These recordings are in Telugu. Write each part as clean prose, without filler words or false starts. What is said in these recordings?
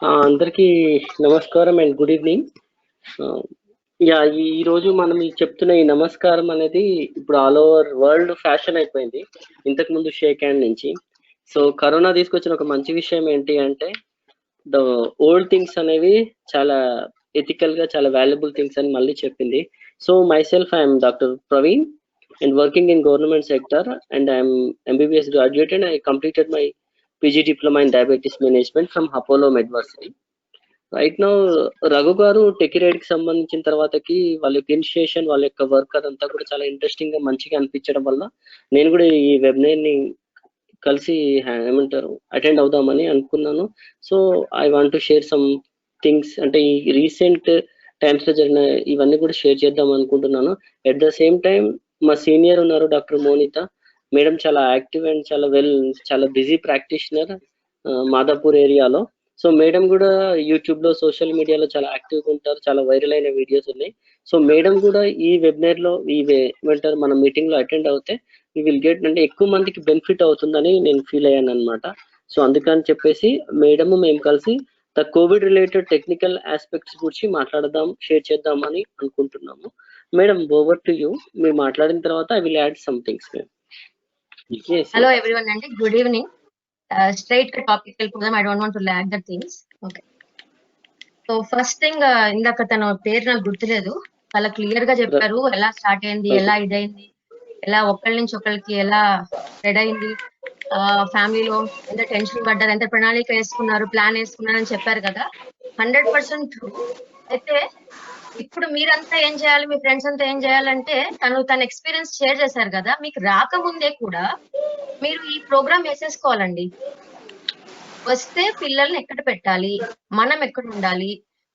అందరికీ నమస్కారం అండ్ గుడ్ ఈవినింగ్. ఆహ్, ఈరోజు మనం చెప్తున్న ఈ నమస్కారం అనేది ఇప్పుడు ఆల్ ఓవర్ వరల్డ్ ఫ్యాషన్ అయిపోయింది. ఇంతకుముందు షేక్ హ్యాండ్ నుంచి. సో, కరోనా తీసుకొచ్చిన ఒక మంచి విషయం ఏంటి అంటే, ద ఓల్డ్ థింగ్స్ అనేవి చాలా ఎథికల్‌గా చాలా వాల్యుబుల్ థింగ్స్ అని మళ్ళీ చెప్పింది. So, myself I am doctor Praveen and working in government sector, and I am MBBS graduate and I completed my PG diploma in diabetes management from Apollo Medversity. Right now Raghu గారు టెకిరైడ్ కి సంబంధించిన తర్వాతకి వాళ్ళ యొక్క ఇనిషియేషన్ వాళ్ళ యొక్క వర్క్ అదంతా కూడా చాలా ఇంట్రెస్టింగ్ గా మంచిగా అనిపించడం వల్ల నేను కూడా ఈ వెబినార్ ని కలిసి ఏమంటారు అటెండ్ అవుదామని అనుకున్నాను. So I want to share some things, అంటే ఈ రీసెంట్ టైమ్స్ లో జరిగిన ఇవన్నీ కూడా షేర్ చేద్దాం అనుకుంటున్నాను. ఎట్ ద సేమ్ టైం మా సీనియర్ ఉన్నారు డాక్టర్ మోనిత మేడం, చాలా యాక్టివ్ అండ్ చాలా బిజీ ప్రాక్టీషనర్ మాదాపూర్ ఏరియాలో. సో మేడం కూడా యూట్యూబ్ లో సోషల్ మీడియాలో చాలా యాక్టివ్ గా ఉంటారు, చాలా వైరల్ అయిన వీడియోస్ ఉన్నాయి. సో మేడం కూడా ఈ వెబినార్ లో ఏమంటారు మన మీటింగ్ లో అటెండ్ అవుతే ఈ విల్ గెట్, అంటే ఎక్కువ మందికి బెనిఫిట్ అవుతుందని నేను ఫీల్ అయ్యాను అనమాట. సో అందుకని చెప్పేసి మేడము మేము కలిసి the Covid related technical aspects గురించి మాట్లాడదాం, షేర్ చేద్దాం అని అనుకుంటున్నాము. Madam, over to you. మీరు మాట్లాడిన తర్వాత I will add some things. Hello everyone అండి, గుడ్ ఈవినింగ్. స్ట్రైట్ టాపిక్ వెళ్ళిపోదాం. I don't want to lag the things. Okay, so first thing, ఇందాక తన పేరు నాకు గుర్తులేదు, చాలా క్లియర్ గా చెప్పారు ఎలా స్టార్ట్ అయింది, ఎలా ఇదైంది, ఎలా ఒకళ్ళ నుంచి ఒకళ్ళకి ఎలా స్ప్రెడ్ అయింది, ఫ్యామిలీలో ఎంత టెన్షన్ పడ్డారు, ఎంత ప్రణాళిక వేసుకున్నారు, ప్లాన్ వేసుకున్నారు అని చెప్పారు కదా. 100% ట్రూ. అయితే ఇప్పుడు మీరంతా ఏం చేయాలి, మీ ఫ్రెండ్స్ అంతా ఏం చేయాలంటే తన ఎక్స్పీరియన్స్ షేర్ చేశారు కదా, మీకు రాకముందే కూడా మీరు ఈ ప్రోగ్రామ్ వేసేసుకోవాలండి. వస్తే పిల్లల్ని ఎక్కడ పెట్టాలి, మనం ఎక్కడ ఉండాలి,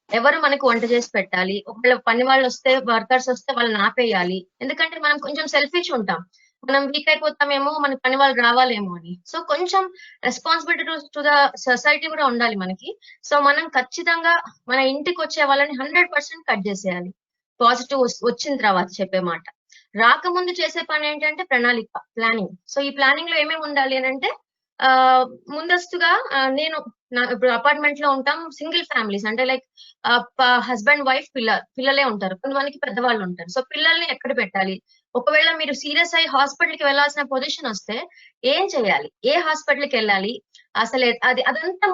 ఎవరు మనకు వంట చేసి పెట్టాలి, ఒకవేళ పని వాళ్ళు వస్తే, వర్కర్స్ వస్తే వాళ్ళని ఆపేయాలి. ఎందుకంటే మనం కొంచెం సెల్ఫిష్ ఉంటాం, మనం వీక్ అయిపోతామేమో, మన పని వాళ్ళు రావాలేమో అని. సో కొంచెం రెస్పాన్సిబిలిటీ టు ద సొసైటీ కూడా ఉండాలి మనకి. సో మనం ఖచ్చితంగా మన ఇంటికి వచ్చే వాళ్ళని 100% కట్ చేసేయాలి. పాజిటివ్ వచ్చిన తర్వాత చెప్పే మాట. రాకముందు చేసే పని ఏంటంటే ప్రణాళిక, ప్లానింగ్. సో ఈ ప్లానింగ్ లో ఏమేమి ఉండాలి అని అంటే, ముందస్తుగా నేను ఇప్పుడు అపార్ట్మెంట్ లో ఉంటాం, సింగిల్ ఫ్యామిలీస్ అంటే లైక్ హస్బెండ్ వైఫ్ పిల్లలే ఉంటారు, కొంతమందికి పెద్దవాళ్ళు ఉంటారు. సో పిల్లల్ని ఎక్కడ పెట్టాలి, ఒకవేళ మీరు సీరియస్ అయ్యి హాస్పిటల్ కి వెళ్లాల్సిన పొజిషన్ వస్తే ఏం చేయాలి, ఏ హాస్పిటల్ కి వెళ్ళాలి, అసలు అదంతా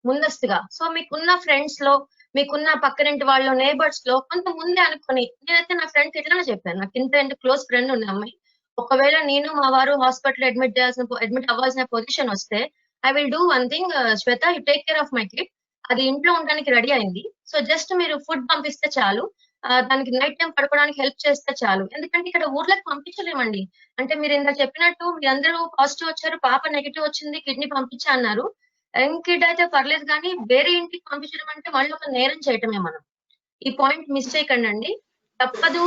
ముందస్తుగా. సో మీకున్న ఫ్రెండ్స్ లో, మీకున్న పక్కనింటి వాళ్ళు, నేబర్స్ లో కొంత ముందే అనుకుని, నేనైతే నా ఫ్రెండ్ కి ఇట్లానే చెప్పాను, నాకు ఇంత క్లోజ్ ఫ్రెండ్ ఉంది అమ్మాయి, ఒకవేళ నేను మా వారు హాస్పిటల్ అడ్మిట్ అవ్వాల్సిన పొజిషన్ వస్తే I will do one thing, Shweta, you take care of my kid. అది ఇంట్లో ఉండడానికి రెడీ అయింది, సో జస్ట్ మీరు ఫుడ్ పంపిస్తే చాలు, దానికి నైట్ టైం పడుకోవడానికి హెల్ప్ చేస్తే చాలు. ఎందుకంటే ఇక్కడ ఊర్లకు పంపించలేమండి. అంటే మీరు ఇందాక చెప్పినట్టు మీరందరూ పాజిటివ్ వచ్చారు, పాప నెగిటివ్ వచ్చింది, కిడ్నీ పంపించా అన్నారు. కిడ్ అయితే పర్లేదు, కానీ వేరే ఇంటికి పంపించడం అంటే వాళ్ళు ఒక నేరం చేయటమే. మనం ఈ పాయింట్ మిస్ చేయకండి అండి, తప్పదు.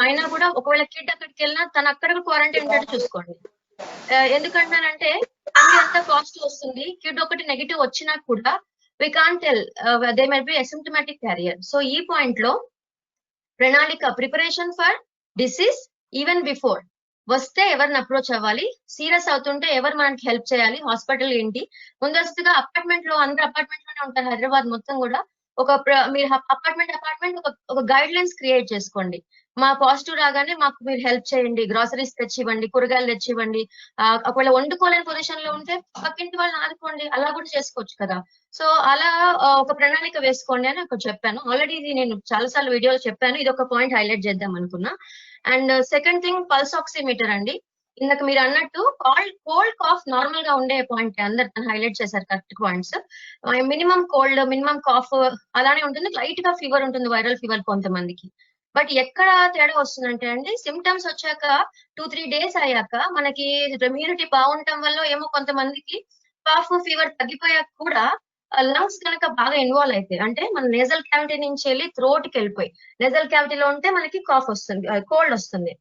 అయినా కూడా ఒకవేళ కిడ్ అక్కడికి వెళ్ళినా తను అక్కడ క్వారంటైన్ ఉండేట్టు చూసుకోండి. ఎందుకంటానంటే ఫ్యామిలీ అంతా పాజిటివ్ వస్తుంది, కిడ్ ఒకటి నెగిటివ్ వచ్చినా కూడా we can't tell, they may be asymptomatic carrier. So ఈ పాయింట్ లో ప్రణాళిక, preparation for disease even before. వస్తే ఎవరిని అప్రోచ్ అవ్వాలి, సీరియస్ అవుతుంటే ఎవరు మనకి హెల్ప్ చేయాలి, హాస్పిటల్ ఏంటి. ముందస్తుగా అపార్ట్మెంట్ లో, అందరు అపార్ట్మెంట్ లోనే ఉంటారు హైదరాబాద్ మొత్తం కూడా, మీరు అపార్ట్మెంట్ ఒక గైడ్ లైన్స్ క్రియేట్ చేసుకోండి. మా పాజిటివ్ రాగానే మాకు మీరు హెల్ప్ చేయండి, గ్రాసరీస్ తెచ్చివ్వండి, కూరగాయలు తెచ్చివ్వండి. ఒకవేళ వండుకోలేని పొజిషన్ లో ఉంటే పక్కింటి వాళ్ళని ఆదుకోండి, అలా కూడా చేసుకోవచ్చు కదా. సో అలా ఒక ప్రణాళిక వేసుకోండి అని ఒకటి చెప్పాను. ఆల్రెడీ ఇది నేను చాలా సార్లు వీడియోలో చెప్పాను, ఇది ఒక పాయింట్ హైలైట్ చేద్దాం అనుకున్నా. And second thing, pulse oximeter అండి. ఇందాక మీరు అన్నట్టు కోల్డ్ కాఫ్ నార్మల్ గా ఉండే పాయింట్, అందరు హైలైట్ చేశారు correct points. Minimum cold, minimum cough అలానే ఉంటుంది, లైట్ గా ఫీవర్ ఉంటుంది, వైరల్ ఫీవర్ కొంతమందికి. బట్ ఎక్కడ తేడా వస్తుందంటే అండి, సిమ్టమ్స్ వచ్చాక 2-3 days అయ్యాక మనకి ఇమ్యూనిటీ బాగుండటం వల్ల ఏమో కొంతమందికి కాఫ్, ఫీవర్ తగ్గిపోయాక కూడా లంగ్స్ కనుక బాగా ఇన్వాల్వ్ అయితే, అంటే మన నేజల్ క్యావిటీ నుంచి వెళ్ళి థ్రోట్ కి వెళ్ళిపోయి, నేజల్ క్యావిటీలో ఉంటే మనకి కాఫ్ వస్తుంది, కోల్డ్ వస్తుంది,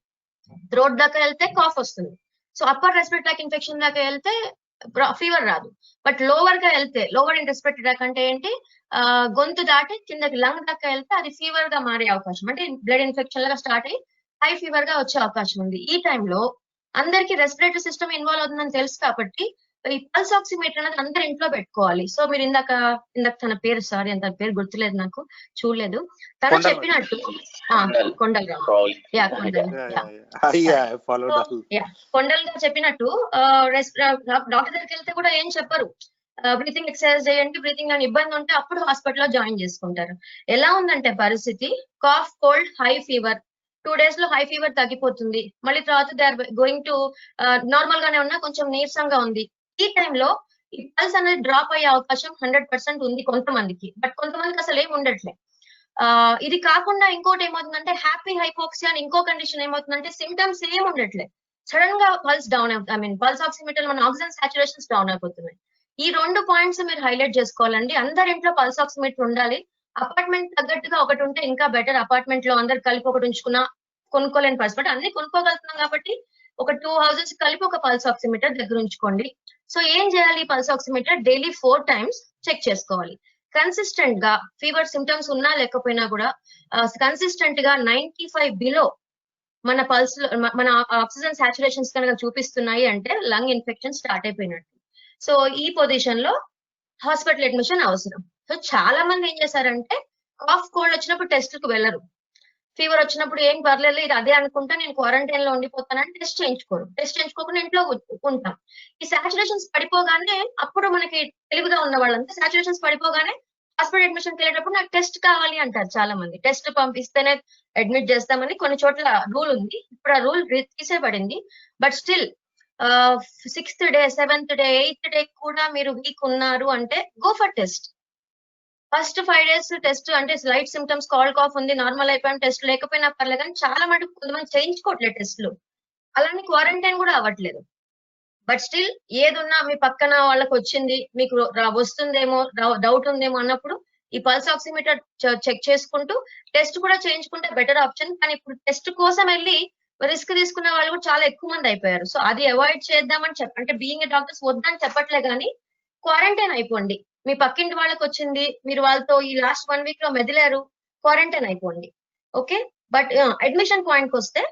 థ్రోట్ దాకా వెళ్తే కాఫ్ వస్తుంది. So upper respiratory tract infection దాకా వెళ్తే ఫీవర్ రాదు. బట్ లోవర్ గా వెళ్తే, లోవర్ ఇన్ రెస్పిరేటరీ ట్రాక్ అంటే ఏంటి, గొంతు దాటి కిందకి లంగ్ దాకా వెళ్తే అది ఫీవర్ గా మారే అవకాశం, అంటే బ్లడ్ ఇన్ఫెక్షన్ లాగా స్టార్ట్ అయ్యి హై ఫీవర్ గా వచ్చే అవకాశం ఉంది. ఈ టైంలో అందరికి రెస్పిరేటరీ సిస్టమ్ ఇన్వాల్వ్ అవుతుందని తెలుసు కాబట్టి ఈ పల్స్ ఆక్సిమీటర్ అనేది అందరి ఇంట్లో పెట్టుకోవాలి. సో మీరు ఇందాక తన పేరు సారీ అంత పేరు గుర్తులేదు నాకు, చూడలేదు. తను చెప్పినట్టు కొండలరావు కొండల్ గారు చెప్పినట్టు డాక్టర్ దగ్గరికి వెళ్తే కూడా ఏం చెప్పరు, బ్రీతింగ్ ఎక్సర్సైజ్ చేయండి, బ్రీతింగ్ అని ఇబ్బంది ఉంటే అప్పుడు హాస్పిటల్లో జాయిన్ చేసుకుంటారు. ఎలా ఉందంటే పరిస్థితి, cough, cold, high fever, 2 days లో హై ఫీవర్ తగ్గిపోతుంది, మళ్ళీ తర్వాత they are going to normal గానే ఉన్నా కొంచెం నీరసంగా ఉంది. ఈ టైంలో ఈ పల్స్ అనేది డ్రాప్ అయ్యే అవకాశం 100% ఉంది కొంతమందికి, బట్ కొంతమందికి అసలు ఏమి ఉండట్లే. ఇది కాకుండా ఇంకోటి ఏమవుతుందంటే హ్యాపీ హైపోక్సియా అని ఇంకో కండిషన్ ఏమవుతుందంటే సిమ్టమ్స్ ఏమి ఉండట్లే, సడన్ గా పల్స్ డౌన్ పల్స్ ఆక్సిమీటర్ మన ఆక్సిజన్ సాచురేషన్స్ డౌన్ అయిపోతున్నాయి. ఈ 2 పాయింట్స్ మీరు హైలైట్ చేసుకోవాలండి. అందరి ఇంట్లో పల్స్ ఆక్సిమీటర్ ఉండాలి. అపార్ట్మెంట్ తగ్గట్టుగా ఒకటి ఉంటే ఇంకా బెటర్. అపార్ట్మెంట్ లో అందరు కలిపి ఒకటి ఉంచుకున్నా కొనుక్కోలేని పరిస్థితి, అన్ని కొనుక్కోగలుగుతున్నాం కాబట్టి ఒక 2 houses కలిపి ఒక పల్స్ ఆక్సిమీటర్ దగ్గర ఉంచుకోండి. సో ఏం చేయాలి, pulse oximeter daily 4 times check చేసుకోవాలి. కన్సిస్టెంట్ గా ఫీవర్ సిమ్టమ్స్ ఉన్నా లేకపోయినా కూడా కన్సిస్టెంట్ గా 95 బిలో మన పల్స్ లో మన ఆక్సిజన్ సాచురేషన్స్ కనుక చూపిస్తున్నాయి అంటే లంగ్ ఇన్ఫెక్షన్ స్టార్ట్ అయిపోయినట్టు. సో ఈ పొజిషన్ లో హాస్పిటల్ అడ్మిషన్ అవసరం. సో చాలా మంది ఏం చేశారంటే కాఫ్, కోల్డ్ వచ్చినప్పుడు టెస్ట్లకు వెళ్ళరు, ఫీవర్ వచ్చినప్పుడు ఏం పర్లేదు ఇది అదే అనుకుంటా నేను క్వారంటైన్ లో ఉండిపోతానని టెస్ట్ చేయించుకోరు, టెస్ట్ చేయించుకోకుండా ఇంట్లో ఉంటాం. ఈ సాచురేషన్స్ పడిపోగానే అప్పుడు మనకి తెలివిగా ఉన్న వాళ్ళంతా సాచురేషన్స్ పడిపోగానే హాస్పిటల్ అడ్మిషన్ వెళ్ళేటప్పుడు నాకు టెస్ట్ కావాలి అంటారు చాలా మంది. టెస్ట్ పంపిస్తేనే అడ్మిట్ చేస్తామని కొన్ని చోట్ల రూల్ ఉంది, ఇప్పుడు ఆ రూల్ తీసేయబడింది. But still 6th day, 7th day, 8th day కూడా మీరు వీక్ ఉన్నారు అంటే go for test. First 5 days test అంటే లైట్ సిమ్టమ్స్, కాల్ కాఫ్ ఉంది, నార్మల్ అయిపోయాం, టెస్ట్ లేకపోయినా పర్లేదు, కానీ చాలా మటుకు కొంతమంది చేయించుకోవట్లేదు టెస్ట్లు, అలానే క్వారంటైన్ కూడా అవ్వట్లేదు. బట్ స్టిల్ ఏదున్నా మీ పక్కన వాళ్ళకి వచ్చింది, మీకు వస్తుందేమో, డౌట్ ఉందేమో అన్నప్పుడు ఈ పల్స్ ఆక్సిమీటర్ చెక్ చేసుకుంటూ టెస్ట్ కూడా చేయించుకుంటే బెటర్ ఆప్షన్. కానీ ఇప్పుడు టెస్ట్ కోసం వెళ్ళి రిస్క్ తీసుకున్న వాళ్ళు కూడా చాలా ఎక్కువ మంది అయిపోయారు. సో అది అవాయిడ్ చేద్దామని అంటే బీయింగ్ డాక్టర్స్ వద్దని చెప్పట్లే, కానీ క్వారంటైన్ అయిపోండి. మీ పక్కింటి వాళ్ళకి వచ్చింది, మీరు వాళ్ళతో ఈ లాస్ట్ 1 week లో మెదిలారు, క్వారంటైన్ అయిపోండి. ఓకే, బట్ అడ్మిషన్ పాయింట్ వస్తే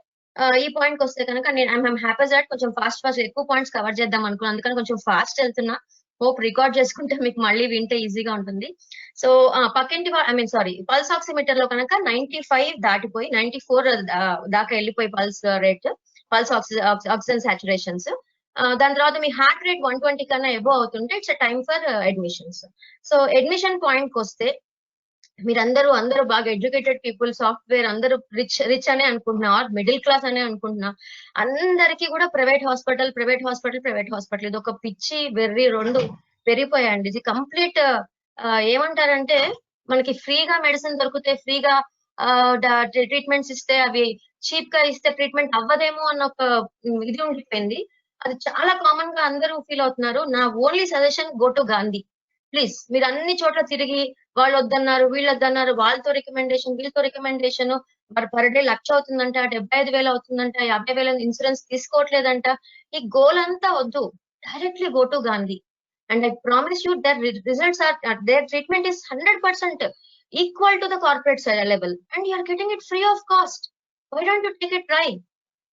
ఈ పాయింట్ వస్తే కనుక నేను ఐఎమ్ హ్యాపీ దాట్ కొంచెం ఫాస్ట్ ఎక్కువ పాయింట్స్ కవర్ చేద్దాం అనుకున్నాను, అందుకని కొంచెం ఫాస్ట్ వెళ్తున్నా. హోప్ రికార్డ్ చేసుకుంటే మీకు మళ్ళీ వింటే ఈజీగా ఉంటుంది. సో పక్కింటి పల్స్ ఆక్సిమీటర్ లో కనుక 95 దాటిపోయి 94 దాకా వెళ్ళిపోయి pulse rate, pulse oxygen saturations, దాని తర్వాత మీ హార్ట్ రేట్ 120 కన్నా ఎబో అవుతుంటే it's time for admissions. So admission point కి వస్తే అందరూ బాగా ఎడ్యుకేటెడ్ పీపుల్, సాఫ్ట్వేర్, అందరూ రిచ్ అనే అనుకుంటున్నా, ఆర్ మిడిల్ క్లాస్ అనే అనుకుంటున్నా, అందరికీ కూడా ప్రైవేట్ హాస్పిటల్ ఇది ఒక పిచ్చి వెర్రి 2 పెరిగిపోయాయండి. ఇది కంప్లీట్ ఏమంటారంటే మనకి ఫ్రీగా మెడిసిన్ దొరికితే, ఫ్రీగా ట్రీట్మెంట్స్ ఇస్తే, అవి చీప్ గా ఇస్తే ట్రీట్మెంట్ అవ్వదేమో అన్న ఒక ఇది ఉండిపోయింది. అది చాలా కామన్ గా అందరూ ఫీల్ అవుతున్నారు. నా only suggestion, go to Gandhi please. మీరు అన్ని చోట్ల తిరిగి వాళ్ళు వద్దన్నారు, వీళ్ళు వద్దన్నారు, వాళ్ళతో రికమెండేషన్, వీళ్ళతో రికమెండేషన్, మరి పర్ డే 1,00,000 అవుతుందంట, 75,000 అవుతుందంట, 50,000 ఇన్సూరెన్స్ తీసుకోవట్లేదంట. ఈ గోల్ అంతా వద్దు, directly go to Gandhi. And I promise you their results are their treatment is 100% equal to the corporate level and you are getting it free of cost. Why don't you take it try?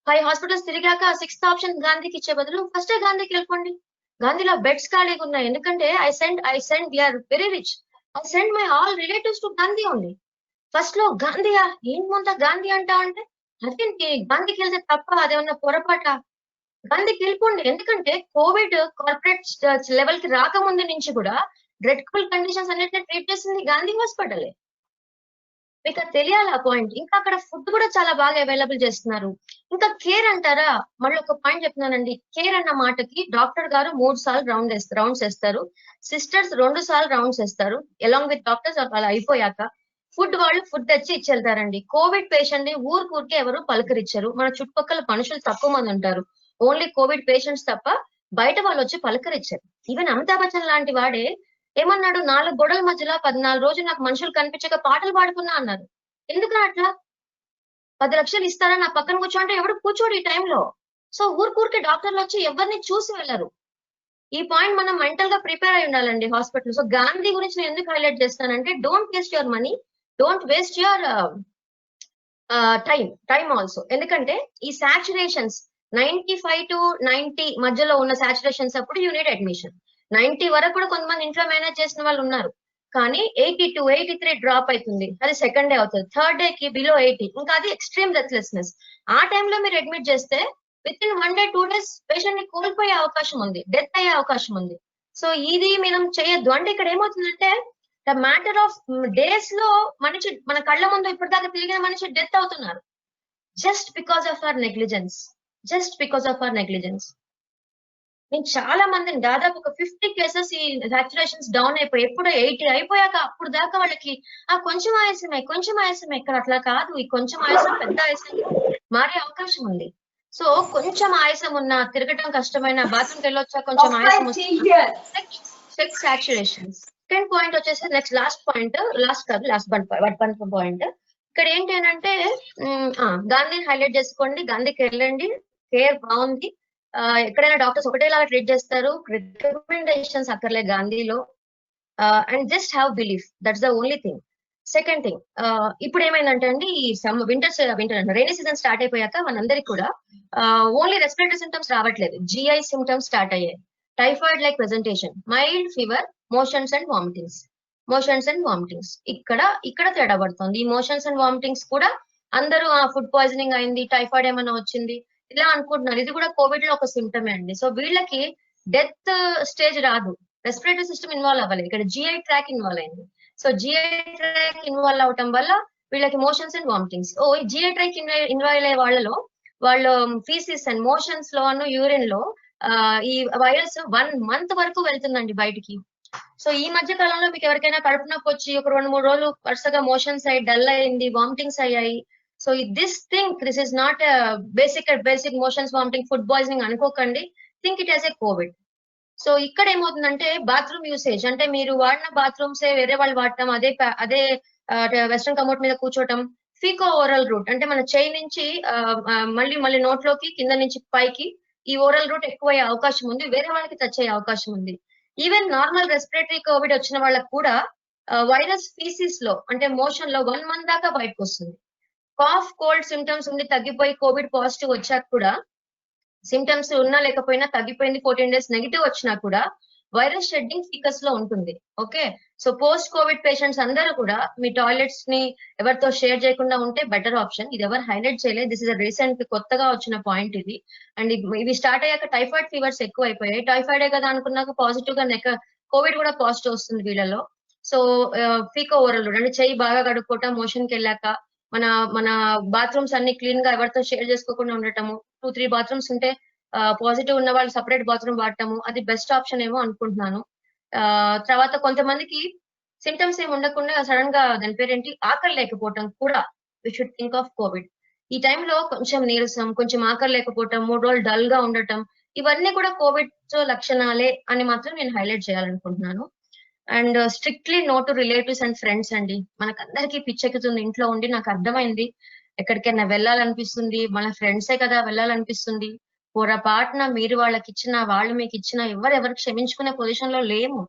5 hospitals తిరిగాక 6th ఆప్షన్ గాంధీకి ఇచ్చే బదులు ఫస్టే గాంధీకి వెళ్ళిపోండి. గాంధీలో బెడ్స్ ఖాళీగా ఉన్నాయి, ఎందుకంటే I send we are very rich, I send my all relatives to Gandhi only. First లో గాంధీయా ఏంటంతా గాంధీ అంటా అంటే అదేంటి, గాంధీకి వెళ్తే తప్ప అదేమన్నా పొరపాట? గాంధీకి వెళ్ళిపోండి. ఎందుకంటే కోవిడ్ కార్పొరేట్ లెవెల్ కి రాకముందు నుంచి కూడా డ్రెడ్ఫుల్ కండిషన్స్ అన్నిటిని ట్రీట్ చేసింది గాంధీ హాస్పిటలే. మీకు అది తెలియాలి ఆ పాయింట్. ఇంకా అక్కడ ఫుడ్ కూడా చాలా బాగా అవైలబుల్ చేస్తున్నారు. ఇంకా కేర్ అంటారా, మళ్ళీ ఒక పాయింట్ చెప్తున్నానండి. కేర్ అన్న మాటకి డాక్టర్ గారు 3 సార్లు రౌండ్స్ వేస్తారు, సిస్టర్స్ 2 సార్లు రౌండ్స్ వేస్తారు, అలాంగ్ విత్ డాక్టర్స్. అలా అయిపోయాక వాళ్ళు ఫుడ్ తెచ్చి ఇచ్చేళ్తారండి. కోవిడ్ పేషెంట్ ని ఊరికే ఎవరు పలకరించరు. మన చుట్టుపక్కల మనుషులు తక్కువ మంది ఉంటారు, ఓన్లీ కోవిడ్ పేషెంట్స్ తప్ప బయట వాళ్ళు వచ్చి పలకరించారు. ఈవెన్ అమితాబ్ బచ్చన్ లాంటి వాడే ఏమన్నాడు, 4 గోడల మధ్యలో 14 రోజులు నాకు మనుషులు కనిపించక పాటలు పాడుకున్నా అన్నారు. ఎందుకు అట్లా? 10 లక్షలు ఇస్తారా నా పక్కన కూర్చోంటే ఎవడు కూర్చోడు ఈ టైంలో. సో ఊరికే డాక్టర్లు వచ్చి ఎవరిని చూసి వెళ్ళరు. ఈ పాయింట్ మనం మెంటల్ గా ప్రిపేర్ అయి ఉండాలండి హాస్పిటల్. సో గాంధీ గురించి నేను ఎందుకు హైలైట్ చేస్తానంటే, don't waste your money, don't waste your time also. ఎందుకంటే ఈ సాచురేషన్స్ 95 to 90 మధ్యలో ఉన్న సాచురేషన్స్ అప్పుడు యూ నీడ్ అడ్మిషన్. 90 వరకు కూడా కొంతమంది ఇంట్లో మేనేజ్ చేసిన వాళ్ళు ఉన్నారు. కానీ 82, 83 డ్రాప్ అవుతుంది. అది సెకండ్ డే అవుతుంది. థర్డ్ డే కి బిలో 80, ఇంకా అది ఎక్స్ట్రీమ్ డెత్లెస్నెస్. ఆ టైంలో మీరు అడ్మిట్ చేస్తే with in 1 day 2 days patient ని కోల్పోయే అవకాశం ఉంది, డెత్ అయ్యే అవకాశం ఉంది. సో ఇది మనం చేయొద్దు. అంటే ఇక్కడ ఏమవుతుందంటే ద మ్యాటర్ ఆఫ్ డేస్ లో మనిషి మన కళ్ళ ముందు ఇప్పటిదాకా తిరిగిన మనిషి డెత్ అవుతున్నారు. Just because of our negligence, just because of our negligence. నేను చాలా మందిని దాదాపు ఒక 50 కేసెస్ ఈ సాచురేషన్స్ డౌన్ అయిపోయి ఎప్పుడు 80 అయిపోయాక అప్పుడు దాకా వాళ్ళకి కొంచెం ఆయాసమే ఇక్కడ అట్లా కాదు. ఈ కొంచెం ఆయాసం పెద్ద ఆయాసం మారే అవకాశం ఉంది. సో కొంచెం ఆయాసం ఉన్నా, తిరగటం కష్టమైన, బాత్రూమ్కి వెళ్ళొచ్చా కొంచెం ఆయాసం వస్తుంది, సాచురేషన్స్. సెకండ్ పాయింట్ వచ్చేసి నెక్స్ట్ లాస్ట్ పాయింట్ పాయింట్ ఇక్కడ ఏంటి అంటే గాంధీని హైలైట్ చేసుకోండి, గాంధీకి వెళ్ళండి, కేర్ బాగుంది. ఎక్కడైనా డాక్టర్స్ ఒకటేలాగా ట్రీట్ చేస్తారు, రికమెండేషన్స్ అక్కర్లే గాంధీలో. And just have belief, that's the only thing. Second thing, ఇప్పుడు ఏమైందంటే అండి ఈ వింటర్ రైనీ సీజన్ స్టార్ట్ అయిపోయాక మనందరికి కూడా ఓన్లీ రెస్పిరేటరీ సిమ్టమ్స్ రావట్లేదు, జిఐ సిమ్టమ్స్ స్టార్ట్ అయ్యాయి. Typhoid like presentation, mild fever, motions and vomitings. ఇక్కడ తేడా పడుతుంది. ఈ మోషన్స్ అండ్ వామిటింగ్స్ కూడా అందరూ ఫుడ్ పాయిజనింగ్ అయింది, టైఫాయిడ్ ఏమైనా వచ్చింది ఇలా అనుకుంటున్నారు. ఇది కూడా కోవిడ్ లో ఒక సిమ్టమే అండి. సో వీళ్ళకి డెత్ స్టేజ్ రాదు, రెస్పిరేటరీ సిస్టమ్ ఇన్వాల్వ్ అవ్వలేదు, ఇక్కడ జిఐ ట్రాక్ ఇన్వాల్వ్ అయింది. సో జిఐ ట్రాక్ ఇన్వాల్వ్ అవటం వల్ల వీళ్ళకి motions and vomitings. GI track involve అయ్యే వాళ్ళలో వాళ్ళు ఫీసిస్ అండ్ మోషన్స్ లో యూరిన్ లో ఈ వైరస్ 1 month వరకు వెళ్తుందండి బయటికి. సో ఈ మధ్య కాలంలో మీకు ఎవరికైనా కడుపు నొప్పి వచ్చి ఒక 2-3 రోజులు వరుసగా మోషన్స్ అయ్యి డల్ అయింది, వామిటింగ్స్ అయ్యాయి. So this is not basic motions, vomiting, food poisoning అనుకోకండి. Think it as a covid. So ఇక్కడ ఏమవుతుందంటే బాత్రూమ్ యూసేజ్, అంటే మీరు వాడిన బాత్రూమ్స్ వేరే వాళ్ళు వాడటం, అదే వెస్ట్రన్ కమోడ్ మీద కూర్చోవటం, ఫీకో ఓరల్ రూట్ అంటే మన చేయి నుంచి మళ్ళీ నోట్లోకి కింద నుంచి పైకి ఈ ఓరల్ రూట్ ఎక్కువయ్యే అవకాశం ఉంది, వేరే వాళ్ళకి టచ్ అయ్యే అవకాశం ఉంది. ఈవెన్ నార్మల్ రెస్పిరేటరీ కోవిడ్ వచ్చిన వాళ్ళకి కూడా వైరస్ ఫీసిస్ లో అంటే మోషన్ లో 1 month దాకా బయటకు వస్తుంది. కాఫ్, కోల్డ్ సిమ్టమ్స్ ఉండి తగ్గిపోయి కోవిడ్ పాజిటివ్ వచ్చాక కూడా, సిమ్టమ్స్ ఉన్నా లేకపోయినా తగ్గిపోయింది 14 days నెగిటివ్ వచ్చినా కూడా వైరస్ షెడ్డింగ్ ఫీకస్ లో ఉంటుంది. Okay, so post Covid patients అందరూ కూడా మీ టాయిలెట్స్ ని ఎవరితో షేర్ చేయకుండా ఉంటే బెటర్ ఆప్షన్. ఇది ఎవరు హైలైట్ చేయలేదు, దిస్ ఇస్ రీసెంట్ కొత్తగా వచ్చిన పాయింట్ ఇది. అండ్ ఇవి స్టార్ట్ అయ్యాక టైఫాయిడ్ ఫీవర్స్ ఎక్కువ అయిపోయాయి. టైఫాయిడే కదా అనుకున్నాక పాజిటివ్ గా కోవిడ్ కూడా పాజిటివ్ వస్తుంది వీళ్ళలో. సో ఫీకో ఓరల్ అంటే చెయ్యి బాగా కడుక్కోవటం, మోషన్ కి వెళ్ళాక మన బాత్రూమ్స్ అన్ని క్లీన్ గా ఎవరితో షేర్ చేసుకోకుండా ఉండటము, 2-3 బాత్రూమ్స్ ఉంటే పాజిటివ్ ఉన్న వాళ్ళు సపరేట్ బాత్రూమ్ వాడటము, అది బెస్ట్ ఆప్షన్ ఏమో అనుకుంటున్నాను. తర్వాత కొంతమందికి సిమ్టమ్స్ ఏమి ఉండకుండా సడన్ గా దాని పేరేంటి ఆకలి లేకపోవటం కూడా we should think of COVID. ఈ టైంలో కొంచెం నీరసం, కొంచెం ఆకలి లేకపోవటం, 3 రోజులు డల్ గా ఉండటం, ఇవన్నీ కూడా కోవిడ్ లక్షణాలే అని మాత్రం నేను హైలైట్ చేయాలనుకుంటున్నాను. And strictly no to relatives and friends అండి. మనకందరికీ పిచ్చెక్కుతుంది ఇంట్లో ఉండి. నాకు అర్థమైంది, ఎక్కడికైనా వెళ్ళాలనిపిస్తుంది, మన ఫ్రెండ్సే కదా వెళ్ళాలనిపిస్తుంది. పొరపాటున మీరు వాళ్ళకి ఇచ్చిన, వాళ్ళు మీకు ఇచ్చిన, ఎవరికి క్షమించుకునే పొజిషన్ లో లేము,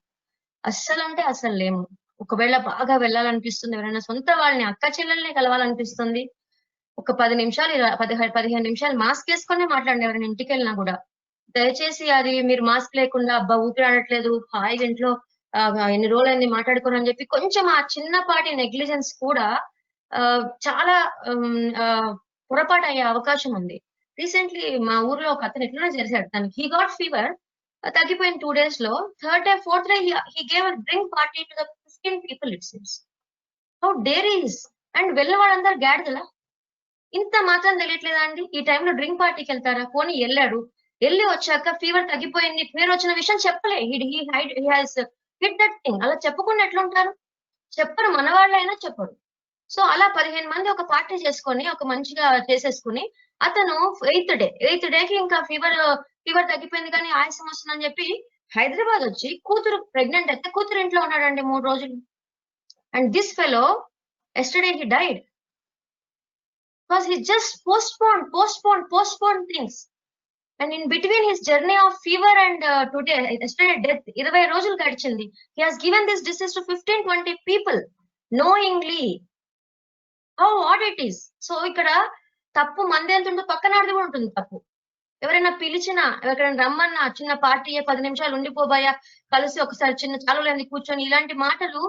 అస్సలు లేము. ఒకవేళ బాగా వెళ్ళాలనిపిస్తుంది, ఎవరైనా సొంత వాళ్ళని, అక్క చెల్లెల్ని కలవాలనిపిస్తుంది, ఒక 10 నిమిషాలు 15 నిమిషాలు మాస్క్ వేసుకునే మాట్లాడండి ఎవరైనా ఇంటికి వెళ్ళినా కూడా. దయచేసి అది మీరు మాస్క్ లేకుండా అబ్బా ఊపిరాడట్లేదు, హాయిగా ఇంట్లో ఎన్ని రోజులన్నీ మాట్లాడుకోరు అని చెప్పి కొంచెం ఆ చిన్నపాటి నెగ్లిజెన్స్ కూడా చాలా పొరపాటు అయ్యే అవకాశం ఉంది. రీసెంట్లీ మా ఊర్లో ఒక అతను ఎట్లా చేశాడు, తనకి హీ గాట్ ఫీవర్, తగ్గిపోయిన 2 days లో, third day 4th day he gave a drink party to the 15 people it seems. How dare is. And వెళ్ళిన వాళ్ళందరూ గాడిదలా? ఇంత మాత్రం తెలియట్లేదా అండి? ఈ టైంలో డ్రింక్ పార్టీకి వెళ్తారా? పోనీ వెళ్ళి వచ్చాక ఫీవర్ తగ్గిపోయింది, ఫీవర్ వచ్చిన విషయం చెప్పలే, he has hit that thing. అలా చెప్పకుండా ఎట్లుంటారు? చెప్పరు, మన వాళ్ళైనా చెప్పరు. సో అలా 15 మంది ఒక పార్టీ చేసుకొని ఒక మంచిగా చేసేసుకుని అతను 8th day కి ఇంకా ఫీవర్ తగ్గిపోయింది కానీ ఆయాసం వస్తుందని చెప్పి హైదరాబాద్ వచ్చి కూతురు ప్రెగ్నెంట్ అయితే కూతురు ఇంట్లో ఉన్నాడండి 3 రోజులు. And this fellow yesterday he died because he just postpone things. And in between his journey of fever and today yesterday death 20 రోజులు గడిచింది. He has given this disease to 15-20 people knowingly. How what it is. So ఇక్కడ తప్పు మంది ఎంత ఉంటుందో పక్కనాడిది కూడా ఉంటుంది తప్పు. ఎవరైనా పిలిచినా, ఎవరికైనా రమ్మన్నా, చిన్న పార్టీయే 10 నిమిషాలు ఉండిపోబాయా, కలిసి ఒకసారి చిన్న చాలులైంది కూర్చొని, ఇలాంటి మాటలు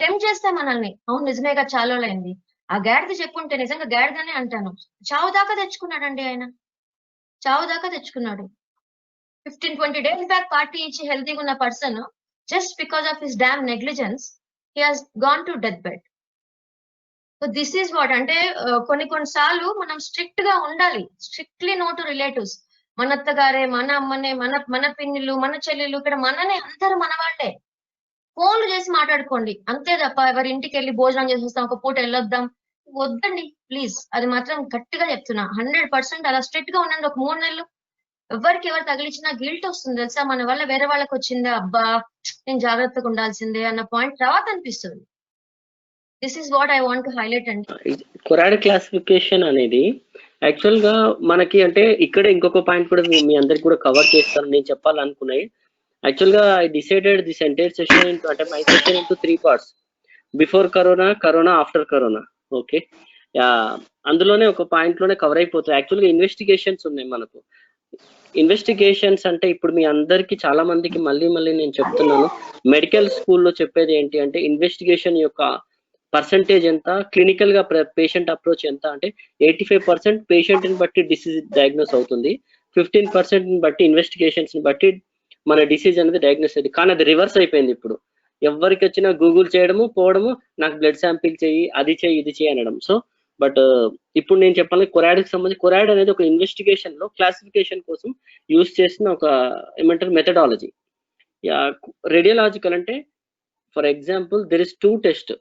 టెంప్ట్ చేస్తాయి మనల్ని. అవును నిజమేగా చాలులైంది. ఆ గాడిద చెప్పుంటే నిజంగా గాడిదనే అంటాను. చావు దాకా తెచ్చుకున్నాడండి ఆయన. చావు దాకా తెచ్చుకున్నాడు. 15, 20 డేస్ బ్యాక్ పార్టీ ఇచ్చి హెల్తీగా ఉన్న person just because of his damn negligence he has gone to death bed. So this is what అంటే కొన్ని సార్లు మనం స్ట్రిక్ట్ గా ఉండాలి. Strictly no to relatives. మన అత్తగారే, మన అమ్మనే, మన మన పిన్నిలు, మన చెల్లెలు, ఇక్కడ మననే, అందరూ మన వాళ్ళే. ఫోన్లు చేసి మాట్లాడుకోండి అంతే తప్ప ఎవరి ఇంటికి వెళ్ళి భోజనం చేసి వస్తాం, ఒక పూట వెళ్ళొద్దాం, వద్దండి ప్లీజ్. అది మాత్రం గట్టిగా చెప్తున్నా. 100% అలా స్ట్రిక్ట్ గా ఉండండి ఒక 3 నెలలు. ఎవరికి ఎవరు తగిలించినా గిల్ట్ వస్తుంది తెలుసా, మన వల్ల వేరే వాళ్ళకి వచ్చిందా, అబ్బా నేను జాగ్రత్తగా ఉండాల్సిందే అన్న పాయింట్ తర్వాత అనిపిస్తుంది. This is what I want to highlight అండి. కొరాడ్ క్లాసిఫికేషన్ అనేది యాక్చువల్ గా మనకి అంటే ఇక్కడ ఇంకొక పాయింట్ కూడా మీ అందరికి కూడా కవర్ చేస్తాను నేను చెప్పాలనుకున్నాయి. యాక్చువల్ గా I decided this entire session into అంటే my session into 3 parts. Before corona, corona, after corona. Okay, అందులోనే ఒక పాయింట్ లోనే కవర్ అయిపోతుంది. యాక్చువల్గా ఇన్వెస్టిగేషన్స్ ఉన్నాయి మనకు. ఇన్వెస్టిగేషన్స్ అంటే ఇప్పుడు మీ అందరికి చాలా మందికి మళ్ళీ నేను చెప్తున్నాను, మెడికల్ స్కూల్లో చెప్పేది ఏంటి అంటే ఇన్వెస్టిగేషన్ యొక్క పర్సంటేజ్ ఎంత, క్లినికల్ గా పేషెంట్ అప్రోచ్ ఎంత అంటే 85% పేషెంట్ ని బట్టి డిసీజ్ డయాగ్నోస్ అవుతుంది, 15% ని బట్టి ఇన్వెస్టిగేషన్స్ ని బట్టి మన డిసీజ్ అనేది డయాగ్నోస్ అయింది. కానీ అది రివర్స్ అయిపోయింది. ఇప్పుడు ఎవరికి వచ్చినా గూగుల్ చేయడము, పోవడము, నాకు బ్లడ్ శాంపిల్ చేయి, అది చేయి, ఇది చేయి అనడం. సో బట్ ఇప్పుడు నేను చెప్పాలి కొరాడ్కి సంబంధించి, కొరాడ్ అనేది ఒక ఇన్వెస్టిగేషన్ లో క్లాసిఫికేషన్ కోసం యూజ్ చేసిన ఒక ఏమంటారు మెథడాలజీ. రేడియోలాజికల్ అంటే for example there is 2 test.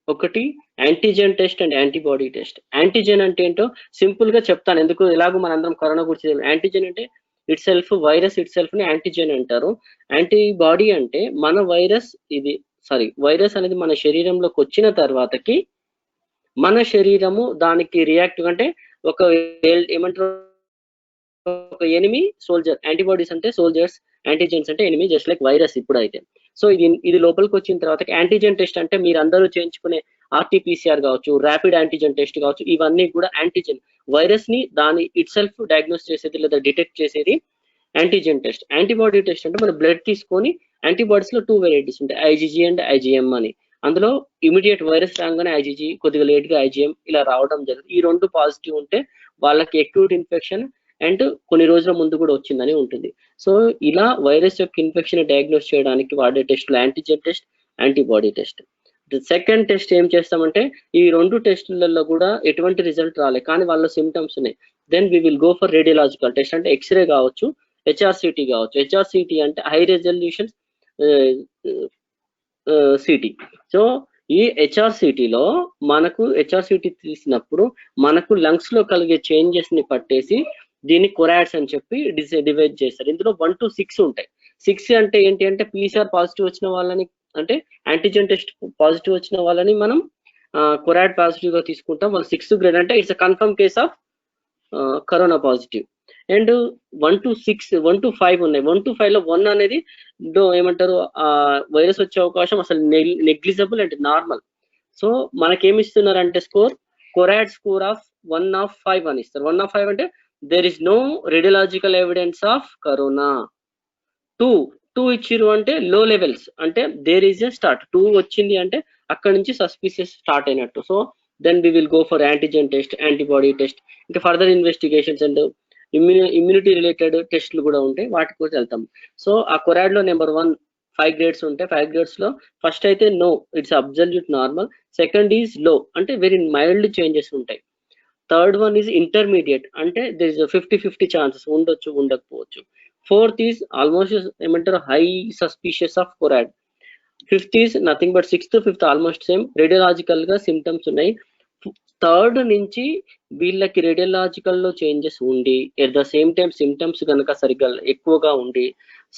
ఒకటి antigen test and antibody test. Antigen అంటే ఏంటో సింపుల్ గా చెప్తాను, ఎందుకు ఎలాగో మనందరం కరోనా గురించి. యాంటీజెన్ అంటే it self, virus it self ని యాంటీజెన్ అంటారు. యాంటీబాడీ అంటే మన వైరస్ వైరస్ అనేది మన శరీరంలోకి వచ్చిన తర్వాతకి మన శరీరము దానికి రియాక్ట్ అంటే ఒక ఏమంటారు ఒక ఎనిమి సోల్జర్. యాంటీబాడీస్ అంటే సోల్జర్స్, యాంటీజెన్స్ అంటే ఎనిమి, జస్ట్ లైక్ వైరస్ ఇప్పుడు అయితే. సో ఇది లోపలికి వచ్చిన తర్వాత యాంటీజెన్ టెస్ట్ అంటే మీరు అందరూ చేయించుకునే RT-PCR కావచ్చు, ర్యాపిడ్ యాంటీజెన్ టెస్ట్ కావచ్చు, ఇవన్నీ కూడా యాంటీజెన్ వైరస్ ని దాని ఇట్ సెల్ఫ్ డయాగ్నోస్ చేసేది లేదా డిటెక్ట్ చేసేది యాంటీజెన్ టెస్ట్. యాంటీబాడీ టెస్ట్ అంటే మన బ్లడ్ తీసుకొని యాంటీబాడీస్ లో 2 వెరైటీస్ ఉంటాయి, IgG అండ్ IgM అని. అందులో ఇమీడియట్ వైరస్ రాగానే IgG, కొద్దిగా లేట్ గా IgM ఇలా రావడం జరుగుతుంది. ఈ 2 పాజిటివ్ ఉంటే వాళ్ళకి అక్యూట్ ఇన్ఫెక్షన్ అండ్ కొన్ని రోజుల ముందు కూడా వచ్చిందని ఉంటుంది. సో ఇలా వైరస్ యొక్క ఇన్ఫెక్షన్ డయాగ్నోస్ చేయడానికి వాడే టెస్టులు antigen test, antibody test. Second test ఏం చేస్తామంటే ఈ 2 టెస్టులలో కూడా ఎటువంటి రిజల్ట్ రాలేదు కానీ వాళ్ళ సిమ్టమ్స్ ఉన్నాయి, then we will go for radiological test. అంటే ఎక్స్రే కావచ్చు, HRCT కావచ్చు. HRCT అంటే హై రెజల్యూషన్ సిటీ. సో ఈ HRCTలో మనకు HRCT తీసినప్పుడు మనకు లంగ్స్ లో కలిగే చేంజెస్ ని పట్టేసి దీన్ని కొరాడ్స్ అని చెప్పి డివైడ్ చేస్తారు. ఇందులో 1 to 6 ఉంటాయి. 6 అంటే ఏంటి అంటే PCR పాజిటివ్ వచ్చిన వాళ్ళని, అంటే యాంటీజెన్ టెస్ట్ పాజిటివ్ వచ్చిన వాళ్ళని మనం కొరాడ్ పాజిటివ్ గా తీసుకుంటాం. వాళ్ళు 6th గ్రేడ్ అంటే it's confirm case of corona positive. And 1 to 6, 1 to 5 ఉన్నాయి. 1 to 5 లో 1 అనేది ఏమంటారు వైరస్ వచ్చే అవకాశం అసలు నెగ్లిజిబుల్ అండ్ నార్మల్. సో మనకేమి ఇస్తున్నారంటే స్కోర్, కొరాడ్ స్కోర్ ఆఫ్ 1/5 అని ఇస్తారు. 1/5 అంటే there is no radiological evidence of corona. 2 ఇచ్చిరు అంటే లో లెవెల్స్, అంటే దేర్ ఈజ్ ఎ స్టార్ట్. 2 వచ్చింది అంటే అక్కడ నుంచి సస్పిషియస్ స్టార్ట్ అయినట్టు. So then we will go for antigen test, antibody test, ఇంకా further investigations and immunity related టెస్ట్లు కూడా ఉంటాయి, వాటికి కూడా వెళ్తాం. సో ఆ కొరాడ్ లో నెంబర్ 1 5 గ్రేడ్స్ ఉంటాయి. 5 గ్రేడ్స్ లో ఫస్ట్ అయితే no, it's absolute normal. Second is low, అంటే వెరీ మైల్డ్ చేంజెస్ ఉంటాయి. థర్డ్ వన్ ఈజ్ ఇంటర్మీడియట్, అంటే దర్ ఇస్ 50-50 ఛాన్సెస్, ఉండొచ్చు ఉండకపోవచ్చు. ఫోర్త్ ఈజ్ ఆల్మోస్ట్ ఏమంటారు high suspicious of CORAD. Fifth is nothing but, sixth fifth almost same, radiological గా సిమ్టమ్స్ ఉన్నాయి. థర్డ్ నుంచి వీళ్ళకి రేడియోలాజికల్ లో చేంజెస్ ఉండి at the same time symptoms కనుక సరిగ్గా ఎక్కువగా ఉండి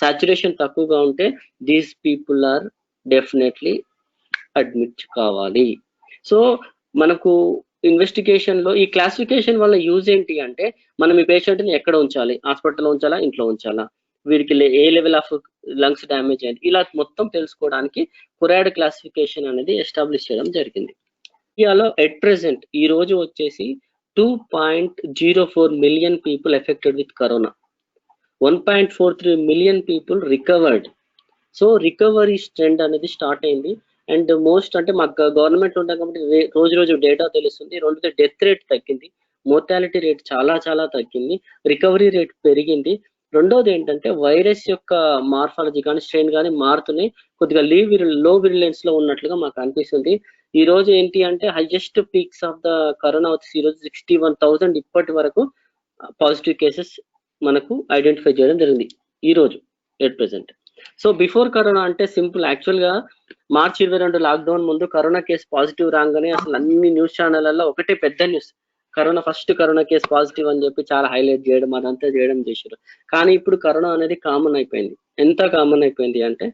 సాచురేషన్ తక్కువగా ఉంటే these people are definitely admit కావాలి. సో మనకు ఇన్వెస్టిగేషన్ లో ఈ క్లాసిఫికేషన్ వల్ల యూజ్ ఏంటి అంటే మనం ఈ పేషెంట్ ని ఎక్కడ ఉంచాలి, హాస్పిటల్లో ఉంచాలా, ఇంట్లో ఉంచాలా, వీరికి ఏ లెవెల్ ఆఫ్ లంగ్స్ డ్యామేజ్ అయింది, ఇలా మొత్తం తెలుసుకోవడానికి కొరాడ్ క్లాసిఫికేషన్ అనేది ఎస్టాబ్లిష్ చేయడం జరిగింది. ఇండియాలో ఎట్ ప్రెసెంట్ ఈ రోజు వచ్చేసి 2.04 million people affected with corona. 1.43 million people recovered. So recovery trend అనేది స్టార్ట్ అయింది. అండ్ మోస్ట్ అంటే మాకు గవర్నమెంట్ ఉంటాం కాబట్టి రోజు రోజు డేటా తెలుస్తుంది. రెండోది డెత్ రేట్ తగ్గింది, మోర్టాలిటీ రేట్ చాలా చాలా తగ్గింది, రికవరీ రేట్ పెరిగింది. రెండోది ఏంటంటే వైరస్ యొక్క మార్ఫాలజీ కానీ స్ట్రెయిన్ కానీ మారుతున్నాయి, కొద్దిగా లో విరిలెన్స్ లో ఉన్నట్లుగా మాకు అనిపిస్తుంది. ఈ రోజు ఏంటి అంటే highest peaks of the corona వచ్చేసి ఈ రోజు 61,000 ఇప్పటి వరకు పాజిటివ్ కేసెస్ మనకు ఐడెంటిఫై చేయడం జరిగింది ఈ రోజు at present. So before corona అంటే సింపుల్, యాక్చువల్ గా మార్చి 22 లాక్డౌన్ ముందు కరోనా కేసు పాజిటివ్ రాగానే అసలు అన్ని న్యూస్ ఛానళ్లలో ఒకటే పెద్ద న్యూస్, కరోనా కేసు పాజిటివ్ అని చెప్పి చాలా హైలైట్ చేయడం అదంతా చేయడం చేశారు. కానీ ఇప్పుడు కరోనా అనేది కామన్ అయిపోయింది. ఎంత కామన్ అయిపోయింది అంటే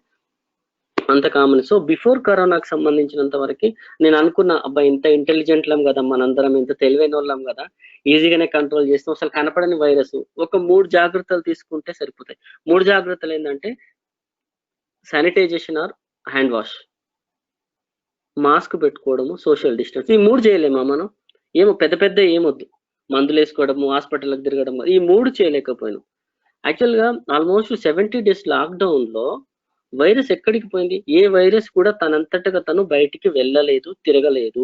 అంత కామన్. సో బిఫోర్ కరోనాకి సంబంధించినంత వరకు నేను అనుకున్నా, అబ్బాయి ఇంత ఇంటెలిజెంట్ లం కదా, మనందరం ఇంత తెలివైన వాళ్ళం కదా, ఈజీగానే కంట్రోల్ చేస్తాం, అసలు కనపడని వైరస్, ఒక 3 జాగ్రత్తలు తీసుకుంటే సరిపోతాయి. 3 జాగ్రత్తలు ఏంటంటే sanitization or hand wash, mask పెట్టుకోవడము, సోషల్ డిస్టెన్స్. ఈ 3 చేయలేమా మనం? ఏమో పెద్ద పెద్ద ఏమొద్దు, మందులు వేసుకోవడము, హాస్పిటల్కి తిరగడం, ఈ 3 చేయలేకపోయినాం. యాక్చువల్ గా ఆల్మోస్ట్ 70 days లాక్డౌన్ లో వైరస్ ఎక్కడికి పోయింది? ఏ వైరస్ కూడా తనంతటగా తను బయటికి వెళ్ళలేదు, తిరగలేదు.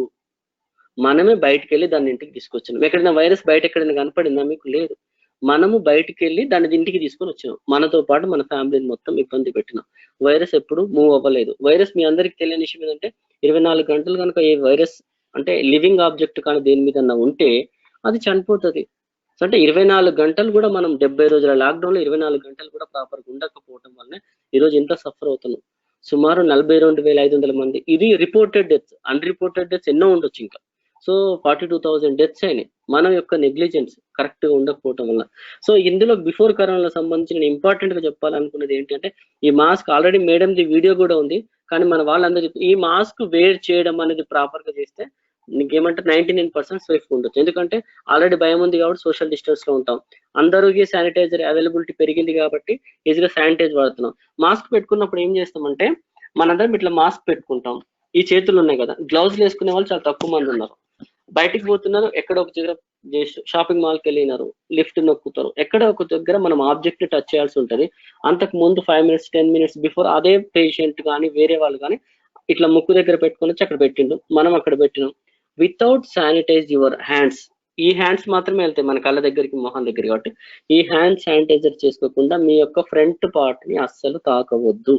మనమే బయటికి వెళ్ళి దాన్ని ఇంటికి తీసుకొచ్చినాం. ఎక్కడైనా వైరస్ బయట ఎక్కడైనా కనపడిందా మీకు? లేదు. మనము బయటికి వెళ్ళి దాన్ని ఇంటికి తీసుకొని వచ్చినాం, మనతో పాటు మన ఫ్యామిలీని మొత్తం ఇబ్బంది పెట్టినాం. వైరస్ ఎప్పుడు మూవ్ అవ్వలేదు. వైరస్ మీ అందరికి తెలియని విషయం ఏంటంటే 24 గంటలు కనుక ఏ వైరస్ అంటే లివింగ్ ఆబ్జెక్ట్ కానీ దేని మీద ఉంటే అది చనిపోతుంది. అంటే 24 గంటలు కూడా మనం 70 రోజుల లాక్డౌన్ లో 24 గంటలు కూడా ప్రాపర్గా ఉండకపోవడం వల్లనే ఈరోజు ఎంత సఫర్ అవుతున్నాం. సుమారు 42,500 మంది ఇది రిపోర్టెడ్ డెత్స్. అన్రిపోర్టెడ్ డెత్స్ ఎన్నో ఉండొచ్చు ఇంకా. సో 42,000 డెత్స్ అయినాయి మన యొక్క నెగ్లిజెన్స్ కరెక్ట్ గా ఉండకపోవటం వల్ల. సో ఇందులో బిఫోర్ కరోనా సంబంధించిన ఇంపార్టెంట్ గా చెప్పాలనుకున్నది ఏంటంటే ఈ mask already madam the video కూడా ఉంది, కానీ మన వాళ్ళందరూ ఈ మాస్క్ వేర్ చేయడం అనేది ప్రాపర్ గా చేస్తే నీకేమంటే 99% సేఫ్ ఉండొచ్చు. ఎందుకంటే ఆల్రెడీ భయం ఉంది కాబట్టి సోషల్ డిస్టెన్స్ లో ఉంటాం, అందరికి శానిటైజర్ అవైలబిలిటీ పెరిగింది కాబట్టి ఈజీగా శానిటైజ్ వాడుతున్నాం. మాస్క్ పెట్టుకున్నప్పుడు ఏం చేస్తామంటే మనందరం ఇట్లా మాస్క్ పెట్టుకుంటాం, ఈ చేతులు ఉన్నాయి కదా, గ్లౌజ్ వేసుకునే వాళ్ళు చాలా తక్కువ మంది ఉన్నారు. బయటికి పోతున్నారు, ఎక్కడ ఒక దగ్గర షాపింగ్ మాల్కి వెళ్ళినారు, లిఫ్ట్ నొక్కుతారు, ఎక్కడ ఒక దగ్గర మనం ఆబ్జెక్ట్ టచ్ చేయాల్సి ఉంటుంది. అంతకు ముందు 5 minutes 10 minutes బిఫోర్ అదే పేషెంట్ కానీ వేరే వాళ్ళు కానీ ఇట్లా ముక్కు దగ్గర పెట్టుకొని వచ్చి అక్కడ పెట్టిండు, మనం అక్కడ పెట్టినాం. వితౌట్ శానిటైజ్ యువర్ హ్యాండ్స్, ఈ హ్యాండ్స్ మాత్రమే వెళ్తాయి మన కళ్ళ దగ్గరికి మొహం దగ్గర, కాబట్టి ఈ హ్యాండ్ శానిటైజర్ చేసుకోకుండా మీ యొక్క ఫ్రంట్ పార్ట్ ని అస్సలు తాకవద్దు.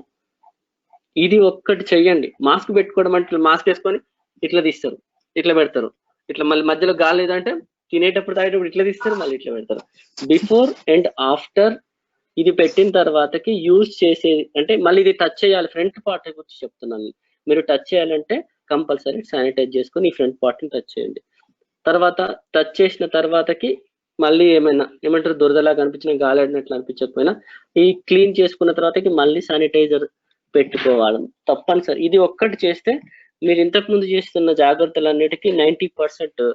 ఇది ఒక్కటి చెయ్యండి. మాస్క్ పెట్టుకోవడం అంటే మాస్క్ వేసుకొని ఇట్లా తీస్తారు, ఇట్లా పెడతారు, ఇట్లా మళ్ళీ మధ్యలో గాలి లేదంటే తినేటప్పుడు తాగేటప్పుడు ఇట్లా తీస్తారు, మళ్ళీ ఇట్లా పెడతారు. బిఫోర్ అండ్ ఆఫ్టర్ ఇది పెట్టిన తర్వాతకి యూజ్ చేసే అంటే మళ్ళీ ఇది టచ్ చేయాలి. ఫ్రంట్ పార్ట్ గురించి చెప్తున్నాను, మీరు టచ్ చేయాలంటే కంపల్సరీ శానిటైజ్ చేసుకొని ఈ ఫ్రంట్ పార్ట్ ని టచ్ చేయండి. తర్వాత టచ్ చేసిన తర్వాతకి మళ్ళీ ఏమంటారు దురదలా కనిపించిన, గాలాడినట్లు అనిపించకపోయినా ఈ క్లీన్ చేసుకున్న తర్వాతకి మళ్ళీ శానిటైజర్ పెట్టుకోవాలి తప్పనిసరి. ఇది ఒక్కటి చేస్తే మీరు ఇంతకు ముందు చేస్తున్న జాగ్రత్తలన్నిటికీ 90%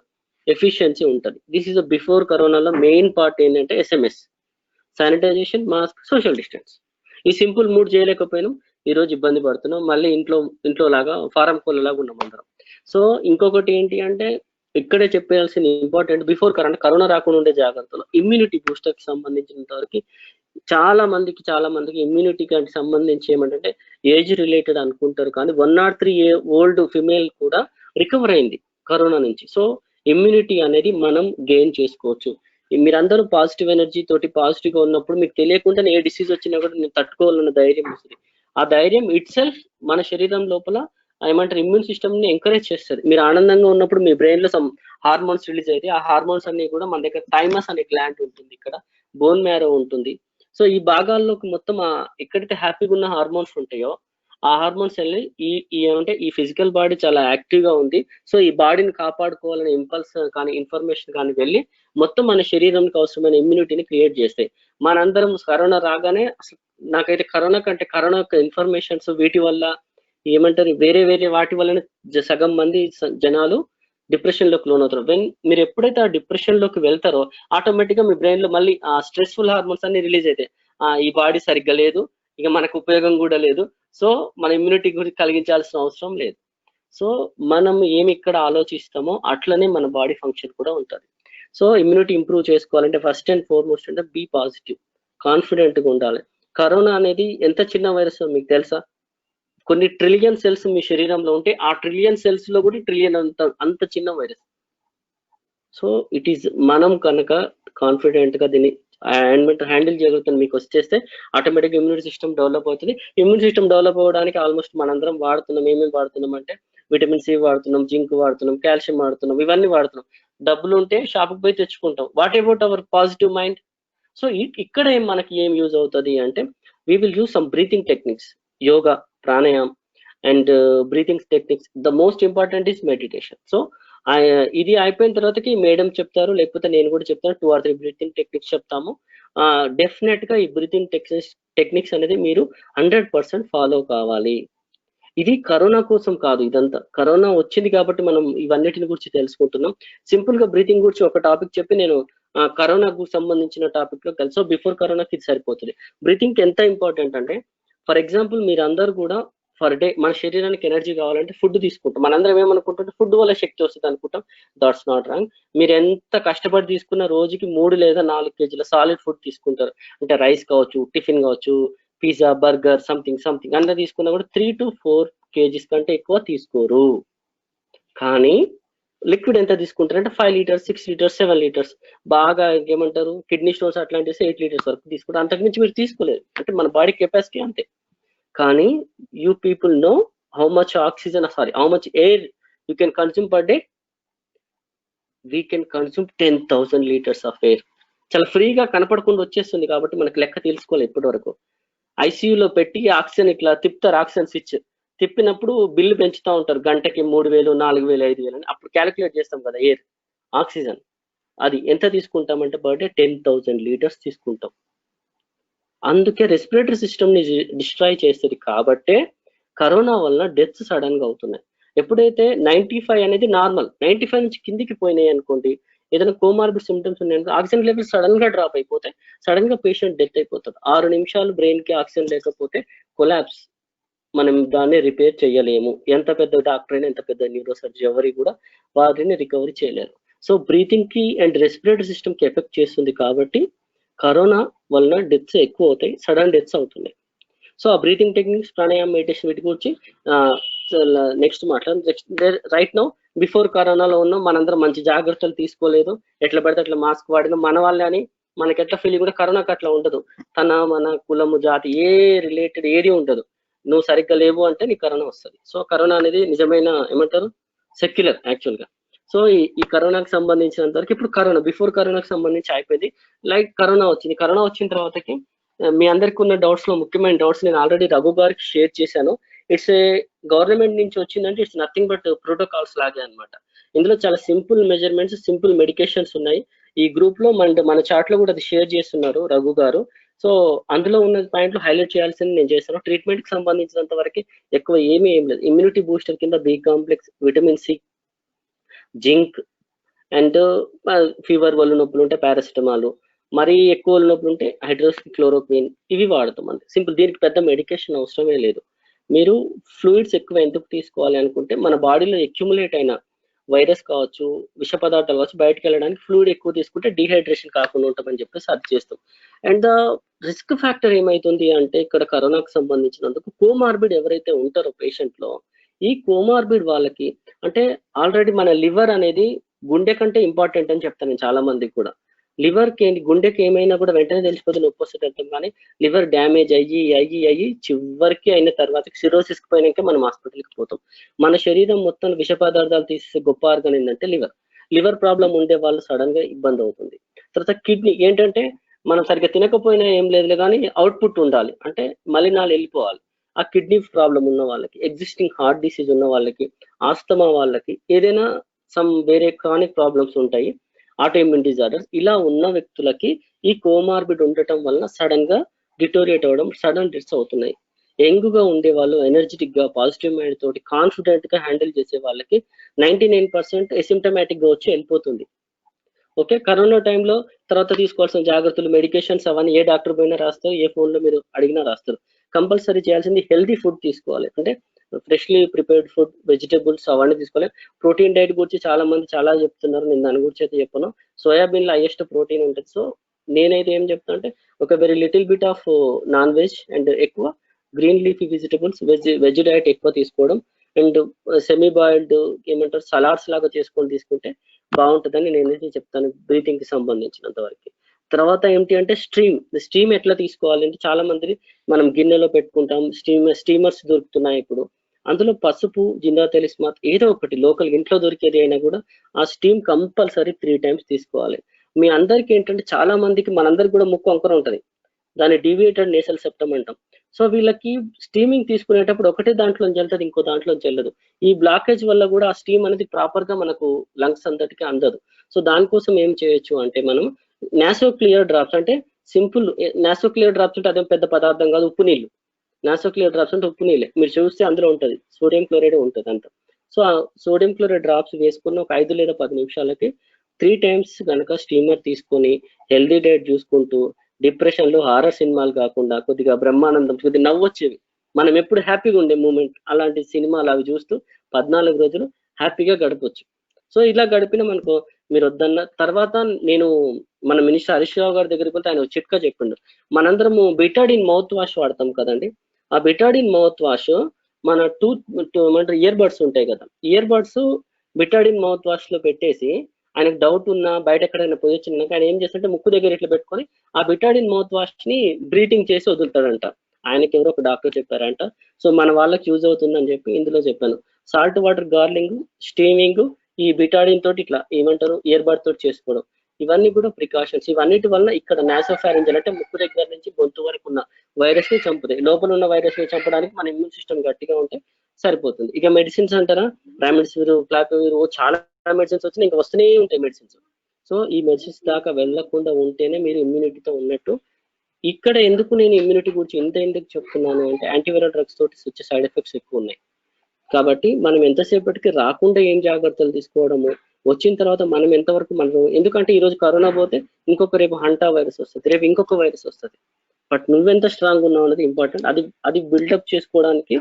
ఎఫిషియన్సీ ఉంటుంది. దిస్ ఈస్ బిఫోర్ కరోనాలో మెయిన్ పార్ట్ ఏంటంటే SMS, sanitization, mask, social distance. ఈ సింపుల్ 3 చేయలేకపోయినాం, ఈ రోజు ఇబ్బంది పడుతున్నాం. మళ్ళీ ఇంట్లో లాగా ఫారం కోళ్ళలాగా ఉన్నాం అందరం. సో ఇంకొకటి ఏంటి అంటే ఇక్కడే చెప్పాల్సిన ఇంపార్టెంట్ బిఫోర్ కరోనా రాకుండా ఉండే జాగ్రత్తలు, ఇమ్యూనిటీ బూస్టర్ కి సంబంధించినంత వరకు చాలా మందికి ఇమ్యూనిటీకి సంబంధించి ఏమంటే ఏజ్ రిలేటెడ్ అనుకుంటారు, కానీ 103 ఓల్డ్ ఫిమేల్ కూడా రికవర్ అయింది కరోనా నుంచి. సో ఇమ్యూనిటీ అనేది మనం గెయిన్ చేసుకోవచ్చు. మీరందరూ పాజిటివ్ ఎనర్జీ తోటి పాజిటివ్ గా ఉన్నప్పుడు మీకు తెలియకుండా ఏ డిసీజ్ వచ్చినా కూడా నేను తట్టుకోవాలన్న ధైర్యం వస్తుంది. ఆ ధైర్యం ఇట్ సెల్ఫ్ మన శరీరం లోపల ఏమంటారు ఇమ్యూన్ సిస్టమ్ ని ఎంకరేజ్ చేస్తుంది. మీరు ఆనందంగా ఉన్నప్పుడు మీ బ్రెయిన్ లో సమ్ హార్మోన్స్ రిలీజ్ అయితే ఆ హార్మోన్స్ అన్ని కూడా మన దగ్గర థైమస్ అనే గ్లాండ్ ఉంటుంది, ఇక్కడ బోన్ మ్యారో ఉంటుంది. సో ఈ భాగాల్లోకి మొత్తం ఎక్కడైతే హ్యాపీగా ఉన్న హార్మోన్స్ ఉంటాయో ఆ హార్మోన్స్ వెళ్ళి ఈ ఫిజికల్ బాడీ చాలా యాక్టివ్ గా ఉంది, సో ఈ బాడీని కాపాడుకోవాలనే ఇంపల్స్ కానీ ఇన్ఫర్మేషన్ కానీ వెళ్ళి మొత్తం మన శరీరానికి అవసరమైన ఇమ్యూనిటీని క్రియేట్ చేస్తాయి. మనందరం కరోనా రాగానే నాకైతే కరోనా కంటే కరోనా యొక్క ఇన్ఫర్మేషన్స్ వీటి వల్ల ఏమంటారు వేరే వాటి వల్లనే సగం మంది జనాలు డిప్రెషన్ లోకి లోన్ అవుతారు. మీరు ఎప్పుడైతే ఆ డిప్రెషన్ లోకి వెళ్తారో ఆటోమేటిక్ గా మీ బ్రెయిన్ లో మళ్ళీ ఆ స్ట్రెస్ఫుల్ హార్మోన్స్ అన్ని రిలీజ్ అవుతాయి. ఈ బాడీ సరిగ్గా లేదు, ఇక మనకు ఉపయోగం కూడా లేదు, సో మన ఇమ్యూనిటీ గురించి కలిగించాల్సిన అవసరం లేదు. సో మనం ఏమి ఇక్కడ ఆలోచిస్తామో అట్లనే మన బాడీ ఫంక్షన్ కూడా ఉంటుంది. సో ఇమ్యూనిటీ ఇంప్రూవ్ చేసుకోవాలంటే ఫస్ట్ అండ్ ఫార్మోస్ట్ అంటే బీ పాజిటివ్, కాన్ఫిడెంట్గా ఉండాలి. కరోనా అనేది ఎంత చిన్న వైరస్ మీకు తెలుసా? కొన్ని ట్రిలియన్ సెల్స్ మీ శరీరంలో ఉంటే ఆ ట్రిలియన్ సెల్స్ లో కూడా ట్రిలియన్ అంత చిన్న వైరస్. సో ఇట్ ఈస్ మనం కనుక కాన్ఫిడెంట్ గా దీన్ని హ్యాండిల్ చేయగలుగుతాను మీకు వచ్చేస్తే ఆటోమేటిక్ ఇమ్యూనిటీ సిస్టమ్ డెవలప్ అవుతుంది. ఇమ్యూన్ సిస్టమ్ డెవలప్ అవ్వడానికి ఆల్మోస్ట్ మనందరం వాడుతున్నాం. ఏమేమి వాడుతున్నాం అంటే విటమిన్ సి వాడుతున్నాం, జింక్ వాడుతున్నాం, కాల్షియం వాడుతున్నాం, ఇవన్నీ వాడుతున్నాం. డబ్బులు ఉంటే షాప్కి పోయి తెచ్చుకుంటాం. What about our positive mind? So ఇక్కడ మనకి ఏం యూజ్ అవుతుంది అంటే we will use some breathing techniques, yoga, pranayam and breathing techniques. The most important is meditation. So ఇది అయిపోయిన తర్వాతకి మేడం చెప్తారు, లేకపోతే నేను కూడా చెప్తాను. 2 or 3 బ్రీతింగ్ టెక్నిక్స్ చెప్తాము. డెఫినెట్ గా ఈ బ్రీతింగ్ టెక్నిక్స్ అనేది మీరు 100% ఫాలో కావాలి. ఇది కరోనా కోసం కాదు, ఇదంతా కరోనా వచ్చింది కాబట్టి మనం ఇవన్నిటిని గురించి తెలుసుకుంటున్నాం. సింపుల్ గా బ్రీతింగ్ గురించి ఒక టాపిక్ చెప్పి నేను కరోనాకు సంబంధించిన టాపిక్ లో కలిసి బిఫోర్ కరోనాకి ఇది సరిపోతుంది. బ్రీతింగ్ ఎంత ఇంపార్టెంట్ అంటే ఫర్ ఎగ్జాంపుల్ మీరు అందరూ కూడా ఫర్ డే మన శరీరానికి ఎనర్జీ కావాలంటే ఫుడ్ తీసుకుంటాం. మనందరం ఏమనుకుంటుంటే ఫుడ్ వల్ల శక్తి వస్తుంది అనుకుంటాం. That's not wrong. మీరు ఎంత కష్టపడి తీసుకున్న రోజుకి 3 లేదా 4 కేజీల సాలిడ్ ఫుడ్ తీసుకుంటారు. అంటే రైస్ కావచ్చు, టిఫిన్ కావచ్చు, పిజ్జా, బర్గర్, సంథింగ్ అన్న తీసుకున్నా కూడా 3 to 4 kgs కంటే ఎక్కువ తీసుకోరు. కానీ లిక్విడ్ ఎంత తీసుకుంటారు అంటే 5 లీటర్స్, 6 లీటర్స్, 7 లీటర్స్, బాగా ఏమంటారు కిడ్నీ స్టోన్స్ అట్లాంటివి 8 లీటర్స్ వరకు తీసుకుంటారు. అంతకుమించి మీరు తీసుకోలేరు. అంటే మన బాడీ కెపాసిటీ అంతే. కానీ you people know how much oxygen, how much air you can consume per day? We can consume 10,000 liters of air. చాలా ఫ్రీగా కనపడకుండా వచ్చేస్తుంది కాబట్టి మనకు లెక్క తెలుసుకోలేదు ఇప్పటి వరకు. ఐసీయూలో పెట్టి ఆక్సిజన్ ఇట్లా తిప్పుతారు, ఆక్సిజన్ స్విచ్ తిప్పినప్పుడు బిల్లు పెంచుతూ ఉంటారు. గంటకి 3,000, 4,000, 5,000 అని. అప్పుడు క్యాలిక్యులేట్ చేస్తాం కదా ఎయిర్, ఆక్సిజన్. అది ఎంత తీసుకుంటామంటే పర్ డే 10,000 liters తీసుకుంటాం. అందుకే రెస్పిరేటరీ సిస్టమ్ ని డిస్ట్రాయ్ చేస్తుంది. కాబట్టే కరోనా వలన డెత్స్ సడన్ గా అవుతున్నాయి. ఎప్పుడైతే 95 అనేది నార్మల్, 95 నుంచి కిందికి పోయినాయి అనుకోండి, ఏదైనా కోమార్బిడ్ సిమ్టమ్స్ ఉన్నాయనుకో, ఆక్సిజన్ లెవెల్ సడన్ గా డ్రాప్ అయిపోతే సడన్ గా పేషెంట్ డెత్ అయిపోతాడు. 6 నిమిషాలు బ్రెయిన్ కి ఆక్సిజన్ లేకపోతే కొలాప్స్. మనం దాన్ని రిపేర్ చేయలేము. ఎంత పెద్ద డాక్టర్ అయినా, ఎంత పెద్ద న్యూరో సర్జన్ ఎవరి కూడా వాటిని రికవరీ చేయలేరు. సో బ్రీతింగ్ కి అండ్ రెస్పిరేటరీ సిస్టమ్ కి ఎఫెక్ట్ చేస్తుంది. కాబట్టి కరోనా వలన డెత్స్ ఎక్కువ అవుతాయి, సడన్ డెత్స్ అవుతున్నాయి. సో ఆ బ్రీతింగ్ టెక్నిక్స్, ప్రాణాయామం, మెడిటేషన్ వీటి గురించి నెక్స్ట్ మాట్లాడదాం. రైట్ నౌ బిఫోర్ కరోనాలో ఉన్నాం, మనందరం మంచి జాగ్రత్తలు తీసుకోలేదు, ఎట్లా పడితే అట్లా మాస్క్ వాడినాం. మన వాళ్ళే అని మనకి ఎట్లా ఫీలింగ్ కూడా కరోనాకి అట్లా ఉండదు. మన కులము, జాతి ఏ రిలేటెడ్ ఏది ఉండదు. నువ్వు సరిగ్గా లేవు అంటే నీకు కరోనా వస్తుంది. సో కరోనా అనేది నిజమైన ఏమంటారు సెక్యులర్ యాక్చువల్ గా. సో ఈ కరోనాకి సంబంధించినంత వరకు ఇప్పుడు కరోనా బిఫోర్ కరోనాకి సంబంధించి అయిపోయింది. లైక్ కరోనా వచ్చింది. కరోనా వచ్చిన తర్వాతకి మీ అందరికి ఉన్న డౌట్స్ లో ముఖ్యమైన డౌట్స్ నేను ఆల్రెడీ రఘు గారికి షేర్ చేశాను. ఇట్స్ ఏ గవర్నమెంట్ నుంచి వచ్చిందంటే ఇట్స్ నథింగ్ బట్ ప్రోటోకాల్స్ లాగే అనమాట. ఇందులో చాలా సింపుల్ మెజర్మెంట్స్, సింపుల్ మెడికేషన్స్ ఉన్నాయి. ఈ గ్రూప్ లో మన చాట్ లో కూడా అది షేర్ చేస్తున్నారు రఘు గారు. సో అందులో ఉన్న పాయింట్లు హైలైట్ చేయాల్సింది నేను చేశాను. ట్రీట్మెంట్ కి సంబంధించినంత వరకు ఎక్కువ ఏం లేదు. ఇమ్యూనిటీ బూస్టర్ కింద B complex, vitamin C, zinc and fever వల్ల నొప్పులు ఉంటే పారాసిటమాల్, మరీ ఎక్కువ నొప్పులు ఉంటే హైడ్రోక్సిక్లోరోక్విన్, ఇవి వాడతాం అంతే. సింపుల్. దీనికి పెద్ద మెడికేషన్ అవసరమే లేదు. మీరు ఫ్లూయిడ్స్ ఎక్కువ ఎందుకు తీసుకోవాలి అనుకుంటే మన బాడీలో అక్యుములేట్ అయిన వైరస్ కావచ్చు, విష పదార్థాలు కావచ్చు, బయటకు వెళ్ళడానికి ఫ్లూయిడ్ ఎక్కువ తీసుకుంటే డీహైడ్రేషన్ కాకుండా ఉంటామని చెప్పేసి అది చేస్తాం. అండ్ ద రిస్క్ ఫ్యాక్టర్ ఏమైతుంది అంటే ఇక్కడ కరోనాకు సంబంధించినందుకు కోమార్బిడ్ ఎవరైతే ఉంటారో పేషెంట్ లో, ఈ కోమార్బిడ్ వాళ్ళకి అంటే ఆల్రెడీ మన లివర్ అనేది గుండె కంటే ఇంపార్టెంట్ అని చెప్తాను నేను చాలా మందికి కూడా. లివర్కి గుండెకి ఏమైనా కూడా వెంటనే తెలిసిపోతే నొప్పి వస్తుంది అంటాం. కానీ లివర్ డ్యామేజ్ అయ్యి చివరికి అయిన తర్వాత సిరోసిస్ కి పోయినాక మనం హాస్పిటల్కి పోతాం. మన శరీరం మొత్తం విష పదార్థాలు తీసే గొప్ప ఆర్గన్ ఏంటంటే లివర్ ప్రాబ్లం ఉండే వాళ్ళు సడన్ గా ఇబ్బంది అవుతుంది. తర్వాత కిడ్నీ ఏంటంటే మనం సరిగ్గా తినకపోయినా ఏం లేదు కానీ అవుట్పుట్ ఉండాలి, అంటే మలినాలు వెళ్ళిపోవాలి. ఆ కిడ్నీ ప్రాబ్లం ఉన్న వాళ్ళకి, ఎగ్జిస్టింగ్ హార్ట్ డిసీజ్ ఉన్న వాళ్ళకి, ఆస్తమా వాళ్ళకి, ఏదైనా వేరే క్రానిక్ ప్రాబ్లమ్స్ ఉంటాయి, ఆటోఇమ్యూన్ డిజార్డర్స్, ఇలా ఉన్న వ్యక్తులకి ఈ కోమార్బిడ్ ఉండటం వల్ల సడన్ గా డిటోరియేట్ అవ్వడం, సడన్ డెత్స్ అవుతున్నాయి. యంగ్ గా ఉండే వాళ్ళు, ఎనర్జెటిక్ గా, పాజిటివ్ మైండ్ తోటి కాన్ఫిడెంట్ గా హ్యాండిల్ చేసే వాళ్ళకి 99% ఎసిమ్టమాటిక్ గా వచ్చి వెళ్ళిపోతుంది. ఓకే. కరోనా టైంలో తర్వాత తీసుకోవాల్సిన జాగ్రత్తలు, మెడికేషన్స్ అవన్నీ ఏ డాక్టర్ పోయినా రాస్తారు, ఏ ఫోన్ లో మీరు అడిగినా రాస్తారు. కంపల్సరీ చేయాల్సింది హెల్దీ ఫుడ్ తీసుకోవాలి. అంటే ఫ్రెష్లీ ప్రిపేర్డ్ ఫుడ్, వెజిటబుల్స్ అవన్నీ తీసుకోవాలి. ప్రోటీన్ డైట్ గురించి చాలా మంది చాలా చెప్తున్నారు, నేను దాని గురించి అయితే చెప్పను. సోయాబీన్ లో హైయెస్ట్ ప్రోటీన్ ఉంటుంది. సో నేనైతే ఏం చెప్తాను అంటే ఒక very little bit of non veg and ఎక్కువ green leafy vegetables, veg diet ఎక్కువ తీసుకోవడం అండ్ సెమీ బాయిల్డ్ ఏమంటారు సలాడ్స్ లాగా చేసుకొని తీసుకుంటే బాగుంటుందని నేనైతే చెప్తాను బ్రీతింగ్ కి సంబంధించినంత వరకు. తర్వాత ఏంటి అంటే స్టీమ్ ఎట్లా తీసుకోవాలి అంటే చాలా మంది మనం గిన్నెలో పెట్టుకుంటాం, స్టీమర్స్ దొరుకుతున్నాయి ఇప్పుడు. అందులో పసుపు, జిందా తెలిస్మాత్ ఏదో ఒకటి లోకల్ ఇంట్లో దొరికేది అయినా కూడా ఆ స్టీమ్ కంపల్సరీ 3 times తీసుకోవాలి. మీ అందరికి ఏంటంటే చాలా మందికి మనందరికి కూడా ముక్కు వంకర ఉంటుంది, దాన్ని డీవియేటెడ్ నేసల్ సెప్టమ్ అంటాం. సో వీళ్ళకి స్టీమింగ్ తీసుకునేటప్పుడు ఒకటే దాంట్లోంచి వెళ్తుంది, ఇంకో దాంట్లోంచి వెళ్ళదు. ఈ బ్లాకేజ్ వల్ల కూడా ఆ స్టీమ్ అనేది ప్రాపర్ గా మనకు లంగ్స్ అంతటికి అందదు. సో దానికోసం ఏం చేయొచ్చు అంటే మనం నాసో క్లియర్ డ్రాప్స్ అంటే సింపుల్. నాసో క్లియర్ డ్రాప్స్ అంటే అదేం పెద్ద పదార్థం కాదు, ఉప్పు నీళ్ళు. నాసో క్లియర్ డ్రాప్స్ అంటే ఉప్పు నీళ్ళే, మీరు చూస్తే అందులో ఉంటుంది సోడియం క్లోరైడ్ ఉంటుంది అంత. సో ఆ సోడియం క్లోరైడ్ డ్రాప్స్ వేసుకున్న ఒక 5 లేదా 10 నిమిషాలకి 3 times కనుక స్టీమర్ తీసుకొని హెల్దీ డైట్ చూసుకుంటూ డిప్రెషన్ లో హారర్ సినిమాలు కాకుండా కొద్దిగా బ్రహ్మానందం, కొద్దిగా నవ్వొచ్చేవి, మనం ఎప్పుడు హ్యాపీగా ఉండే మూమెంట్ అలాంటి సినిమాలు అవి చూస్తూ 14 రోజులు హ్యాపీగా గడపొచ్చు. సో ఇలా గడిపిన మనకు మీరు వద్దన్న తర్వాత నేను మన మినిస్టర్ హరీష్ రావు గారి దగ్గరికి వెళ్తే ఆయన ఒక చిట్కా చెప్పిండు. మనందరము బిటాడిన్ మౌత్ వాష్ వాడతాం కదండి, ఆ బిటాడిన్ మౌత్ వాష్ మన ఏమంటారు ఇయర్ బడ్స్ ఉంటాయి కదా, ear buds Betadine mouth wash లో పెట్టేసి ఆయనకు డౌట్ ఉన్నా బయట ఎక్కడైనా పొజిషన్ ఉన్నాక ఆయన ఏం చేస్తుంటే ముక్కు దగ్గర ఇట్లా పెట్టుకొని ఆ బిటాడిన్ మౌత్ వాష్ ని బ్రీతింగ్ చేసి వదులుతాడంట. ఆయనకి ఎవరో ఒక డాక్టర్ చెప్పారంట. సో మన వాళ్ళకి యూజ్ అవుతుందని చెప్పి ఇందులో చెప్పాను. సాల్ట్ వాటర్ గార్లింగ్, స్టీమింగ్, ఈ బిటాడిన్ తోటి ఇట్లా ఏమంటారు ఇయర్ బడ్ తోటి చేసుకోవడం, ఇవన్నీ కూడా ప్రికాషన్స్. ఇవన్నిటి వల్ల ఇక్కడ నాసోఫారింజల్ అంటే ముక్కు దగ్గర నుంచి గొంతు వరకు ఉన్న వైరస్ ని చంపుతాయి. లోపల ఉన్న వైరస్ ని చంపడానికి మన ఇమ్యూన్ సిస్టమ్ గట్టిగా ఉంటే సరిపోతుంది. ఇక మెడిసిన్స్ అంటారా, రామిడిసివిర్, ఫ్లాపివిర్, చాలా మెడిసిన్స్ వచ్చినా ఇంకా వస్తూనే ఉంటాయి మెడిసిన్స్. సో ఈ మెడిసిన్స్ దాకా వెళ్ళకుండా ఉంటేనే మీరు ఇమ్యూనిటీతో ఉన్నట్టు. ఇక్కడ ఎందుకు నేను ఇమ్యూనిటీ గురించి ఎందుకు చెప్తున్నాను అంటే యాంటీవైరల్ డ్రగ్స్ తోటి వచ్చే సైడ్ ఎఫెక్ట్స్ ఎక్కువ ఉన్నాయి. కాబట్టి మనం ఎంతసేపటికి రాకుండా ఏం జాగ్రత్తలు తీసుకోవడము, వచ్చిన తర్వాత మనం ఎంతవరకు మనం, ఎందుకంటే ఈ రోజు కరోనా పోతే ఇంకొక రేపు హంటా వైరస్ వస్తుంది, రేపు ఇంకొక వైరస్ వస్తుంది. బట్ నువ్వెంత స్ట్రాంగ్ ఉన్నావు అనేది ఇంపార్టెంట్. అది బిల్డప్ చేసుకోవడానికి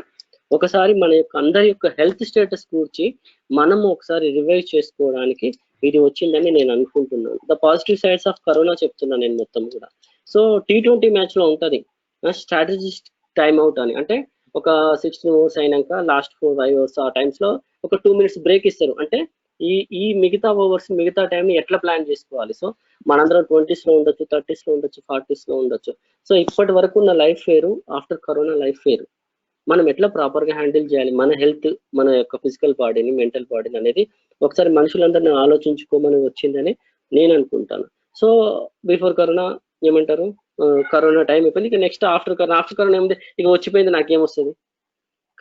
ఒకసారి మన యొక్క అందరి యొక్క హెల్త్ స్టేటస్ గురించి మనము ఒకసారి రివైజ్ చేసుకోవడానికి ఇది వచ్చిందని నేను అనుకుంటున్నాను. The positive sides of corona చెప్తున్నాను నేను మొత్తం కూడా. సో T20 మ్యాచ్ లో ఉంటది స్ట్రాటజిస్ట్ టైమ్ అవుట్ అని, అంటే ఒక 16 ఓవర్స్ అయినాక లాస్ట్ 4-5 ఓవర్స్ ఆ టైమ్స్ లో ఒక 2 minutes బ్రేక్ ఇస్తారు. అంటే ఈ మిగతా ఓవర్స్ మిగతా టైం ని ఎట్లా ప్లాన్ చేసుకోవాలి. సో మనందరం 20s లో ఉండొచ్చు, 30s లో ఉండొచ్చు, 40s లో ఉండొచ్చు. సో ఇప్పటి వరకు ఉన్న లైఫ్ వేరు, ఆఫ్టర్ కరోనా లైఫ్ వేరు. మనం ఎట్లా ప్రాపర్ గా హ్యాండిల్ చేయాలి మన హెల్త్, మన యొక్క ఫిజికల్ బాడీని, మెంటల్ బాడీని అనేది ఒకసారి మనుషులందరినీ ఆలోచించుకోమని వచ్చిందని నేను అనుకుంటాను. సో బిఫోర్ కరోనా ఏమంటారు, కరోనా టైం అయిపోయింది, ఇక నెక్స్ట్ ఆఫ్టర్ కరోనా ఏముంది, ఇక వచ్చిపోయింది నాకేమొస్తుంది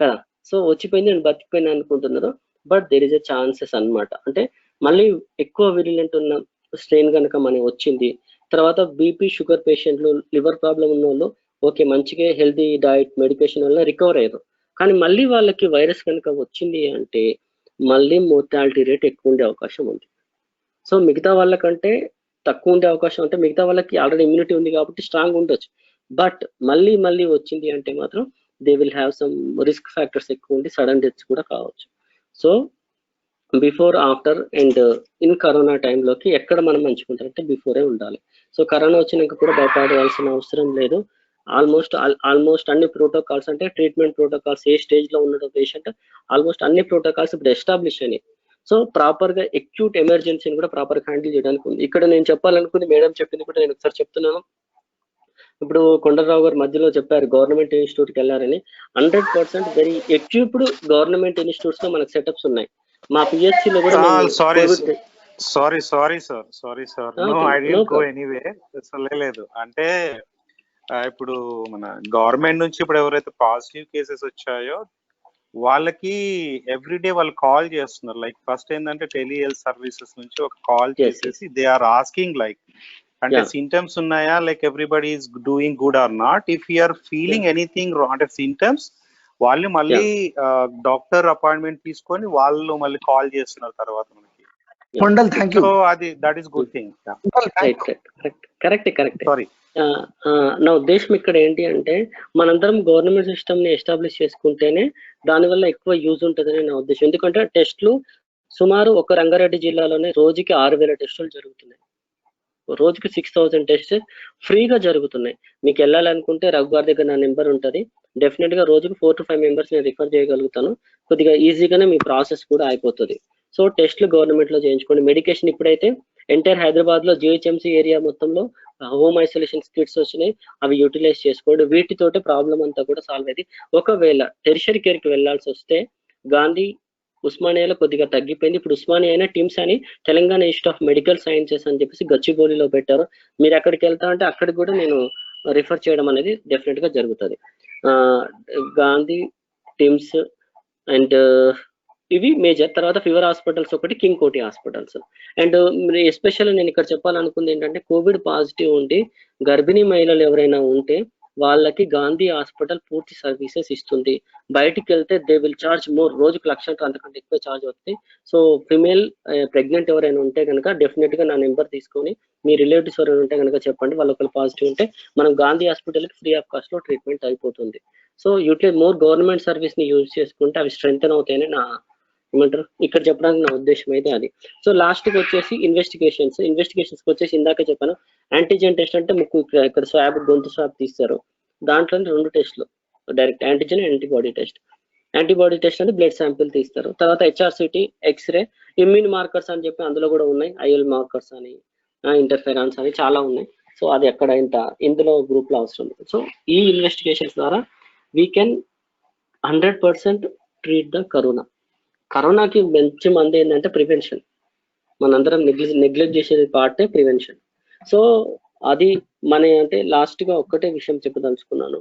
కదా. సో వచ్చిపోయింది నేను బతికిపోయినా అనుకుంటున్నారు. But there is a chances అన్నమాట. అంటే మళ్ళీ ఎక్కువ విరిలెంట్ ఉన్న స్ట్రెయిన్ కనుక మనకి వచ్చింది, తర్వాత బీపీ, షుగర్ పేషెంట్లు, లివర్ ప్రాబ్లం ఉన్న వాళ్ళు ఓకే మంచిగా హెల్తీ డైట్, మెడికేషన్ వల్ల రికవర్ అయ్యారు. కానీ మళ్ళీ వాళ్ళకి వైరస్ కనుక వచ్చింది అంటే మళ్ళీ మోర్టాలిటీ రేట్ ఎక్కువ ఉండే అవకాశం ఉంది. సో మిగతా వాళ్ళకంటే తక్కువ ఉండే అవకాశం, అంటే మిగతా వాళ్ళకి ఆల్రెడీ ఇమ్యూనిటీ ఉంది కాబట్టి స్ట్రాంగ్ ఉండొచ్చు. బట్ మళ్ళీ వచ్చింది అంటే మాత్రం they will have some risk factors ఎక్కువ ఉండి సడన్ డెత్స్ కూడా కావచ్చు. So before, after and in corona టైంలోకి ఎక్కడ మనం మంచుకుంటారంటే బిఫోరే ఉండాలి. సో కరోనా వచ్చినాక కూడా భయపడవలసిన అవసరం లేదు. ఆల్మోస్ట్ అన్ని ప్రోటోకాల్స్, అంటే ట్రీట్మెంట్ ప్రోటోకాల్స్ ఏ స్టేజ్ లో ఉన్నాడో పేషెంట్ ఆల్మోస్ట్ అన్ని ప్రోటోకాల్స్ ఇప్పుడు ఎస్టాబ్లిష్ అయినాయి. సో ప్రాపర్ గా అక్యూట్ ఎమర్జెన్సీని కూడా ప్రాపర్ గా హ్యాండిల్ చేయడానికి ఉంది. ఇక్కడ నేను చెప్పాలనుకుంది మేడం చెప్పింది కూడా నేను ఒకసారి చెప్తున్నాను. ఇప్పుడు కొండలరావు గారు మధ్యలో చెప్పారు గవర్నమెంట్ ఇన్స్టిట్యూట్ కి వెళ్ళారని. 100% వెరీ ఎక్విప్డ్ గవర్నమెంట్ ఇన్స్టిట్యూట్స్ లో మనకు సెటప్స్ ఉన్నాయి. మా పిహెచ్సి లో కూడా sorry sir no I didn't go anyway. లేదు అంటే ఇప్పుడు మన గవర్నమెంట్ నుంచి ఇప్పుడు ఎవరైతే పాజిటివ్ కేసెస్ వచ్చాయో వాళ్ళకి ఎవ్రీడే వాళ్ళు కాల్ చేస్తున్నారు. లైక్ ఫస్ట్ ఏంటంటే టెలి హెల్త్ సర్వీసెస్ నుంచి ఒక కాల్ చేసేసి దే ఆర్ ఆస్కింగ్ లైక్ అంటే సింటమ్స్ ఉన్నాయా, like everybody is doing good or not, if you are feeling anything అంటే సింటమ్స్ వాళ్ళు మళ్ళీ డాక్టర్ అపాయింట్మెంట్ తీసుకొని వాళ్ళు మళ్ళీ కాల్ చేస్తున్నారు తర్వాత మనకి. Mondal, thank you. So that is good thing. Correct. Sorry. నా ఉద్దేశం ఇక్కడ ఏంటి అంటే మనందరం గవర్నమెంట్ సిస్టమ్ ని ఎస్టాబ్లిష్ చేసుకుంటేనే దానివల్ల ఎక్కువ యూజ్ ఉంటుందని నా ఉద్దేశం. ఎందుకంటే టెస్టులు సుమారు ఒక రంగారెడ్డి జిల్లాలోనే రోజుకి 6,000 టెస్టులు జరుగుతున్నాయి. రోజుకి 6,000 టెస్ట్ ఫ్రీగా జరుగుతున్నాయి. మీకు వెళ్ళాలనుకుంటే రఘు గారి దగ్గర నా నెంబర్ ఉంటుంది. డెఫినెట్ గా రోజుకి 4 to 5 మెంబర్స్ నేను రిఫర్ చేయగలుగుతాను. కొద్దిగా ఈజీగానే మీ ప్రాసెస్ కూడా అయిపోతుంది. సో టెస్ట్లు గవర్నమెంట్ లో చేయించుకోండి. మెడికేషన్ ఇప్పుడైతే ఎంటైర్ హైదరాబాద్ లో జిహెచ్ఎంసీ ఏరియా మొత్తంలో హోమ్ ఐసోలేషన్ కిట్స్ వచ్చినాయి. అవి యూటిలైజ్ చేసుకోండి. వీటితోటే ప్రాబ్లం అంతా కూడా సాల్వ్ అయింది. ఒకవేళ టెరిషరీ కేర్ కి వెళ్లాల్సి వస్తే గాంధీ ఉస్మానియాలో కొద్దిగా తగ్గిపోయింది. ఇప్పుడు ఉస్మానియా అయినా టిమ్స్ అని Telangana institute of medical sciences అని చెప్పేసి గచ్చిబౌలిలో పెట్టారు. మీరు అక్కడికి వెళ్తా అంటే అక్కడికి కూడా నేను రిఫర్ చేయడం అనేది డెఫినెట్ గా జరుగుతుంది. గాంధీ, టిమ్స్ అండ్ ఇవి మేజర్. తర్వాత ఫీవర్ హాస్పిటల్స్ ఒకటి, కింగ్ కోటి హాస్పిటల్స్. అండ్ ఎస్పెషల్ నేను ఇక్కడ చెప్పాలనుకుంది ఏంటంటే కోవిడ్ పాజిటివ్ ఉండి గర్భిణీ మహిళలు ఎవరైనా ఉంటే వాళ్ళకి గాంధీ హాస్పిటల్ పూర్తి సర్వీసెస్ ఇస్తుంది. బయటికి వెళ్తే దే విల్ చార్జ్ మోర్. రోజుకి 1,00,000 అంతకంటే ఎక్కువ చార్జ్ అవుతుంది. సో ఫిమేల్ ప్రెగ్నెంట్ ఎవరైనా ఉంటే కనుక డెఫినెట్ గా నా నెంబర్ తీసుకొని మీ రిలేటివ్స్ ఎవరైనా ఉంటే కనుక చెప్పండి. వాళ్ళు ఒకరు పాజిటివ్ ఉంటే మనం గాంధీ హాస్పిటల్కి ఫ్రీ ఆఫ్ కాస్ట్ లో ట్రీట్మెంట్ అయిపోతుంది. So utilize more government service ని యూజ్ చేసుకుంటే అవి స్ట్రెంగ్తన్ అవుతాయని నా ఏమంటారు ఇక్కడ చెప్పడానికి నా ఉద్దేశం అయితే అది. సో లాస్ట్ కి వచ్చేసి ఇన్వెస్టిగేషన్స్ కి వచ్చేసి ఇందాక చెప్పాను యాంటీజెన్ టెస్ట్ అంటే ముక్కు ఇక్కడ స్వాబ్, గొంతు స్వాబ్ తీస్తారు. దాంట్లో 2 టెస్ట్లు, direct antigen, antibody test. Antibody test అంటే బ్లడ్ శాంపిల్ తీస్తారు. తర్వాత హెచ్ఆర్సిటీ, ఎక్స్రే, ఇమ్యూన్ మార్కర్స్ అని చెప్పి అందులో కూడా ఉన్నాయి. ఐఎల్ మార్కర్స్ అని, ఇంటర్ఫెరాన్స్ అని చాలా ఉన్నాయి. సో అది ఎక్కడ ఇందులో గ్రూప్ లో అవసరం. సో ఈ ఇన్వెస్టిగేషన్స్ ద్వారా వీ కెన్ 100% ట్రీట్ ద కరోనాకి మంచి మంది ఏంటంటే ప్రివెన్షన్. మనందరం నెగ్లెక్ట్ చేసేది పార్టే ప్రివెన్షన్. సో అది మన అంటే లాస్ట్ గా ఒక్కటే విషయం చెప్పదలుచుకున్నాను.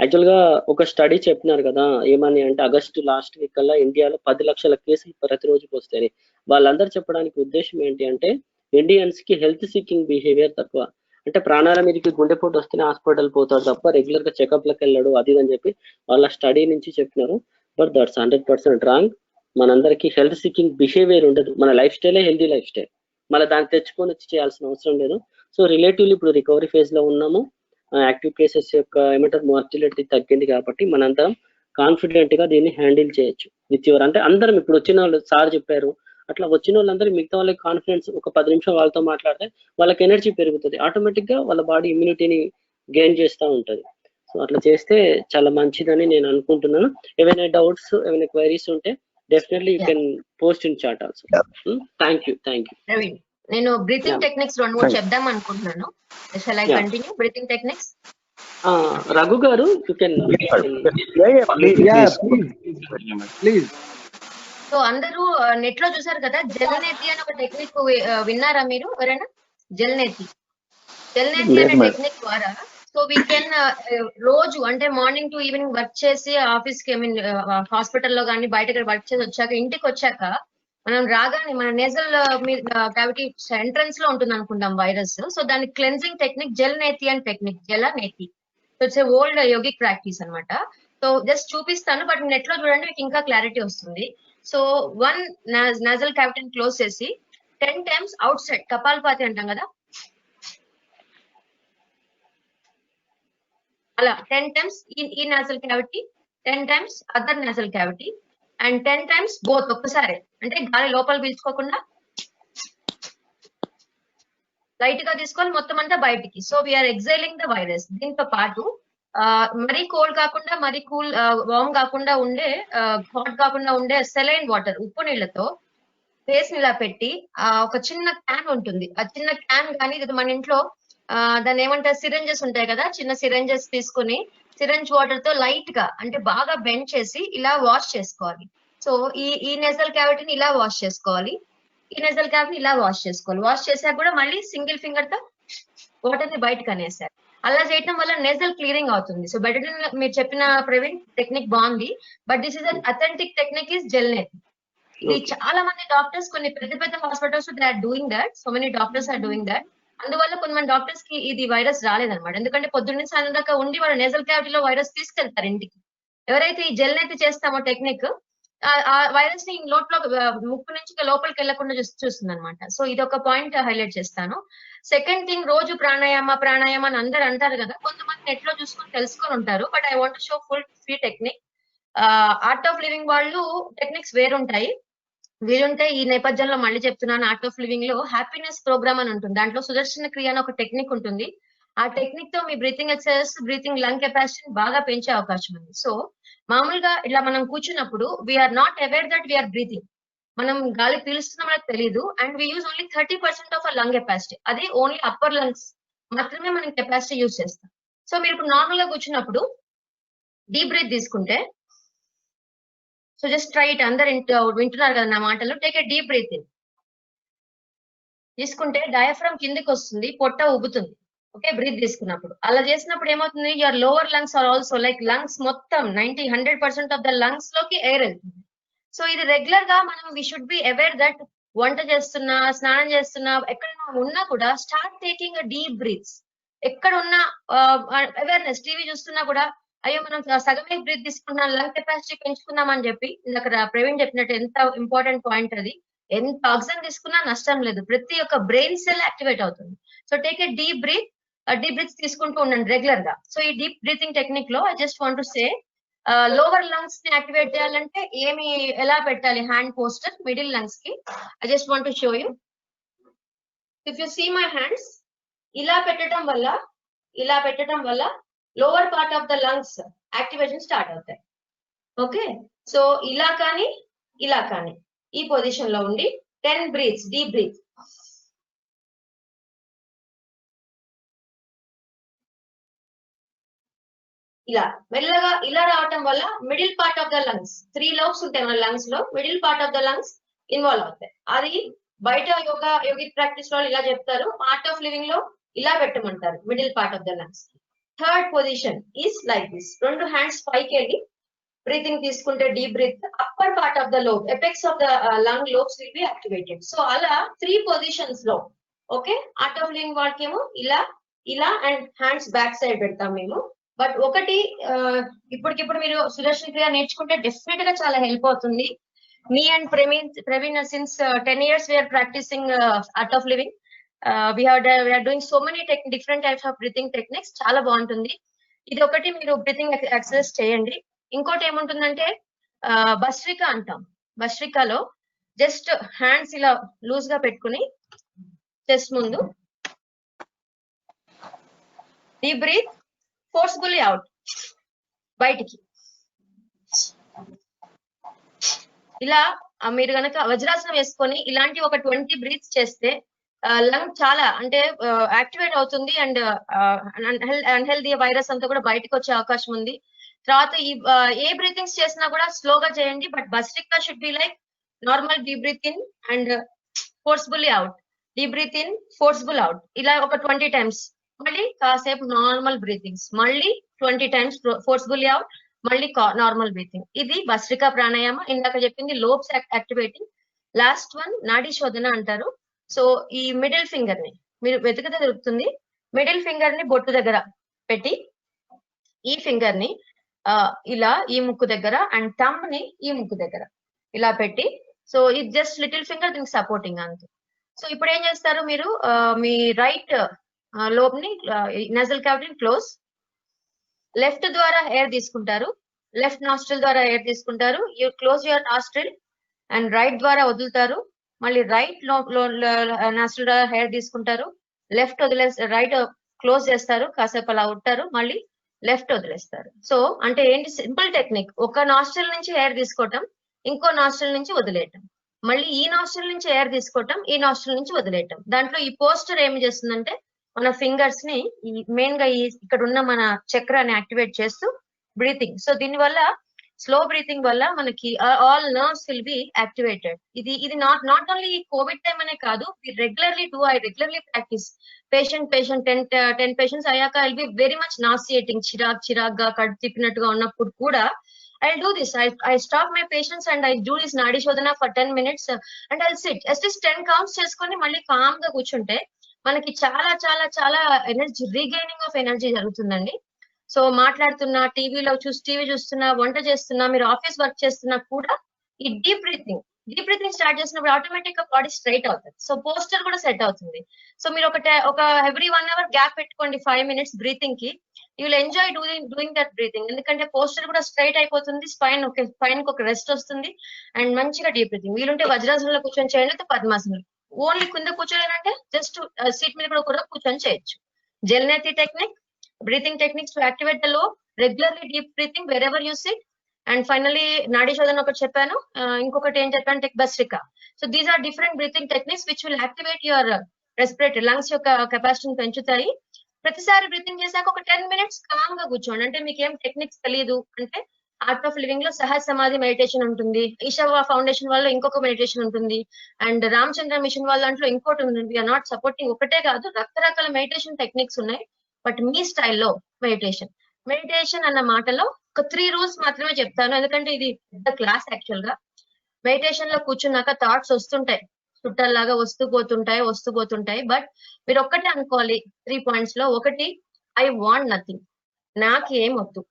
యాక్చువల్ గా ఒక స్టడీ చెప్పినారు కదా, ఏమని అంటే ఆగస్టు లాస్ట్ వీక్ కల్లా ఇండియాలో 10 లక్షల కేసులు ప్రతిరోజుకి వస్తాయి. వాళ్ళందరూ చెప్పడానికి ఉద్దేశం ఏంటి అంటే ఇండియన్స్ కి హెల్త్ సీకింగ్ బిహేవియర్ తక్కువ. అంటే ప్రాణాల మీదకి గుండెపోటు వస్తేనే హాస్పిటల్ పోతాడు తప్ప రెగ్యులర్ గా చెకప్ లకు వెళ్ళాడు అది అని చెప్పి వాళ్ళ స్టడీ నుంచి చెప్పినారు. But that's 100% wrong. మనందరికీ హెల్త్ సీకింగ్ బిహేవియర్ ఉండదు. మన లైఫ్ స్టైలే హెల్తీ లైఫ్ స్టైల్. మళ్ళీ దాన్ని తెచ్చుకొని వచ్చి చేయాల్సిన అవసరం లేదు. సో రిలేటివ్లీ ఇప్పుడు రికవరీ ఫేజ్ లో ఉన్నాము. యాక్టివ్ కేసెస్ యొక్క ఏమంటారు మార్టిలిటీ తగ్గింది కాబట్టి మనందరం కాన్ఫిడెంట్ గా దీన్ని హ్యాండిల్ చేయొచ్చు విత్ యువర్. అంటే అందరం ఇప్పుడు వచ్చిన వాళ్ళు సార్ చెప్పారు అట్లా వచ్చిన వాళ్ళందరూ మిగతా వాళ్ళకి కాన్ఫిడెన్స్ ఒక 10 నిమిషాలు వాళ్ళతో మాట్లాడితే వాళ్ళకి ఎనర్జీ పెరుగుతుంది. ఆటోమేటిక్ గా వాళ్ళ బాడీ ఇమ్యూనిటీని గెయిన్ చేస్తూ ఉంటుంది. సో అట్లా చేస్తే చాలా మంచిదని నేను అనుకుంటున్నాను. ఏమైనా డౌట్స్, ఏమైనా క్వైరీస్ ఉంటే definitely you can post in chat also. Thank you. Praveen, నేను బ్రీతింగ్ టెక్నిక్స్ 2-3 చెప్దాం అనుకుంటున్నాను. Shall I continue breathing techniques? Raghu గారు యూ కెన్. ప్లీజ్. సో అందరూ నెట్ లో చూసారు కదా, జల్నేతి అని ఒక టెక్నిక్ విన్నారా మీరు ఎవరైనా? జల్నేతి అనే టెక్నిక్ ద్వారా సో వీ కెన్ రోజు అంటే మార్నింగ్ టు ఈవినింగ్ వర్క్ చేసి ఆఫీస్ కి, ఐ మీన్ హాస్పిటల్లో కానీ బయట వర్క్ చేసి వచ్చాక ఇంటికి వచ్చాక మనం రాగానే మన నేజల్ క్యావిటీ ఎంట్రన్స్ లో ఉంటుంది అనుకుంటాం వైరస్. సో దాని క్లెన్జింగ్ టెక్నిక్ జల్నేతి అని technique, jalneti. So it's old yogic practice అనమాట. సో జస్ట్ చూపిస్తాను, బట్ నెట్ లో చూడండి మీకు ఇంకా క్లారిటీ వస్తుంది. సో 1 నాజల్ క్యావిటీని క్లోజ్ చేసి 10 times అవుట్ సైడ్, కపాలపాతి అంటాం కదా అలా 10 times ఈ nozzle cavity, 10 times other nozzle cavity and 10 times both ఒక్కసారి. అంటే గాలి లోపల పీల్చుకోకుండా లైట్ గా తీసుకోవాలి, మొత్తం అంతా బయటికి. So we are exhaling the virus. దీంతో పాటు మరీ కోల్డ్ కాకుండా, మరీ కూల్ వార్మ్ కాకుండా ఉండే, హాట్ కాకుండా ఉండే సెలైన్ వాటర్, ఉప్పు నీళ్లతో ఫేస్ ఇలా పెట్టి ఒక చిన్న క్యాన్ ఉంటుంది. ఆ చిన్న క్యాన్ కానీ ఇది మన ఇంట్లో దాన్ని ఏమంటారు సిరెంజెస్ ఉంటాయి కదా, చిన్న సిరెంజెస్ తీసుకుని సిరెంజ్ వాటర్ తో లైట్ గా అంటే బాగా బెండ్ చేసి ఇలా వాష్ చేసుకోవాలి. సో ఈ నెజల్ క్యావిటీని ఇలా వాష్ చేసుకోవాలి, ఈ నెజల్ క్యావిటీని ఇలా వాష్ చేసుకోవాలి. వాష్ చేసాక కూడా మళ్ళీ సింగిల్ ఫింగర్ తో వాటర్ ని బయటకు అనేసారు. అలా చేయడం వల్ల నెజల్ క్లియరింగ్ అవుతుంది. సో బెటర్ మీరు చెప్పిన ప్రవీణ్ టెక్నిక్ బాగుంది, but this is an authentic technique is jalneti. ఇది చాలా మంది డాక్టర్స్, కొన్ని పెద్ద hospitals they are doing that. So many doctors are doing that. అందువల్ల కొంతమంది డాక్టర్స్ కి ఇది వైరస్ రాలేదన్నమాట. ఎందుకంటే పొద్దున్న సాయంత్రం దాకా ఉండి వాళ్ళ నేజల్ క్యావిటీలో వైరస్ తీసుకెళ్తారు ఇంటికి. ఎవరైతే ఈ జల్నేతి చేస్తామో టెక్నిక్, ఆ వైరస్ ని లోపల ముక్కు నుంచి లోపలికి వెళ్లకుండా చూస్తుంది అనమాట. సో ఇది ఒక పాయింట్ హైలైట్ చేస్తాను. సెకండ్ థింగ్, రోజు ప్రాణాయామ అని అందరు అంటారు కదా, కొంతమంది నెట్ లో చూసుకొని తెలుసుకొని ఉంటారు. But I want show full free technique. Art of living వాళ్ళు టెక్నిక్స్ వేరుంటాయి. వీలుంటే ఈ నేపథ్యంలో మళ్ళీ చెప్తున్నాను, ఆర్ట్ ఆఫ్ లివింగ్ లో హ్యాపీనెస్ ప్రోగ్రామ్ అని ఉంటుంది. దాంట్లో సుదర్శన క్రియ అని ఒక టెక్నిక్ ఉంటుంది. ఆ టెక్నిక్ తో మీ బ్రీతింగ్ ఎక్సర్సైజ్, బ్రీతింగ్ లంగ్ కెపాసిటీని బాగా పెంచే అవకాశం ఉంది. సో మామూలుగా ఇట్లా మనం కూర్చున్నప్పుడు we are not aware that we are breathing. మనం గాలి పీలుస్తున్నాం అనేది తెలియదు. And we use only 30% of lung capacity. అది ఓన్లీ అప్పర్ లంగ్స్ మాత్రమే మనం కెపాసిటీ యూజ్ చేస్తాం. సో మీరు ఇప్పుడు నార్మల్ గా కూర్చున్నప్పుడు డీప్ బ్రీత్ తీసుకుంటే, సో జస్ట్ ట్రై ఇట్. అందరు వింటున్నారు కదా నా మాటలు. Take a deep breath in. తీసుకుంటే డయాఫ్రమ్ కిందికి వస్తుంది, పొట్ట ఉబ్బుతుంది. ఓకే, బ్రీత్ తీసుకున్నప్పుడు అలా చేసినప్పుడు ఏమవుతుంది, your lower lungs are also like lungs మొత్తం 100% ఆఫ్ ద లంగ్స్ లోకి ఎయిర్ వెళ్తుంది. సో ఇది రెగ్యులర్ గా మనం we should be aware that వంట చేస్తున్నా, స్నానం చేస్తున్నా, ఎక్కడ ఉన్నా కూడా స్టార్ట్ టేకింగ్ డీప్ బ్రీత్స్. ఎక్కడ ఉన్నా అవేర్నెస్. టీవీ చూస్తున్నా కూడా అయ్యో మనం సగమే బ్రీత్ తీసుకున్నాం, లంగ్ కెపాసిటీ పెంచుకుందాం అని చెప్పి ఇందాక ప్రవీణ్ చెప్పినట్టు ఎంత ఇంపార్టెంట్ పాయింట్ అది. ఎంత ఆక్సిజన్ తీసుకున్నా నష్టం లేదు, ప్రతి ఒక్క బ్రెయిన్ సెల్ యాక్టివేట్ అవుతుంది. So take a deep breath. Deep breaths తీసుకుంటూ ఉండండి రెగ్యులర్ గా. సో ఈ డీప్ బ్రీతింగ్ టెక్నిక్ లో I just want to say, lower lungs ని యాక్టివేట్ చేయాలంటే ఎలా పెట్టాలి హ్యాండ్ పోస్టర్ మిడిల్ లంగ్స్ కి. I just want to show you. If you see my hands, ఇలా పెట్టడం వల్ల lower part of the lungs activation start అవుతాయి. ఓకే, సో ఇలా కానీ ఈ పొజిషన్ లో ఉండి 10 బ్రీత్స్, డీప్ బ్రీత్. ఇలా మెల్లగా ఇలా రావటం వల్ల middle part of the lungs, 3 lobes ఉంటాయి మన లంగ్స్ లో, middle part of the lungs involve అవుతాయి. అది బయట యోగిక్ ప్రాక్టీస్ లో ఇలా చెప్తారు, ఆర్ట్ ఆఫ్ లివింగ్ లో ఇలా పెట్టమంటారు middle part of the lungs. Third position is like this. 2 hands పైకి వెళ్ళి బ్రీతింగ్ తీసుకుంటే deep breath, upper part of the lobe, apex of the lung lobes will be activated. So అలా 3 పొజిషన్స్ లో. ఓకే, ఆర్ట్ ఆఫ్ లివింగ్ వాళ్ళకేమో ఇలా అండ్ హ్యాండ్స్ బ్యాక్ సైడ్ పెడతాం మేము. బట్ ఒకటి ఇప్పటికిప్పుడు మీరు సుదర్శన్ క్రియ నేర్చుకుంటే డెఫినెట్ గా చాలా హెల్ప్ అవుతుంది. మీ and Praveen since 10 years we are practising Art of Living. We are doing so many different types of breathing techniques. చాలా బాగుంటుంది. ఇది ఒకటి మీరు బ్రీతింగ్ ఎక్సర్సైజ్ చేయండి. ఇంకోటి ఏముంటుందంటే భస్త్రిక అంటాం. భస్త్రికలో జస్ట్ హ్యాండ్స్ ఇలా లూజ్ గా పెట్టుకుని చెస్ట్ ముందు డీప్ బ్రీత్, ఫోర్స్ఫుల్లీ అవుట్, బయటికి. ఇలా మీరు కనుక వజ్రాసనం వేసుకొని ఇలాంటి ఒక 20 బ్రీత్స్ చేస్తే లంగ్ చాలా అంటే యాక్టివేట్ అవుతుంది. అండ్ అన్హెల్దీ వైరస్ అంతా కూడా బయటకు వచ్చే అవకాశం ఉంది. తర్వాత ఏ బ్రీతింగ్స్ చేసినా కూడా స్లోగా చేయండి. But bhastrika should be like normal deep breath in and forcefully out, deep breath in, forceful out, ఇలా ఒక 20 times. మళ్ళీ కాసేపు నార్మల్ బ్రీతింగ్స్, మళ్ళీ 20 times ఫోర్స్ఫుల్లీ అవుట్, మళ్ళీ నార్మల్ బ్రీతింగ్. ఇది భస్త్రిక ప్రాణాయామ. ఇందాక చెప్పింది లోబ్స్ యాక్టివేటింగ్. లాస్ట్ వన్ నాడీ శోధన అంటారు. సో ఈ మిడిల్ ఫింగర్ ని మీరు వెతికితే దొరుకుతుంది. మిడిల్ ఫింగర్ ని బొట్టు దగ్గర పెట్టి, ఈ ఫింగర్ ని ఇలా ఈ ముక్కు దగ్గర అండ్ థంబ్ ని ఈ ముక్కు దగ్గర ఇలా పెట్టి, సో ఇది జస్ట్ లిటిల్ ఫింగర్ దీనికి సపోర్టింగ్ అంతే. సో ఇప్పుడు ఏం చేస్తారు మీరు, మీ రైట్ లోబ్ ని నజల్ క్యావిటీ క్లోజ్, లెఫ్ట్ ద్వారా ఎయిర్ తీసుకుంటారు, లెఫ్ట్ నాస్ట్రిల్ ద్వారా ఎయిర్ తీసుకుంటారు. You close your nostril and right ద్వారా వదులుతారు. మళ్ళీ రైట్ నాస్ట్రిల్ ద్వారా ఎయిర్ తీసుకుంటారు, లెఫ్ట్ రైట్ క్లోజ్ చేస్తారు, కాసేపు అలా ఉంటారు, మళ్ళీ లెఫ్ట్ వదిలేస్తారు. సో అంటే ఏంటి, సింపుల్ టెక్నిక్. ఒక నాస్ట్రిల్ నుంచి ఎయిర్ తీసుకోవటం, ఇంకో నాస్ట్రిల్ నుంచి వదిలేయటం, మళ్ళీ ఈ నాస్ట్రిల్ నుంచి ఎయిర్ తీసుకోవటం, ఈ నాస్ట్రిల్ నుంచి వదిలేయటం. దాంట్లో ఈ పోస్టర్ ఏమి చేస్తుందంటే మన ఫింగర్స్ ని మెయిన్ గా ఇక్కడ ఉన్న మన చక్రాన్ని యాక్టివేట్ చేస్తూ బ్రీతింగ్. సో దీని వల్ల స్లో బ్రీతింగ్ వల్ల మనకి all nerves will be activated. ఇది నాట్ ఓన్లీ కోవిడ్ టైం అనే కాదు, I regularly practise. Patient 10 patients అయ్యాక I will be very much nauseating, చిరాగ్గా కడుపు తిప్పినట్టుగా ఉన్నప్పుడు కూడా I'll do this. I stop my patients and I do this Nadi Shodhana for 10 minutes and I'll sit. At least 10 counts చేసుకొని మళ్ళీ కామ్ గా కూర్చుంటే మనకి చాలా చాలా చాలా ఎనర్జీ, రీగైనింగ్ ఆఫ్ ఎనర్జీ జరుగుతుందండి. సో మాట్లాడుతున్నా, టీవీ చూస్తున్నా, వంట చేస్తున్నా, మీరు ఆఫీస్ వర్క్ చేస్తున్నా కూడా ఈ డీప్ బ్రీతింగ్ స్టార్ట్ చేసినప్పుడు ఆటోమేటిక్ గా బాడీ స్ట్రైట్ అవుతుంది. సో పోస్టర్ కూడా సెట్ అవుతుంది. సో మీరు ఒక ఎవ్రీ 1 hour గ్యాప్ పెట్టుకోండి 5 minutes బ్రీతింగ్ కి. You will enjoy doing that breathing. ఎందుకంటే పోస్టర్ కూడా స్ట్రైట్ అయిపోతుంది, స్పైన్ కి ఒక రెస్ట్ వస్తుంది అండ్ మంచిగా డీప్ బ్రీతింగ్. వీలుంటే వజ్రాసనంలో కూర్చొని చేయండి, లేదా పద్మాసనం. ఓన్లీ కింద కూర్చోలేదంటే జస్ట్ సీట్ మీద కూడా కూర్చొని చేయొచ్చు. Jalneti technique, breathing techniques to activate the low, regularly deep breathing wherever you sit. And finally nadi shodhana ఒకటి చెప్పాను, ఇంకొకటి ఏం చెప్పాను, bhastrika. So these are different breathing techniques which will activate your respiratory lungs యొక్క కెపాసిటీని పెంచుతాయి. ప్రతిసారి బ్రీతింగ్ చేశాక ఒక 10 minutes కామ్ గా కూర్చోండి. అంటే మీకు ఏం టెక్నిక్స్ తెలియదు అంటే ఆర్ట్ ఆఫ్ లివింగ్ లో సహజ్ సమాధి మెడిటేషన్ ఉంటుంది, ఈషా ఫౌండేషన్ వల్ల ఇంకొక మెడిటేషన్ ఉంటుంది, అండ్ రామచంద్ర మిషన్ వాళ్ళ దాంట్లో ఇంకోటి ఉంటుంది. వీఆర్ నాట్ సపోర్టింగ్, ఒకటే కాదు రకరకాల మెడిటేషన్ టెక్నిక్స్ ఉన్నాయి. బట్ మీ స్టైల్లో మెడిటేషన్ అన్న మాటలో ఒక 3 rules మాత్రమే చెప్తాను, ఎందుకంటే ఇది పెద్ద క్లాస్ యాక్చువల్ గా. మెడిటేషన్ లో కూర్చున్నాక థాట్స్ వస్తుంటాయి, చుట్టాల్లాగా వస్తూ పోతుంటాయి. బట్ మీరు ఒక్కటే అనుకోవాలి 3 points లో. ఒకటి, ఐ వాంట్ నథింగ్, నాకు ఏం వద్దు.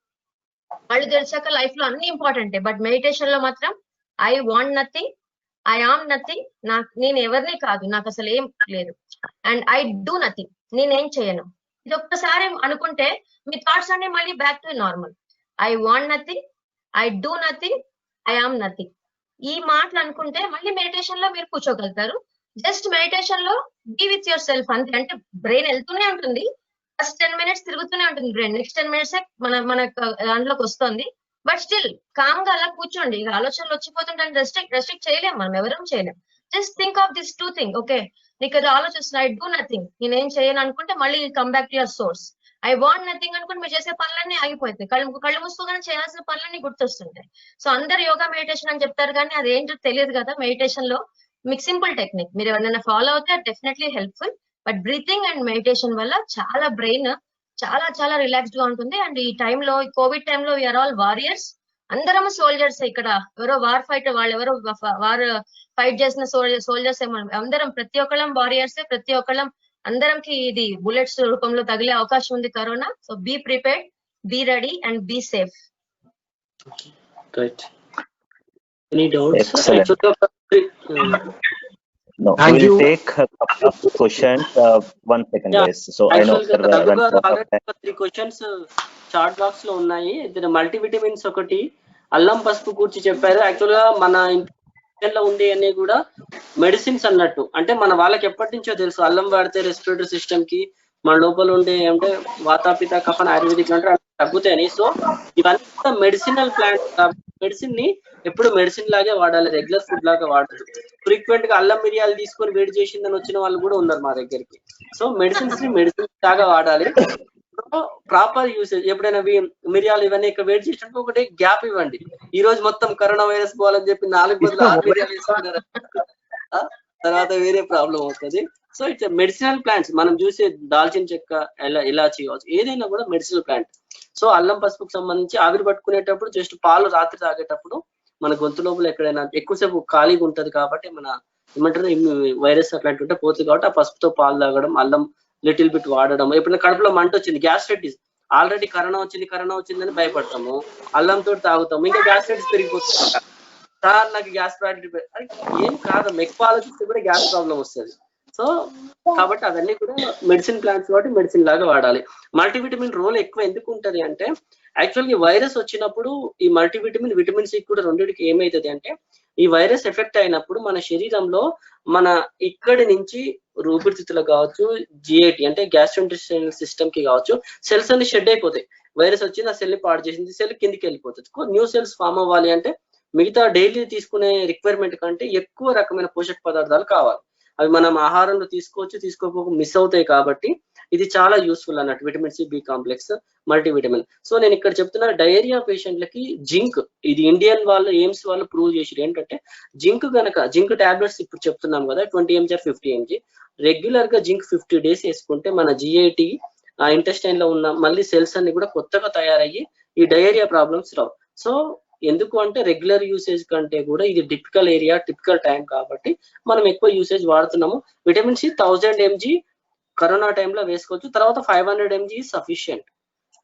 వాళ్ళు తెలిసాక లైఫ్ లో అన్ని ఇంపార్టెంటే, బట్ మెడిటేషన్ లో మాత్రం I want nothing, I am nothing, నేను ఎవరిని కాదు, నాకు అసలు ఏం లేదు. అండ్ ఐ డూ నథింగ్, నేనేం చేయను. ఇది ఒక్కసారి అనుకుంటే మీ థాట్స్ అన్ని మళ్ళీ back to normal. I want nothing, I do nothing, I am nothing. ఈ మాటలు అనుకుంటే మళ్ళీ మెడిటేషన్ లో మీరు కూర్చోగలుగుతారు. జస్ట్ మెడిటేషన్ లో బీ విత్ యువర్ సెల్ఫ్ అంతే. అంటే బ్రెయిన్ వెళ్తూనే ఉంటుంది, ఫస్ట్ 10 minutes తిరుగుతూనే ఉంటుంది బ్రెయిన్, నెక్స్ట్ 10 minutes మన దాంట్లోకి వస్తుంది. బట్ స్టిల్ కామ్ గా అలా కూర్చోండి. ఇక ఆలోచనలు వచ్చిపోతుంటే రెస్ట్రిక్ట్ చేయలేము, మనం ఎవరం చేయలేం. Just think of this 2 things. Okay, నీకు అది ఆలోచిస్తున్నా ఐ డూ నథింగ్, నేనేం చేయను అనుకుంటే మళ్ళీ come back to your source. I want nothing అనుకుంటే మీరు చేసే పనులన్నీ ఆగిపోతాయి, కళ్ళు మూసుకోగానే చేయాల్సిన పనులన్నీ గుర్తొస్తుంటాయి. సో అందరు యోగా మెడిటేషన్ అని చెప్తారు, కానీ అది ఏంటో తెలియదు కదా. మెడిటేషన్ లో మీకు సింపుల్ టెక్నిక్, మీరు ఎవరైనా ఫాలో అవుతే definitely helpful. But breathing and meditation వల్ల చాలా బ్రెయిన్ చాలా రిలాక్స్డ్ గా ఉంటుంది. అండ్ ఈ టైంలో, కోవిడ్ టైంలో వీఆర్ ఆల్ వారియర్స్, అందరం సోల్జర్స్. ఇక్కడ ఎవరో వార్ ఫైట్, వాళ్ళు ఎవరో వార్ ఫైట్ చేసిన సోల్జర్స్ ఏమో, అందరం ప్రతి ఒక్కళ్ళం వారియర్స్, ప్రతి ఒక్కళ్ళం అందరంకి ఇది బుల్లెట్స్ రూపంలో తగిలే అవకాశం ఉంది corona. So be prepared, be ready and be safe. Right. Any doubts? No, we will take a couple of questions. 1 second, guys. So I know already 3 questions chat box లో ఉన్నాయి. మల్టీవిటమిన్స్ ఒకటి, అల్లం పసుపు కూర్చి చెప్పారు. యాక్చువల్ గా మన లో ఉండే అన్ని కూడా మెడిసిన్స్ అన్నట్టు. అంటే మన వాళ్ళకి ఎప్పటి నుంచో తెలుసు, అల్లం వాడితే రెస్పిరేటరీ సిస్టమ్ కి మన లోపల ఉండే అంటే వాతాపిత కఫన్ ఆయుర్వేదిక్ అంటే తగ్గుతాయని. సో ఇవన్నీ కూడా మెడిసినల్ ప్లాంట్స్. మెడిసిన్ ని ఎప్పుడు మెడిసిన్ లాగే వాడాలి, రెగ్యులర్ ఫుడ్ లాగా వాడదు. ఫ్రీక్వెంట్ గా అల్లం మిరియాలు తీసుకొని వేడి చేసిందని వచ్చిన వాళ్ళు కూడా ఉన్నారు మా దగ్గరికి. సో మెడిసిన్స్ ని మెడిసిన్ లాగా వాడాలి. Proper usage. ఎప్పుడైనా మిరియాలు ఇవన్నీ ఇక్కడ వెయిట్ చేసినప్పుడు ఒకటి గ్యాప్ ఇవ్వండి. ఈ రోజు మొత్తం కరోనా వైరస్ పోవాలని చెప్పి 4 బదులు 6 మిరియాలు వేసుకున్నారు, తర్వాత వేరే ప్రాబ్లం అవుతుంది. So it's medicinal plants. మనం చూసే దాల్చిన చెక్క, ఇలాచి కావచ్చు, ఏదైనా కూడా మెడిసినల్ ప్లాంట్. సో అల్లం పసుపుకు సంబంధించి ఆవిరి పట్టుకునేటప్పుడు జస్ట్ పాలు రాత్రి తాగేటప్పుడు మన గొంతు లోపల ఎక్కడైనా ఎక్కువసేపు ఖాళీగా ఉంటది కాబట్టి మన ఏమంటారు వైరస్ అట్లాంటి ఉంటే పోతుంది. కాబట్టి ఆ పసుపుతో పాలు తాగడం, అల్లం లిటిల్ బిట్ వాడడం. ఎప్పుడైనా కడుపులో మంట వచ్చింది, గ్యాస్ట్రైటిస్, ఆల్రెడీ కరోనా వచ్చిందని భయపడతాము, అల్లంతో తాగుతాము, ఇంకా గ్యాస్ట్రైటిస్ పెరిగిపోతుంది. సార్ నాకు గ్యాస్ ప్రాబ్లం, ఏం కాదు, ఎక్కువ ఆలోచిస్తే కూడా గ్యాస్ ప్రాబ్లం వస్తుంది. సో కాబట్టి అవన్నీ కూడా మెడిసిన్ ప్లాంట్స్ కాబట్టి మెడిసిన్ లాగా వాడాలి. మల్టీవిటమిన్ రోల్ ఎక్కువ ఎందుకు ఉంటది అంటే, యాక్చువల్గా ఈ వైరస్ వచ్చినప్పుడు ఈ మల్టీవిటమిన్, విటమిన్ సి కూడా రెండింటికి ఏమైతుంది అంటే, ఈ వైరస్ ఎఫెక్ట్ అయినప్పుడు మన శరీరంలో మన ఇక్కడి నుంచి ఊపిరితిత్తులకు కావచ్చు, జిఐటి అంటే గ్యాస్ట్రోఇంటెస్టైనల్ సిస్టమ్ కి కావచ్చు, సెల్స్ అన్ని షెడ్ అయిపోతాయి. వైరస్ వచ్చింది, ఆ సెల్ ని పాడు చేసింది, సెల్ కిందికి వెళ్ళిపోతుంది. న్యూ సెల్స్ ఫామ్ అవ్వాలి అంటే మిగతా డైలీ తీసుకునే రిక్వైర్మెంట్ కంటే ఎక్కువ రకమైన పోషక పదార్థాలు కావాలి. అవి మనం ఆహారంలో తీసుకోకపోక మిస్ అవుతాయి. కాబట్టి ఇది చాలా యూస్ఫుల్ అన్నట్టు vitamin C, B complex, multivitamin. So నేను ఇక్కడ చెప్తున్నా, డయేరియా పేషెంట్లకి జింక్, ఇది ఇండియన్ వాళ్ళు, ఎయిమ్స్ వాళ్ళు ప్రూవ్ చేసారు ఏంటంటే, జింక్ టాబ్లెట్స్ ఇప్పుడు చెప్తున్నాం కదా 20 mg 50 mg, రెగ్యులర్ గా జింక్ 50 days వేసుకుంటే మన జిఐటి ఇంటెస్టైన్ లో ఉన్న మళ్ళీ సెల్స్ అన్ని కూడా కొత్తగా తయారయ్యి ఈ డయేరియా ప్రాబ్లమ్స్ రావు. సో ఎందుకు అంటే రెగ్యులర్ యూసేజ్ కంటే కూడా ఇది టిపికల్ ఏరియా, టిపికల్ టైం కాబట్టి మనం ఎక్కువ యూసేజ్ వాడుతున్నాము. విటమిన్ సి 1000 mg కరోనా టైంలో వేసుకోవచ్చు, తర్వాత 500 mg సఫిషియంట్.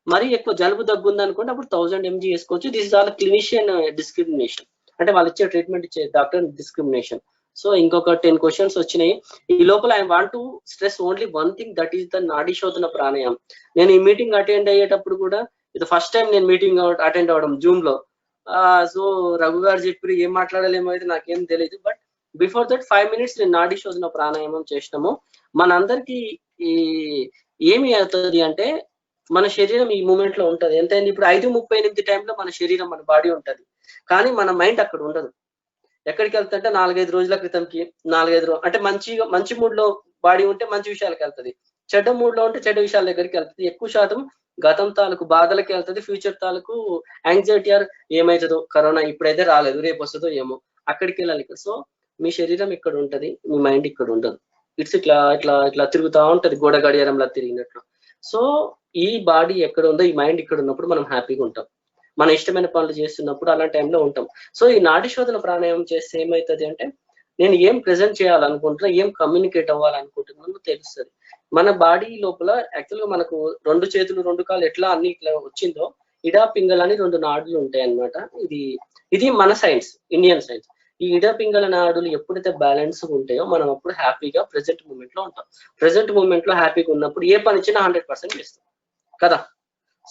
మరి ఎక్కువ జలుబు దగ్గు ఉంది అనుకోండి, అప్పుడు 1000 mg వేసుకోవచ్చు. This is all clinician discrimination. అంటే వాళ్ళు ఇచ్చే ట్రీట్మెంట్ ఇచ్చే డాక్టర్ డిస్క్రిమినేషన్. సో ఇంకొక 10 క్వశ్చన్స్ వచ్చినాయి. ఈ లోపల I want to stress only one thing, that is the నాడీ శోధన ప్రాణాయామం. నేను ఈ మీటింగ్ అటెండ్ అయ్యేటప్పుడు కూడా ఇది ఫస్ట్ టైం నేను మీటింగ్ అటెండ్ అవ్వడం జూమ్ లో. సో రఘు గారు చెప్పి ఏం మాట్లాడలేమో అయితే నాకేం తెలియదు. బట్ బిఫోర్ దట్ 5 minutes నేను నాడీ శోధన ప్రాణాయామం చేసినాము. మనందరికి ఈ ఏమి అవుతుంది అంటే మన శరీరం ఈ మూమెంట్ లో ఉంటది. ఎంతైంది ఇప్పుడు 5:38 టైంలో మన శరీరం మన బాడీ ఉంటది, కానీ మన మైండ్ అక్కడ ఉండదు. ఎక్కడికి వెళ్తుంటే 4-5 రోజుల క్రితంకి 4-5 రోజులు అంటే మంచి మూడ్ లో బాడీ ఉంటే మంచి విషయాలకు వెళ్తుంది, చెడ్డ మూడ్ లో ఉంటే చెడ్డ విషయాల దగ్గరికి వెళ్తుంది. ఎక్కువ శాతం గతం తాలూకు బాధలకి వెళ్తుంది, ఫ్యూచర్ తాలూకు యాంగ్జైటీ ఆర్ ఏమవుతుందో, కరోనా ఇప్పుడైతే రాలేదు రేపు వస్తుందో ఏమో, అక్కడికి వెళ్ళాలి. సో మీ శరీరం ఇక్కడ ఉంటది, మీ మైండ్ ఇక్కడ ఉండదు. ఇట్స్ ఇట్లా ఇట్లా ఇట్లా తిరుగుతా ఉంటది, గోడ గడియారంలా తిరిగినట్లు. సో ఈ బాడీ ఎక్కడ ఉందో ఈ మైండ్ ఇక్కడ ఉన్నప్పుడు మనం హ్యాపీగా ఉంటాం, మన ఇష్టమైన పనులు చేస్తున్నప్పుడు అలాంటి టైంలో ఉంటాం. సో ఈ నాడీ శోధన ప్రాణాయామం చేస్తే ఏమవుతుంది అంటే నేను ఏం ప్రెజెంట్ చేయాలనుకుంటున్నా, ఏం కమ్యూనికేట్ అవ్వాలనుకుంటున్నాను తెలుస్తుంది. మన బాడీ లోపల యాక్చువల్గా మనకు 2 చేతులు 2 కాళ్ళు ఎట్లా అన్ని ఇట్లా వచ్చిందో ఇడా పింగళ అని 2 నాడులు ఉంటాయి అన్నమాట. ఇది మన సైన్స్, ఇండియన్ సైన్స్. ఈ ఇడా పింగళ నాడులు ఎప్పుడైతే బ్యాలెన్స్ ఉంటాయో మనం అప్పుడు హ్యాపీగా ప్రెసెంట్ మూమెంట్ లో ఉంటాం. ప్రెసెంట్ మూమెంట్ లో హ్యాపీగా ఉన్నప్పుడు ఏ పని ఇచ్చినా 100% చేస్తాం కదా.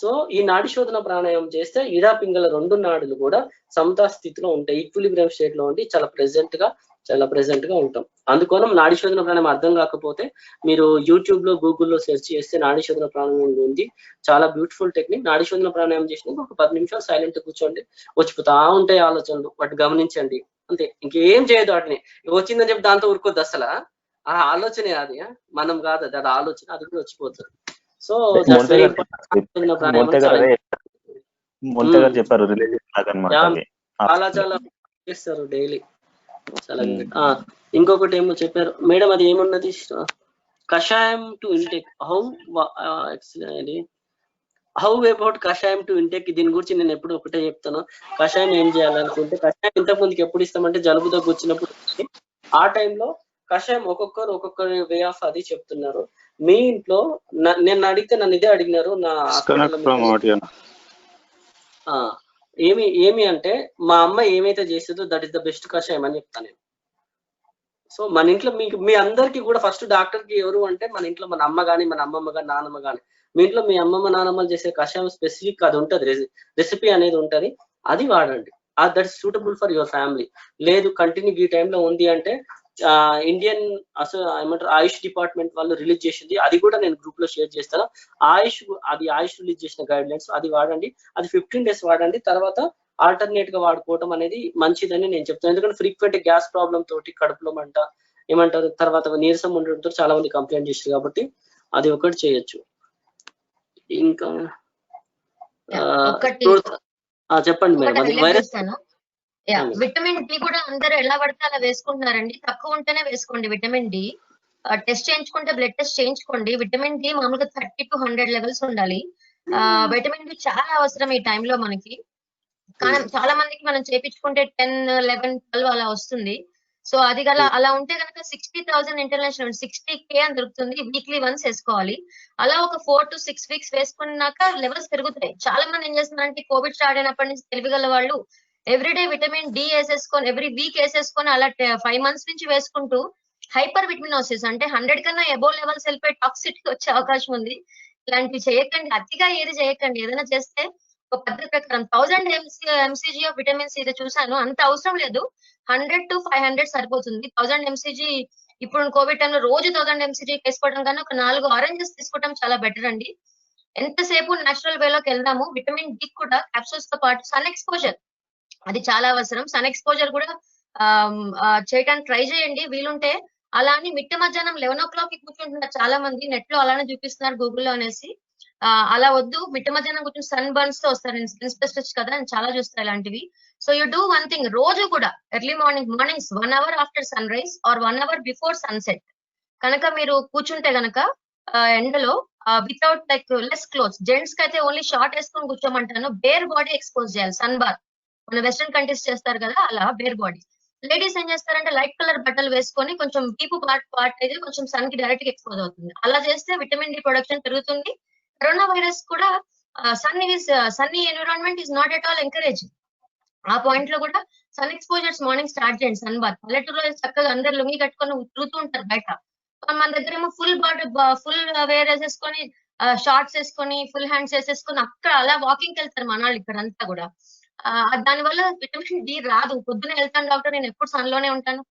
సో ఈ నాడీ శోధన ప్రాణాయామం చేస్తే ఇడా పింగళ 2 నాడులు కూడా సమతా స్థితిలో ఉంటాయి, ఈక్విలిబ్రియం స్టేట్ లో ఉండి చాలా ప్రెసెంట్ గా ఉంటాం. అందుకోసం నాడీ శోధన ప్రాణాయామం అర్థం కాకపోతే మీరు యూట్యూబ్ లో గూగుల్లో సెర్చ్ చేస్తే నాడీ శోధన ప్రాణాయామం ఉంది, చాలా బ్యూటిఫుల్ టెక్నిక్. నాడీ శోధన ప్రాణాయామం చేసినాక ఒక 10 నిమిషాలు సైలెంట్ కూర్చోండి, వచ్చిపోతా ఉంటాయి ఆలోచనలు, వాటి గమనించండి అంతే, ఇంకేం చేయదు. వాటిని వచ్చిందని చెప్పి దాంతో ఊరుకోద్దు అసలు. ఆ ఆలోచనే అది, మనం కాదు అది ఆలోచన, అది కూడా వచ్చిపోతుంది. సో చెప్పారు చాలా చేస్తారు డైలీ చాలా. ఇంకొకటి ఏమో చెప్పారు మేడం, అది ఏమున్నది, కషాయం టు ఇంటేక్, హౌ అబౌట్ కషాయం టు ఇంటేక్. దీని గురించి నేను ఎప్పుడు ఒకటే చెప్తాను, కషాయం ఏం చేయాలనుకుంటే కషాయం ఇంతకు ముందుకి ఎప్పుడు ఇస్తామంటే జలుబు దగ్గు వచ్చినప్పుడు, ఆ టైంలో కషాయం ఒక్కొక్కరు వే ఆఫ్ అది చెప్తున్నారు. మీ ఇంట్లో నేను అడిగితే నన్ను ఇదే అడిగినారు నా ఏమి అంటే మా అమ్మ ఏమైతే చేస్తుందో దట్ ఈస్ ద బెస్ట్ కషాయం అని చెప్తాను నేను. సో మన ఇంట్లో మీ అందరికి కూడా ఫస్ట్ డాక్టర్ కి ఎవరు అంటే మన ఇంట్లో మన అమ్మ కానీ మన అమ్మమ్మ కానీ నాన్నమ్మ కానీ, మీ ఇంట్లో మీ అమ్మమ్మ నాన్నమ్మలు చేసే కషాయం స్పెసిఫిక్ అది ఉంటుంది, రెసిపీ అనేది ఉంటుంది, అది వాడండి. That is suitable for your family. లేదు కంటిన్యూ ఈ టైంలో ఉంది అంటే ఇండియన్ ఏమంటారు ఆయుష్ డిపార్ట్మెంట్ వాళ్ళు రిలీజ్ చేసింది, అది కూడా నేను గ్రూప్ లో షేర్ చేస్తాను. ఆయుష్ రిలీజ్ చేసిన గైడ్ లైన్స్, అది వాడండి. అది 15 days వాడండి, తర్వాత ఆల్టర్నేట్ గా వాడుకోవటం అనేది మంచిదని నేను చెప్తాను. ఎందుకంటే ఫ్రీక్వెంట్ గ్యాస్ ప్రాబ్లం తోటి కడుపులో మంట ఏమంటారు తర్వాత నీరసం ఉండడంతో చాలా మంది కంప్లైంట్ చేస్తారు, కాబట్టి అది ఒకటి చేయొచ్చు. ఇంకా చెప్పండి మేడం. వైరస్ విటమిన్ డి కూడా అందరూ ఎలా పడితే అలా వేసుకుంటున్నారండి, తక్కువ ఉంటేనే వేసుకోండి విటమిన్ డి. టెస్ట్ చేయించుకుంటే బ్లడ్ టెస్ట్ చేయించుకోండి. విటమిన్ డి మామూలుగా 30 to 100 లెవెల్స్ ఉండాలి. విటమిన్ డి చాలా అవసరం ఈ టైంలో మనకి. కానీ చాలా మందికి మనం చేయించుకుంటే 10, 11, 12 అలా వస్తుంది. సో అది గల అలా ఉంటే కనుక 60,000 ఇంటర్నేషనల్ 60K అని దొరుకుతుంది, వీక్లీ వన్స్ వేసుకోవాలి. అలా ఒక 4 to 6 weeks వేసుకున్నాక లెవెల్స్ పెరుగుతాయి. చాలా మంది ఏం చేస్తున్నారంటే కోవిడ్ స్టార్ట్ అయినప్పటి నుంచి తెలివిగల వాళ్ళు ఎవ్రీడే విటమిన్ డి వేసేసుకొని ఎవ్రీ వీక్ వేసేసుకొని అలా 5 months నుంచి వేసుకుంటూ హైపర్ విటమినోసిస్ అంటే 100 కన్నా అబోవ్ లెవెల్స్ వెళ్ళిపోయి టాక్సిటీ వచ్చే అవకాశం ఉంది. ఇలాంటివి చేయకండి, అతిగా ఏది చేయకండి. ఏదైనా చేస్తే ఒక పద్ధతి ప్రకారం 1000 mcg ఆఫ్ విటమిన్ సి ఇది చూసాను, అంత అవసరం లేదు, 100 to 500 సరిపోతుంది. 1000 mcg ఇప్పుడు కోవిడ్ టైంలో రోజు 1000 mcg వేసుకోవడం కన్నా ఒక 4 ఆరెంజెస్ తీసుకోవడం చాలా బెటర్ అండి. ఎంతసేపు నేచురల్ వేలోకి వెళ్దాము. విటమిన్ డి కూడా క్యాప్సూల్స్ తో పాటు సన్ ఎక్స్పోజర్ అది చాలా అవసరం. సన్ ఎక్స్పోజర్ కూడా చేయడానికి ట్రై చేయండి వీలుంటే. అలా అని మిట్ట మధ్యాహ్నం 11 o'clock కూర్చుంటున్నారు చాలా మంది, నెట్ లో అలానే చూపిస్తున్నారు గూగుల్లో అనేసి. అలా వద్దు, మిట్ట మధ్యాహ్నం కూర్చొని సన్ బర్న్స్ తో వస్తారు, నేను స్కిన్ స్పెషలిస్ట్ కదా నేను చాలా చూస్తాను ఇలాంటివి. So you do one thing, రోజు కూడా early mornings 1 hour after sun rise or 1 hour before sunset కనుక మీరు కూర్చుంటే గనక ఎండలో without like less clothes, gents కి అయితే ఓన్లీ షార్ట్ వేసుకొని కూర్చోమంటాను, బేర్ బాడీ ఎక్స్పోజ్ చేయాలి. సన్ బార్ మన వెస్టర్న్ కంట్రీస్ చేస్తారు కదా అలా బేర్ బాడీ. లేడీస్ ఏం చేస్తారంటే లైట్ కలర్ బట్టలు వేసుకొని కొంచెం వీపు పార్ట్ అయితే కొంచెం సన్ కి డైరెక్ట్ గా ఎక్స్పోజ్ అవుతుంది. అలా చేస్తే విటమిన్ డి ప్రొడక్షన్ పెరుగుతుంది. కరోనా వైరస్ కూడా Sunny environment is not at all encouraging. ఆ పాయింట్ లో కూడా సన్ ఎక్స్పోజర్స్ మార్నింగ్ స్టార్ట్ చేయండి. సన్ బాత్ పల్లెటూరులో చక్కగా అందరు లుంగి కట్టుకొని తిరుగుతూ ఉంటారు బయట. మన దగ్గర ఏమో ఫుల్ బాడీ ఫుల్ వేర్ వేసేసుకొని షార్ట్స్ వేసుకొని ఫుల్ హ్యాండ్స్ వేసేసుకొని అక్కడ అలా వాకింగ్ వెళ్తారు మన వాళ్ళు ఇక్కడ అంతా కూడా. దాని వల్ల విటమిన్ డి రాదు. పొద్దున వెళ్తాను డాక్టర్, నేను ఎప్పుడు సన్ లోనే ఉంటాను.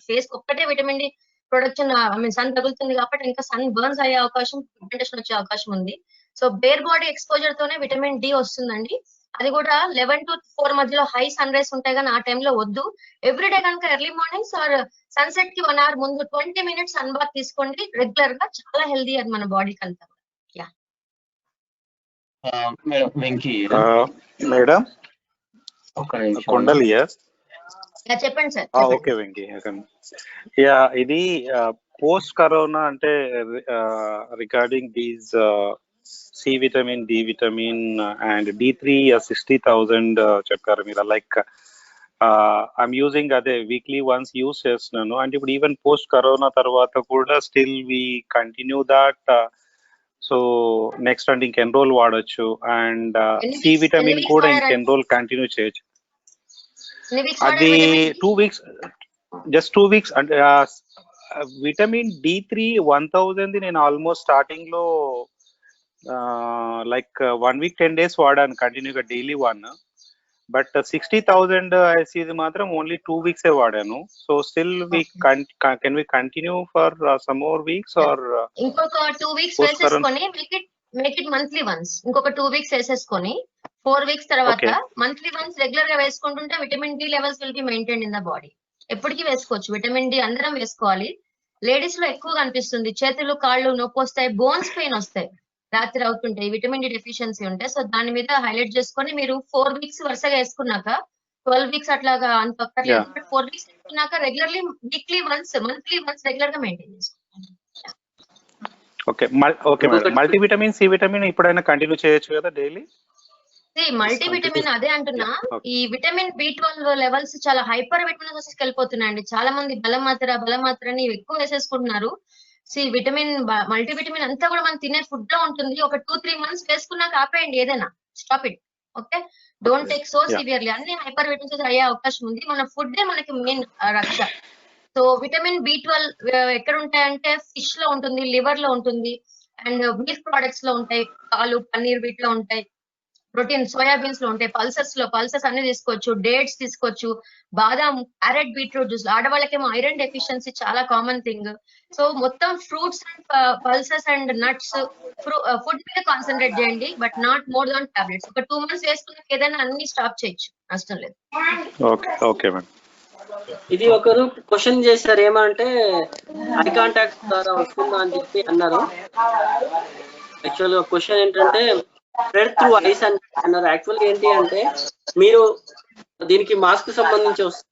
ఫేస్ ఒక్కటే విటమిన్ డి ప్రొడక్షన్ సన్ తగులుతుంది కాబట్టి ఇంకా సన్ బర్న్స్ అయ్యే అవకాశం, పిగ్మెంటేషన్ వచ్చే అవకాశం ఉంది. సో బేర్ బాడీ ఎక్స్పోజర్ తోనే విటమిన్ డి వస్తుందండి. అది కూడా 11 to 4 మధ్యలో హై సన్ రైస్ ఉంటాయి కానీ ఆ టైంలో వద్దు. ఎవ్రీడే కనుక ఎర్లీ మార్నింగ్స్ ఆర్ సన్సెట్ కి 1 hour ముందు 20 minutes సన్ బాత్ తీసుకోండి రెగ్యులర్ గా. చాలా హెల్దీ అది మన బాడీకి అంతా. మేడం వెంకీ మేడం ఒక్క నిమిషం. కొండలి చెప్పండి సార్. ఓకే వెంకీ. యా, ఇది పోస్ట్ కరోనా అంటే regarding these C vitamin, D vitamin and D3 60,000 చెప్పారు మీరు. లైక్ ఐఎమ్ యూజింగ్ అదే వీక్లీ వన్స్ యూజ్ చేస్తున్నాను. అంటే ఇప్పుడు ఈవెన్ పోస్ట్ కరోనా తర్వాత కూడా still we continue that. So next అంటే ఇంకెన్ని రోజులు వాడచ్చు? అండ్ సి విటమిన్ కూడా ఇంకెన్ని రోజులు కంటిన్యూ చేయొచ్చు? అది 2 weeks, జస్ట్ 2 weeks. అంటే విటమిన్ D3 1000 నేను ఆల్మోస్ట్ స్టార్టింగ్ లో లైక్ 1 week 10 days వాడాను కంటిన్యూగా, డైలీ 1. బట్ 60,000 ఐసీది మాత్రం ఓన్లీ 2 weeks వాడాను. So still we can we continue for some more weeks or ఇంకొక 2 weeks వేసేసుకొని మేక్ ఇట్ మంత్లీ వన్స్. ఇంకొక 2 weeks వేసేసుకొని 4 weeks తర్వాత మంత్లీ వన్స్ రెగ్యులర్ గా వేసుకుంటుంటే vitamin D levels will be maintain in the body. ఎప్పటికీ వేసుకోవచ్చు. విటమిన్ డి అందరం వేసుకోవాలి. లేడీస్ లో ఎక్కువగా అనిపిస్తుంది, చేతులు కాళ్ళు నొప్పి వస్తాయి, బోన్స్ పెయిన్ వస్తాయి రాత్రి అవుతుంటాయి, విటమిన్ డి డెఫిషియన్సీ ఉంటే. సో దాని మీద హైలైట్ చేసుకొని మీరు 4 weeks వరుసగా వేసుకున్నాక 12 weeks అట్లాగా అంత ఒక్కర్లేదు. 4 weeks వేసుకున్నాక regularly weekly once monthly once regular గా మెయింటైన్ చేసుకోవాలి. ఓకే మల్టీవిటమిన్, సి విటమిన్ ఇప్పుడైనా కంటిన్యూ చేయొచ్చు కదా డైలీ? మల్టీవిటమిన్ అదే అంటున్నా. ఈ విటమిన్ B12 లెవెల్స్ చాలా హైపర్ విటమిన్ వెళ్ళిపోతున్నాయండి. చాలా మంది బలం మాత్రని ఎక్కువ వేసేసుకుంటున్నారు. విటమిన్ మల్టీవిటమిన్ అంతా కూడా మనం తినే ఫుడ్ లో ఉంటుంది. ఒక 2-3 months వేసుకున్నాక ఆపేయండి ఏదైనా. Stop it. Okay, don't take so severely. అన్ని హైపర్ విటమిన్స్ అయ్యే అవకాశం ఉంది. మన ఫుడ్ మనకి మెయిన్ రక్ష. సో విటమిన్ B12 ఎక్కడ ఉంటాయంటే ఫిష్ లో ఉంటుంది, లివర్ లో ఉంటుంది, అండ్ మిల్క్ ప్రొడక్ట్స్ లో ఉంటాయి, పాలు, పన్నీర్ వీటిలో ఉంటాయి, ప్రోటీన్ సోయాబీన్స్ లో ఉంటాయి, పల్సెస్ అన్ని తీసుకోవచ్చు, డేట్స్ తీసుకోవచ్చు, బాదాం, క్యారెట్, బీట్రూట్ జ్యూస్. ఆడవాళ్ళకేమో ఐరన్ డెఫిషియన్సీ చాలా కామన్ థింగ్. సో మొత్తం fruits and pulses and nuts food మీద కాన్సన్ట్రేట్ చేయండి, but not more than tablets. ఒక 2 months వేసుకున్నాక ఏదైనా అన్ని స్టాప్ చేయొచ్చు, నష్టం లేదు. Okay madam. ఇది ఒకరు క్వశ్చన్ చేశారు, ఏమంటే ఐ కాంటాక్ట్ ద్వారా వస్తుందా అని చెప్పి అన్నారు. యాక్చువల్ గా క్వశ్చన్ ఏంటంటే స్ప్రెడ్ త్రూ ఐస్ అని అన్నారు. యాక్చువల్గా ఏంటి అంటే మీరు దీనికి మాస్క్ సంబంధించి వస్తుంది.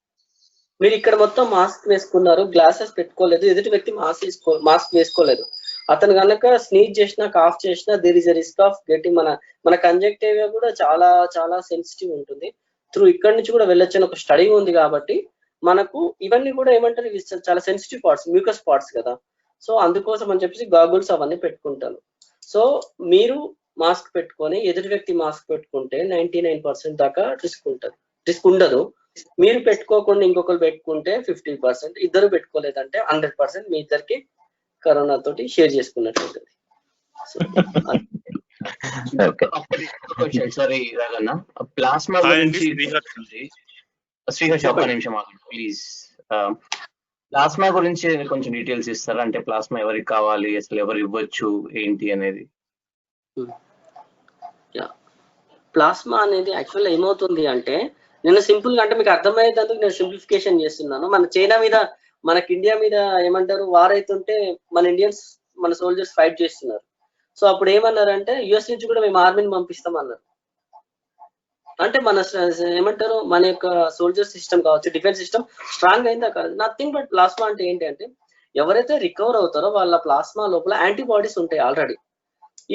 మీరు ఇక్కడ మొత్తం మాస్క్ వేసుకున్నారు, గ్లాసెస్ పెట్టుకోలేదు, ఎదుటి వ్యక్తి మాస్క్ వేసుకోలేదు. అతను కనుక స్నీజ్ చేసినా, కాఫ్ చేసినా, there is a risk of getting మన కంజక్టివియా కూడా చాలా చాలా సెన్సిటివ్ ఉంటుంది. త్రూ ఇక్కడ నుంచి కూడా వెళ్ళొచ్చు అని ఒక స్టడీ ఉంది. కాబట్టి మనకు ఇవన్నీ కూడా ఏమంటారు, ఇవి చాలా సెన్సిటివ్ పార్ట్స్, మ్యూకస్ పార్ట్స్ కదా. సో అందుకోసం అని చెప్పేసి గాగుల్స్ అవన్నీ పెట్టుకుంటాను. సో మీరు మాస్క్ పెట్టుకొని ఎదుటి వ్యక్తి మాస్క్ పెట్టుకుంటే 99% దాకా రిస్క్ ఉండదు. మీరు పెట్టుకోకుండా ఇంకొకరు పెట్టుకుంటే 50%, ఇద్దరు పెట్టుకోలేదంటే 100% మీ ఇద్దరికి కరోనా తోటి షేర్ చేసుకున్నట్టు. ప్లాస్మా గురించి శ్రీహర్ష ఒక్క నిమిషం ఆగండి ప్లీజ్. ప్లాస్మా గురించి కొంచెం డీటెయిల్స్ ఇస్తారా? అంటే ప్లాస్మా ఎవరికి కావాలి, అసలు ఎవరు ఇవ్వచ్చు, ఏంటి అనేది. ప్లాస్మా అనేది యాక్చువల్గా ఏమవుతుంది అంటే, నేను సింపుల్ గా అంటే మీకు అర్థమయ్యేందుకు నేను సింప్లిఫికేషన్ చేస్తున్నాను. మన చైనా మీద, మనకి ఇండియా మీద ఏమంటారు వార్ అవుతుంటే మన ఇండియన్స్, మన సోల్జర్స్ ఫైట్ చేస్తున్నారు. సో అప్పుడు ఏమన్నారంటే యుఎస్ నుంచి కూడా మేము ఆర్మీని పంపిస్తాం అన్నారు. అంటే మన ఏమంటారు మన యొక్క సోల్జర్ సిస్టమ్ కావచ్చు, డిఫెన్స్ సిస్టమ్ స్ట్రాంగ్ అయిందా కాదు. నథింగ్ బట్ ప్లాస్మా అంటే ఏంటి అంటే, ఎవరైతే రికవర్ అవుతారో వాళ్ళ ప్లాస్మా లోపల యాంటీబాడీస్ ఉంటాయి ఆల్రెడీ.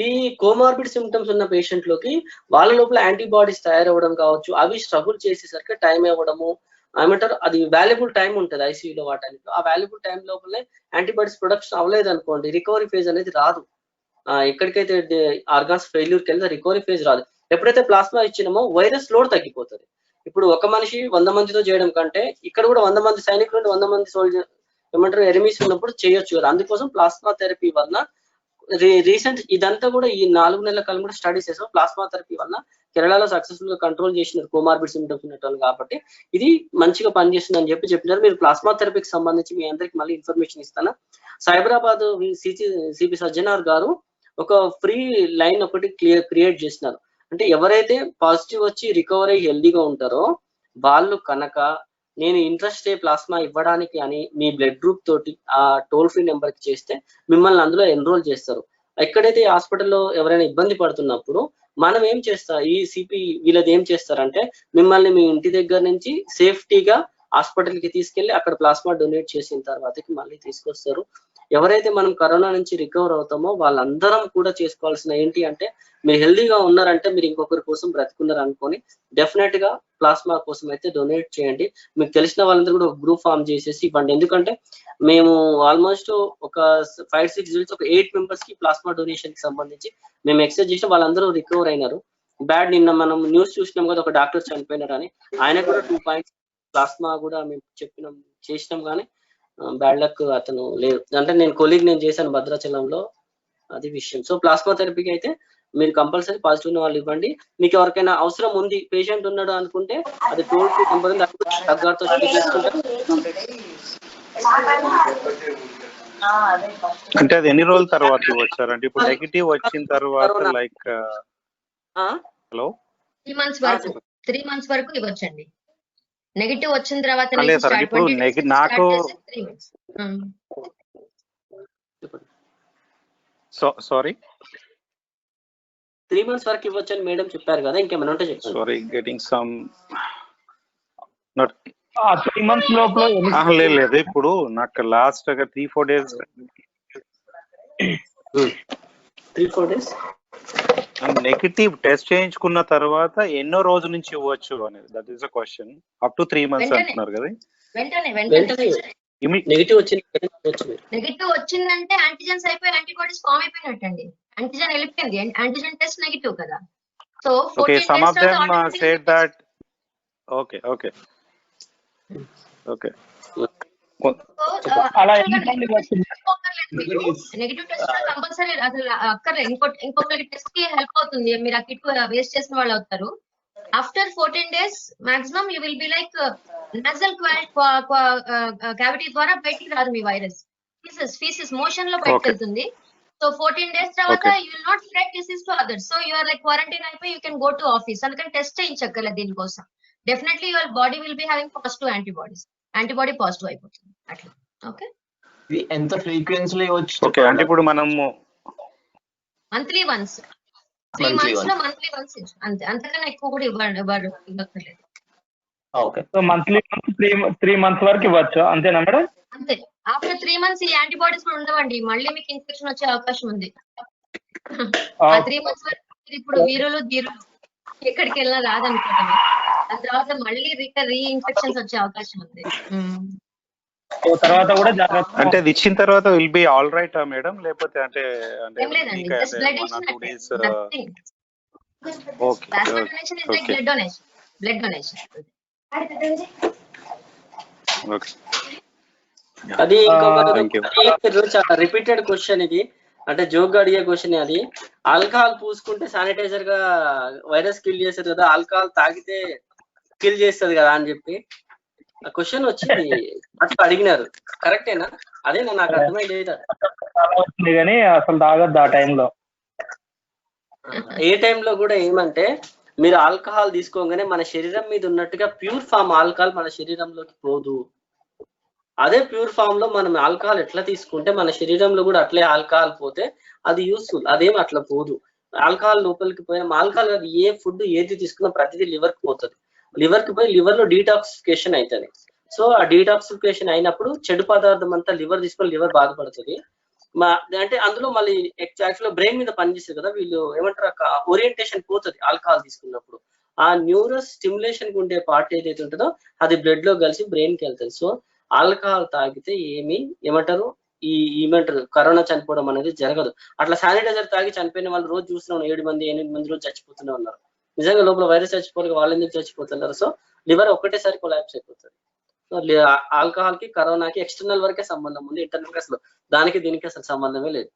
ఈ కోమార్బిడ్ సిమ్టమ్స్ ఉన్న పేషెంట్ లోకి వాళ్ళ లోపల యాంటీబాడీస్ తయారవ్వడం కావచ్చు, అవి స్ట్రగుల్ చేసేసరికి టైం ఇవ్వడము, ఏమంటారు అది వాల్యుబుల్ టైం ఉంటుంది ఐసీయూలో వాటానికి. ఆ వాల్యుబుల్ టైం లోపలే యాంటీబాడీస్ ప్రొడక్షన్ అవ్వలేదు అనుకోండి, రికవరీ ఫేజ్ అనేది రాదు. ఎక్కడికైతే ఆర్గాన్స్ ఫెయిల్యూర్కి వెళ్తే రికవరీ ఫేజ్ రాదు. ఎప్పుడైతే ప్లాస్మా ఇచ్చినామో వైరస్ లోడ్ తగ్గిపోతుంది. ఇప్పుడు ఒక మనిషి 100 మందితో చేయడం కంటే ఇక్కడ కూడా 100 మంది సైనికులు 100 మంది సోల్జర్ ఏమంటారు ఎనిమీస్ ఉన్నప్పుడు చేయొచ్చు కదా. అందుకోసం ప్లాస్మా థెరపీ వల్ల రీసెంట్ ఇదంతా కూడా ఈ 4 నెలల కాలం కూడా స్టడీస్ చేసాం. ప్లాస్మా థెరపీ వల్ల కేరళలో సక్సెస్ఫుల్ గా కంట్రోల్ చేసినారు కోమార్బిడ్ సిమ్టమ్స్ ఉన్నట్టు, కాబట్టి ఇది మంచిగా పనిచేస్తుంది అని చెప్పినారు. మీరు ప్లాస్మా థెరపీకి సంబంధించి మీ అందరికి మళ్ళీ ఇన్ఫర్మేషన్ ఇస్తాను. సైబరాబాద్ సిపి సజ్జనార్ గారు ఒక ఫ్రీ లైన్ ఒకటి క్రియేట్ చేసినారు. అంటే ఎవరైతే పాజిటివ్ వచ్చి రికవర్ అయ్యి హెల్దీగా ఉంటారో వాళ్ళు కనుక నేను ఇంట్రెస్ట్ ప్లాస్మా ఇవ్వడానికి అని మీ బ్లడ్ గ్రూప్ తోటి ఆ టోల్ ఫ్రీ నెంబర్ కి చేస్తే మిమ్మల్ని అందులో ఎన్రోల్ చేస్తారు. ఎక్కడైతే హాస్పిటల్లో ఎవరైనా ఇబ్బంది పడుతున్నప్పుడు మనం ఏం చేస్తా ఈ సిపి వీళ్ళది ఏం చేస్తారంటే మిమ్మల్ని మీ ఇంటి దగ్గర నుంచి సేఫ్టీగా హాస్పిటల్ కి తీసుకెళ్లి అక్కడ ప్లాస్మా డొనేట్ చేసిన తర్వాతకి మళ్ళీ తీసుకొస్తారు. ఎవరైతే మనం కరోనా నుంచి రికవర్ అవుతామో వాళ్ళందరం కూడా చేసుకోవాల్సిన ఏంటి అంటే మీరు హెల్దీగా ఉన్నారంటే మీరు ఇంకొకరి కోసం బ్రతుకున్నారు అనుకొని డెఫినెట్ గా ప్లాస్మా కోసం అయితే డొనేట్ చేయండి. మీకు తెలిసిన వాళ్ళందరూ కూడా ఒక గ్రూప్ ఫామ్ చేసేసి ఇవ్వండి. ఎందుకంటే మేము ఆల్మోస్ట్ ఒక 5-6 వీక్స్ ఒక 8 మెంబర్స్ కి ప్లాస్మా డొనేషన్ కి సంబంధించి మేము ఎక్సర్సైజ్ చేసిన వాళ్ళందరూ రికవర్ అయినారు. బ్యాడ్ నిన్న మనం న్యూస్ చూసినాం కదా, ఒక డాక్టర్ చనిపోయినారు అని. ఆయన కూడా 2 పాయింట్స్ ప్లాస్మా కూడా మేము చేసినాం కానీ బ్యాడ్ లక్ అతను లేదు. అంటే నేను చేశాను భద్రాచలంలో, అది విషయం. సో ప్లాస్మా థెరపీకి అయితే మీరు కంపల్సరీ పాజిటివ్ ఉన్న వాళ్ళు ఇవ్వండి. మీకు ఎవరికైనా అవసరం ఉంది పేషెంట్ ఉన్నాడు అనుకుంటే అది టోల్ ఫ్రీ నెంబర్ దగ్గరతో అంటే అది ఎన్ని రోజుల తర్వాత ఇవ్వచ్చారు? అంటే ఇప్పుడు నెగిటివ్ వచ్చిన తర్వాత లైక్ హలో 3 months వరకు ఇవ్వచ్చండి. నెగిటివ్ వచ్చిన తర్వాత ఇప్పుడు నాకు సారీ 3 months వరకు ఇవ్వచ్చు అని మేడం చెప్పారు కదా, ఇంకేమైనా ఉంటే చెప్పండి. Sorry getting some not 3 months లోపల లేదు. ఇప్పుడు నాకు last 3-4 days 3-4 days negative test చేయించుకున్న తర్వాత ఎన్నో రోజుల నుంచి ఇవ్వచ్చు అనేది, that is a question. Up to 3 months అంటున్నారు కదా. నెగిటివ్ వచ్చిందంటే యాంటీజెన్స్ అయిపోయి యాంటీబాడీస్ ఫామ్ అయిపోయినట్టండి. యాంటీజెన్ వెళ్ళిపోయింది, యాంటీజెన్ టెస్ట్ నెగిటివ్ కదా. So okay, some of them said that okay negative test compulsory అసలు అక్కర్లేదు. ఇంకొకరికి టెస్ట్ కి హెల్ప్ అవుతుంది. మీరు ఆ కిట్ వేస్ట్ చేసిన వాళ్ళు అవుతారు. After 14 days maximum you will be like nasal cavity ద్వారా బయటికి రాదు మీ వైరస్. ఫీసెస్ మోషన్ లో బయటకు వెళ్తుంది. సో 14 days తర్వాత you will not spread disease to others. So you are like quarantine అయిపోయి you can go to office. అందుకని టెస్ట్ చేయించక్కర్లేదు దీనికోసం. Definitely your body will be having positive antibody positive అయిపోతుంది అట్లా. ఓకే, ఎంత ఫ్రీక్వెన్సీ వచ్చి అంటే ఇప్పుడు మనము మంత్లీ వన్స్ 3 months లో మంత్లీ వన్స్ అంతే, అంతకన్నా ఎక్కువ కూడా ఇవ్వక్కర్లేదు. ఓకే, సో మంత్లీ 3 months వరకు ఇవ్వచ్చు అంతేనా మేడం? అంతే. ఆఫ్టర్ 3 months ఈ యాంటీబాడీస్ కూడా ఉండవండి, మళ్ళీ మీకు ఇన్ఫెక్షన్ వచ్చే అవకాశం ఉంది. ఆ 3 months వరకు ఇప్పుడు వీరులు ఎక్కడికి వెళ్ళినా రాదనుకుంటాను. దాని తర్వాత మళ్ళీ రీఇన్ఫెక్షన్స్ వచ్చే అవకాశం ఉంది. తర్వాత కూడా జాగ్రత్త. అంటే అది ఇచ్చిన తర్వాత will be all right madam, లేకపోతే అంటే ఏం లేదండి, జస్ట్ బ్లడ్ డొనేషన్. అది చాలా రిపీటెడ్ క్వశ్చన్ ఇది, అంటే జోక్ గా అడిగే క్వశ్చన్ అది. ఆల్కహాల్ పూసుకుంటే శానిటైజర్ గా వైరస్ కిల్ చేస్తారు కదా, ఆల్కహాల్ తాగితే కిల్ చేస్తుంది కదా అని చెప్పి ఆ క్వశ్చన్ వచ్చింది, అట్లా అడిగినారు. కరెక్టేనా? అదే నాకు అర్థమైంది. కానీ అసలు తాగద్దు ఆ టైంలో. ఏ టైంలో కూడా ఏమంటే మీరు ఆల్కహాల్ తీసుకోగానే మన శరీరం మీద ఉన్నట్టుగా ప్యూర్ ఫామ్ ఆల్కహాల్ మన శరీరంలోకి పోదు. అదే ప్యూర్ ఫామ్ లో మనం ఆల్కహాల్ ఎట్లా తీసుకుంటే మన శరీరంలో కూడా అట్లే ఆల్కహాల్ పోతే అది యూస్ఫుల్. అదేం అట్లా పోదు. ఆల్కహాల్ లోపలికి పోయిన ఆల్కహాల్ ఏ ఫుడ్ ఏది తీసుకున్నా ప్రతిదీ లివర్ కి పోతుంది. లివర్ కి పోయి లివర్ లో డీటాక్సిఫికేషన్ అవుతుంది. సో ఆ డీటాక్సిఫికేషన్ అయినప్పుడు చెడు పదార్థం అంతా లివర్ తీసుకొని లివర్ బాధపడుతుంది. అంటే అందులో మళ్ళీ యాక్చువల్గా బ్రెయిన్ మీద పనిచేస్తుంది కదా, వీళ్ళు ఏమంటారు ఓరియంటేషన్ పోతుంది ఆల్కహాల్ తీసుకున్నప్పుడు. ఆ న్యూరస్ స్టిమ్యులేషన్ కి ఉండే పార్ట్ ఏదైతే ఉంటుందో అది బ్లడ్ లో కలిసి బ్రెయిన్ కి వెళ్తుంది. సో ఆల్కహాల్ తాగితే ఏమంటారు కరోనా చనిపోవడం అనేది జరగదు. అట్లా శానిటైజర్ తాగి చనిపోయిన వాళ్ళు రోజు చూస్తున్నాం, 7 మంది 8 మంది రోజు చచ్చిపోతూనే ఉన్నారు. నిజంగా లోపల వైరస్ చచ్చిపోయి వాళ్ళు ఎందుకు చచ్చిపోతున్నారు? సో లివర్ ఒక్కటేసారి కొలాప్స్ అయిపోతుంది. సో ఆల్కహాల్ కి కరోనాకి ఎక్స్టర్నల్ వరకే సంబంధం ఉంది, ఇంటర్నల్ అసలు దానికి దీనికి అసలు సంబంధమే లేదు.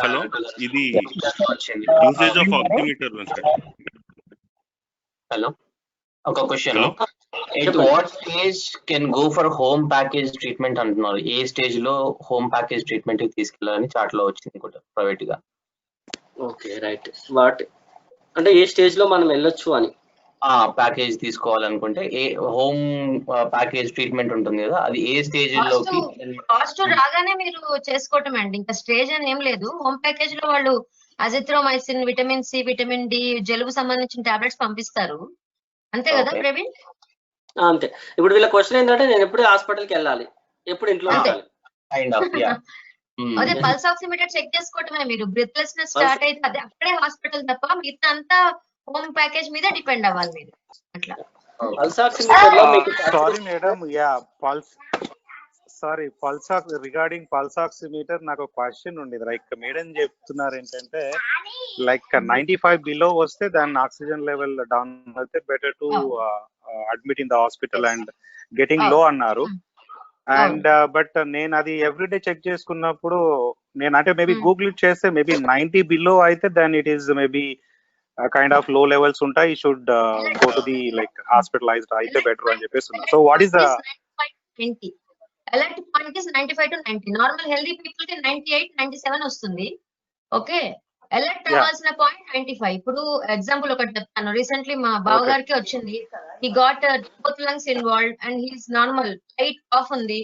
హలో, ఇది యూసేజ్ ఆఫ్ ఆక్సిమీటర్. హలో, ఒక question. At what stage can go for home package treatment అంటున్నారు? ఏ స్టేజ్ లో హోమ్ ప్యాకేజ్ ట్రీట్మెంట్ కి తీసుకెళ్ళాలని చార్ట్ లో వచ్చింది కూడా ప్రైవేట్ గా. Okay, right. వాట్ అంటే ఏ స్టేజ్ లో మనం వెళ్ళొచ్చు అని ప్యాకేజ్ తీసుకోవాలనుకుంటే ఏ హోమ్ ప్యాకేజ్ ట్రీట్మెంట్ ఉంటుంది కదా, అది ఏ స్టేజ్ లోకి పాజిటివ్ రాగానే మీరు చేసుకోవటం అండి, ఇంకా స్టేజ్ అని ఏం లేదు. హోమ్ ప్యాకేజ్ లో వాళ్ళు azithromycin, vitamin C, vitamin D, జలుబు సంబంధించిన టాబ్లెట్స్ పంపిస్తారు, అంతే కదా ప్రవీణ్? అంతే. ఇప్పుడు వీళ్ళ క్వశ్చన్ ఏంటంటే నేను ఎప్పుడు హాస్పిటల్కి వెళ్ళాలి, ఎప్పుడు ఇంట్లో ఉండాలి? అదే పల్స్ ఆక్సిమీటర్ చెక్ చేసుకోవటమే. మీరు బ్రెత్లెస్నెస్ స్టార్ట్ అయితే అదే అక్కడే హాస్పిటల్ తప్ప మిగతా అంతా హోమ్ ప్యాకేజ్ మీద డిపెండ్ అవ్వాలి మీరు. అట్లా పల్స్ ఆక్సిమీటర్ లో మీకు sorry madam, pulse regarding pulse oximeter నాకు క్వశ్చన్ ఉండేది. లైక్ మేడం చెప్తున్నారు ఏంటంటే లైక్ 95 బిలో వస్తే దాని ఆక్సిజన్ లెవెల్ డౌన్ అయితే better to admit in the hospital and getting లో అన్నారు. అండ్ బట్ నేను అది ఎవ్రీడే చెక్ చేసుకున్నప్పుడు నేను అంటే మేబీ గూగుల్ చేస్తే మేబీ 90 బిలో అయితే then it is maybe kind of low levels ఉంటాయి, should go to the like hospitalized అయితే బెటర్ అని చెప్పేసి. So what is the alert point is 95 to 90. Normal healthy people కి 98, 97 వస్తుంది. ఓకే, ఎలర్ట్ అవ్వాల్సిన పాయింట్ 95. ఇప్పుడు ఎగ్జాంపుల్ ఒకటి చెప్తాను. రీసెంట్లీ మా బావగారికి వచ్చింది. He got both lungs involved and he's normal, light cough ఉంది.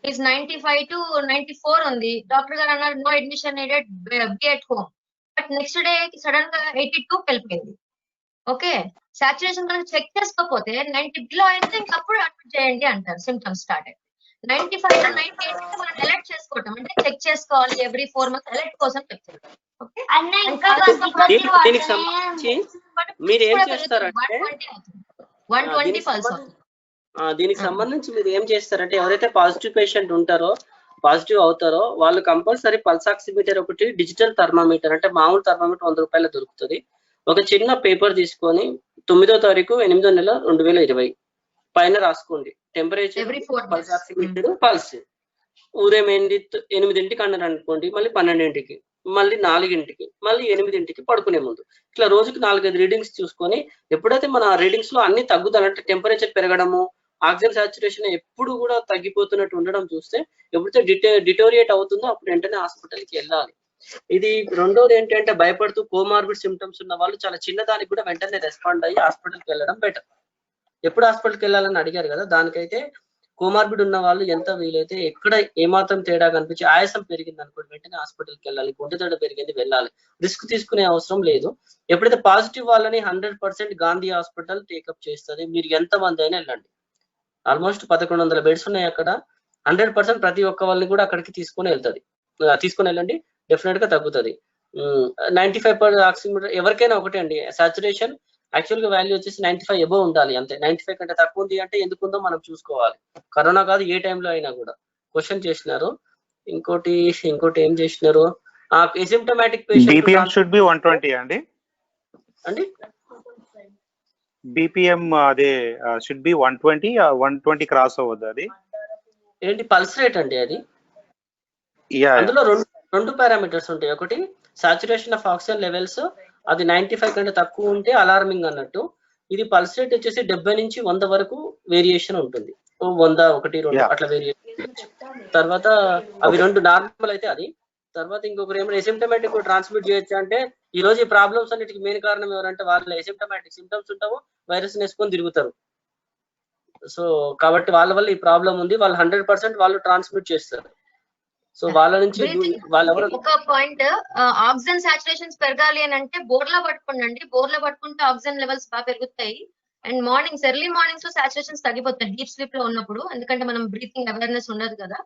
హీస్ 95 to 94 ఉంది. డాక్టర్ గారు అన్నారు no admission needed, be at home. But next day sudden గా 82 వెళ్ళిపోయింది. ఓకే, సాచురేషన్ కనుక చెక్ చేసుకోకపోతే 90 బిలో అయితే ఇంకప్పుడు అడ్మిట్ చేయండి అంటారు సిమ్టమ్స్ స్టార్ట్ అయితే. 95 to 98 అంటే మనం అలర్ట్ చేసుకోవటం అంటే చెక్ చేసుకోవాలి, ఎవ్రీ 4 months అలర్ట్ కోసం చెప్తారు. ఓకే, దీనికి సంబంధించి మీరు ఏం చేస్తారంటే 120 పల్స్. దీనికి సంబంధించి మీరు ఏం చేస్తారంటే ఎవరైతే పాజిటివ్ పేషెంట్ ఉంటారో, పాజిటివ్ అవుతారో వాళ్ళు కంపల్సరీ పల్స్ ఆక్సిమీటర్ ఒకటి, డిజిటల్ థర్మామీటర్ అంటే మామూలు థర్మామీటర్ 100 రూపాయలు దొరుకుతుంది. ఒక చిన్న పేపర్ తీసుకొని 9వ తారీఖు 8వ నెల 2020 పైన రాసుకోండి టెంపరేచర్, పల్స్ ఆక్సిమీటర్, పల్స్. ఉదయం 8ంటికి అన్నారు అనుకోండి, మళ్ళీ 12ంటికి, మళ్ళీ 4ంటికి, మళ్ళీ 8ంటికి పడుకునే ముందు ఇట్లా రోజుకి 4-5 రీడింగ్స్ చూసుకొని ఎప్పుడైతే మన రీడింగ్స్ లో అన్ని తగ్గుతానంటే టెంపరేచర్ పెరగడము, ఆక్సిజన్ సాచురేషన్ ఎప్పుడు కూడా తగ్గిపోతున్నట్టు ఉండడం చూస్తే ఎప్పుడైతే డిటోరియేట్ అవుతుందో అప్పుడు వెంటనే హాస్పిటల్కి వెళ్ళాలి. ఇది రెండోది ఏంటంటే భయపడుతూ కోమార్బిడ్ సిమ్టమ్స్ ఉన్న వాళ్ళు చాలా చిన్నదానికి కూడా వెంటనే రెస్పాండ్ అయ్యి హాస్పిటల్కి వెళ్ళడం బెటర్. ఎప్పుడు హాస్పిటల్కి వెళ్ళాలని అడిగారు కదా, దానికైతే కోమార్బిడ్ ఉన్న వాళ్ళు ఎంత వీలైతే ఎక్కడ ఏమాత్రం తేడా కనిపించి ఆయాసం పెరిగింది అనుకోండి వెంటనే హాస్పిటల్కి వెళ్ళాలి. గుండె దడ పెరిగింది వెళ్ళాలి, రిస్క్ తీసుకునే అవసరం లేదు. ఎప్పుడైతే పాజిటివ్ వాళ్ళని 100% గాంధీ హాస్పిటల్ టేకప్ చేస్తుంది. మీరు ఎంతమంది అయినా వెళ్ళండి, ఆల్మోస్ట్ 1100 బెడ్స్ ఉన్నాయి అక్కడ. 100% ప్రతి ఒక్క వాళ్ళని కూడా అక్కడికి తీసుకొని వెళ్ళండి, డెఫినెట్ గా తగ్గుతుంది. 95% ఆక్సిమీటర్ ఎవరికైనా ఒకటే అండి, సాచురేషన్ యాక్చువల్ గా వాల్యూ వచ్చేసి 95 అబోవ్ ఉండాలి అంతే. 95 కంటే తక్కువ ఉంది అంటే ఎందుకుందో మనం చూసుకోవాలి. కరోనా కాదు ఏ టైంలో అయినా కూడా. క్వశ్చన్ చేసినారు. ఇంకోటి ఏం చేసినారు, asymptomatic patient BPM should be 120 అండి. BPM అదే షుడ్ బి 120 క్రాస్ అవ్వద్దు. అది ఏంటి పల్స్ రేట్ అండి. అది అందులో రెండు పారామీటర్స్ ఉంటాయి. ఒకటి సాచురేషన్ ఆఫ్ ఆక్సిజన్ లెవెల్స్, అది 95 కంటే తక్కువ ఉంటే అలార్మింగ్ అన్నట్టు. ఇది పల్స్ రేట్ వచ్చేసి 70 నుంచి 100 వరకు వేరియేషన్ ఉంటుంది. 100, 1, 2 అట్లా వేరియేషన్. తర్వాత అవి 2 నార్మల్ అయితే అది. తర్వాత ఇంకొకరు ఏమైనా ఎసిమ్టమాటిక్ ట్రాన్స్మిట్ చేయొచ్చు అంటే ఈ రోజు ఈ ప్రాబ్లమ్స్ అన్నిటికీ మెయిన్ కారణం ఎవరంటే వాళ్ళ ఎసిమ్టమాటిక్ సిమ్టమ్స్ ఉంటావు, వైరస్ వేసుకొని తిరుగుతారు. సో కాబట్టి వాళ్ళ వల్ల ఈ ప్రాబ్లం ఉంది, వాళ్ళు 100% వాళ్ళు ట్రాన్స్మిట్ చేస్తారు. సో వాళ్ళ నుంచి వాళ్ళెవరు ఒక పాయింట్, ఆక్సిజన్ సాచురేషన్స్ పెరగాలి అని అంటే బోర్లా పట్టుకోండి. బోర్లా పట్టుకుంటే ఆక్సిజన్ లెవెల్స్ బాగా పెరుగుతాయి. అండ్ మార్నింగ్స్, ఎర్లీ మార్నింగ్స్ లో సాచురేషన్స్ తగ్గిపోతాయి డీప్ స్లీప్ లో ఉన్నప్పుడు, ఎందుకంటే మనం బ్రీతింగ్ అవేర్నెస్ ఉండదు కదా.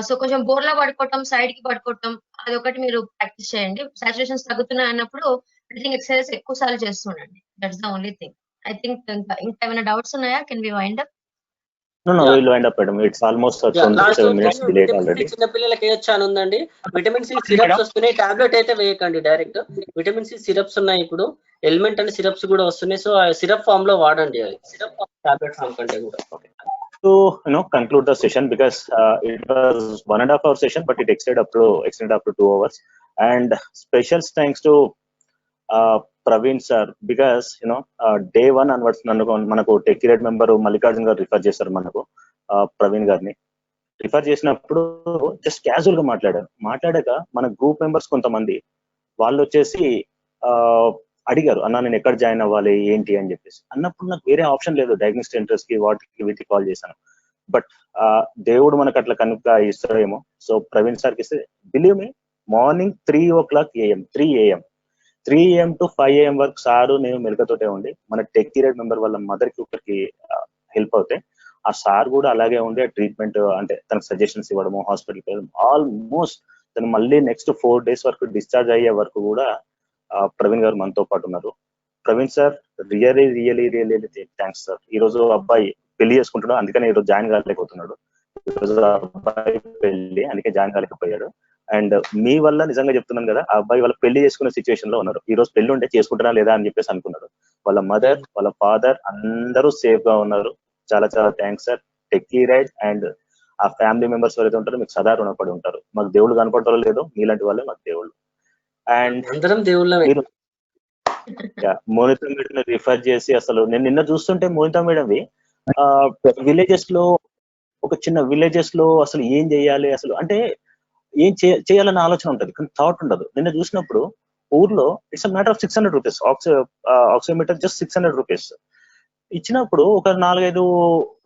సో కొంచెం బోర్లా పడుకోవటం, సైడ్ కి పడుకోవటం, అది ఒకటి మీరు ప్రాక్టీస్ చేయండి. సాచురేషన్స్ తగ్గుతున్నాయి అన్నప్పుడు బ్రీతింగ్ ఎక్సర్సైజ్ ఎక్కువ సార్లు చేస్తుండండి. That's the only thing. I think ఇంకా ఏమైనా డౌట్స్ ఉన్నాయా? Can we wind up? No, we'll wind up, madam. It's almost 27 minutes delayed already. చిన్న పిల్లలకి వేయొచ్చు అని ఉందండి. విటమిన్ సి సిరప్స్ వస్తున్నాయి, టాబ్లెట్ అయితే వేయకండి డైరెక్ట్. విటమిన్ సి సిరప్స్ ఉన్నాయి ఇప్పుడు, ఎలిమెంట్ అండ్ సిరప్స్ కూడా వస్తున్నాయి. సో సిరప్ ఫామ్ లో వాడండి, అది సిరప్ టాబ్లెట్ ఫామ్ కంటే కూడా. To conclude the session, because it was 1.5 hour session, but it extended up to 2 hours. And special thanks to Praveen sir, because day 1 onwards manaku tech red member Mallikarjun garu refer చేశారు మనకు ప్రవీణ్ గారిని. రిఫర్ చేసినప్పుడు జస్ట్ క్యాజువల్ గా మాట్లాడాక మన గ్రూప్ మెంబర్స్ కొంతమంది వాళ్ళు వచ్చేసి అడిగారు, అన్న నేను ఎక్కడ జాయిన్ అవ్వాలి ఏంటి అని చెప్పేసి. అన్నప్పుడు నాకు వేరే ఆప్షన్ లేదు, డయాగ్నోస్టిక్ సెంటర్స్ కి వాటికి వీటికి కాల్ చేశాను. బట్ దేవుడు మనకు అట్లా కనుక ఇస్తాడేమో. సో ప్రవీణ్ సార్కి ఇస్తే, believe me, morning 3 AM to 5 AM వరకు సారు నేను మెలకతోటే ఉండి మన టెక్ పీరియడ్ మెంబర్ వాళ్ళ మదర్ కి ఒకరికి హెల్ప్ అవుతాయి. ఆ సార్ కూడా అలాగే ఉండి ట్రీట్మెంట్ అంటే తనకు సజెషన్స్ ఇవ్వడము, హాస్పిటల్కి వెళ్ళడం, ఆల్మోస్ట్ తను మళ్ళీ నెక్స్ట్ 4 days వరకు డిశ్చార్జ్ అయ్యే వరకు కూడా ప్రవీణ్ గారు మనతో పాటు ఉన్నారు. Praveen sir, really thanks sir. ఈ రోజు అబ్బాయి పెళ్లి చేసుకుంటున్నాడు, అందుకని ఈరోజు జాయిన్ కాలేకపోతున్నాడు. ఈరోజు అబ్బాయి పెళ్లి, అందుకే జాయిన్ కాలేకపోయాడు. అండ్ మీ వల్ల నిజంగా చెప్తున్నాను కదా, ఆ అబ్బాయి వాళ్ళ పెళ్లి చేసుకునే సిచ్యువేషన్ లో ఉన్నారు. ఈ రోజు పెళ్లి ఉంటే చేసుకుంటున్నా లేదా అని చెప్పేసి అనుకున్నాడు. వాళ్ళ మదర్, వాళ్ళ ఫాదర్ అందరూ సేఫ్ గా ఉన్నారు. చాలా thanks sir. Techie ride and ఆ ఫ్యామిలీ మెంబర్స్ ఎవరైతే ఉంటారో మీకు సదా రుణపడి ఉంటారు. మాకు దేవుళ్ళు కనపడతారో లేదో, మీలాంటి వాళ్ళే మాకు దేవుళ్ళు. అండ్ అందరం దేవుళ్ళ. మోనితా మేడం రిఫర్ చేసి, అసలు నేను నిన్న చూస్తుంటే మోనితా మేడంవి విలేజెస్ లో, ఒక చిన్న విలేజెస్ లో అసలు ఏం చేయాలి, అసలు అంటే ఏం చేయాలన్న ఆలోచన ఉంటుంది, కానీ థాట్ ఉండదు. నిన్న చూసినప్పుడు ఊర్లో it's a matter of 600 rupees, oximeter just 600 rupees ఇచ్చినప్పుడు ఒక 4-5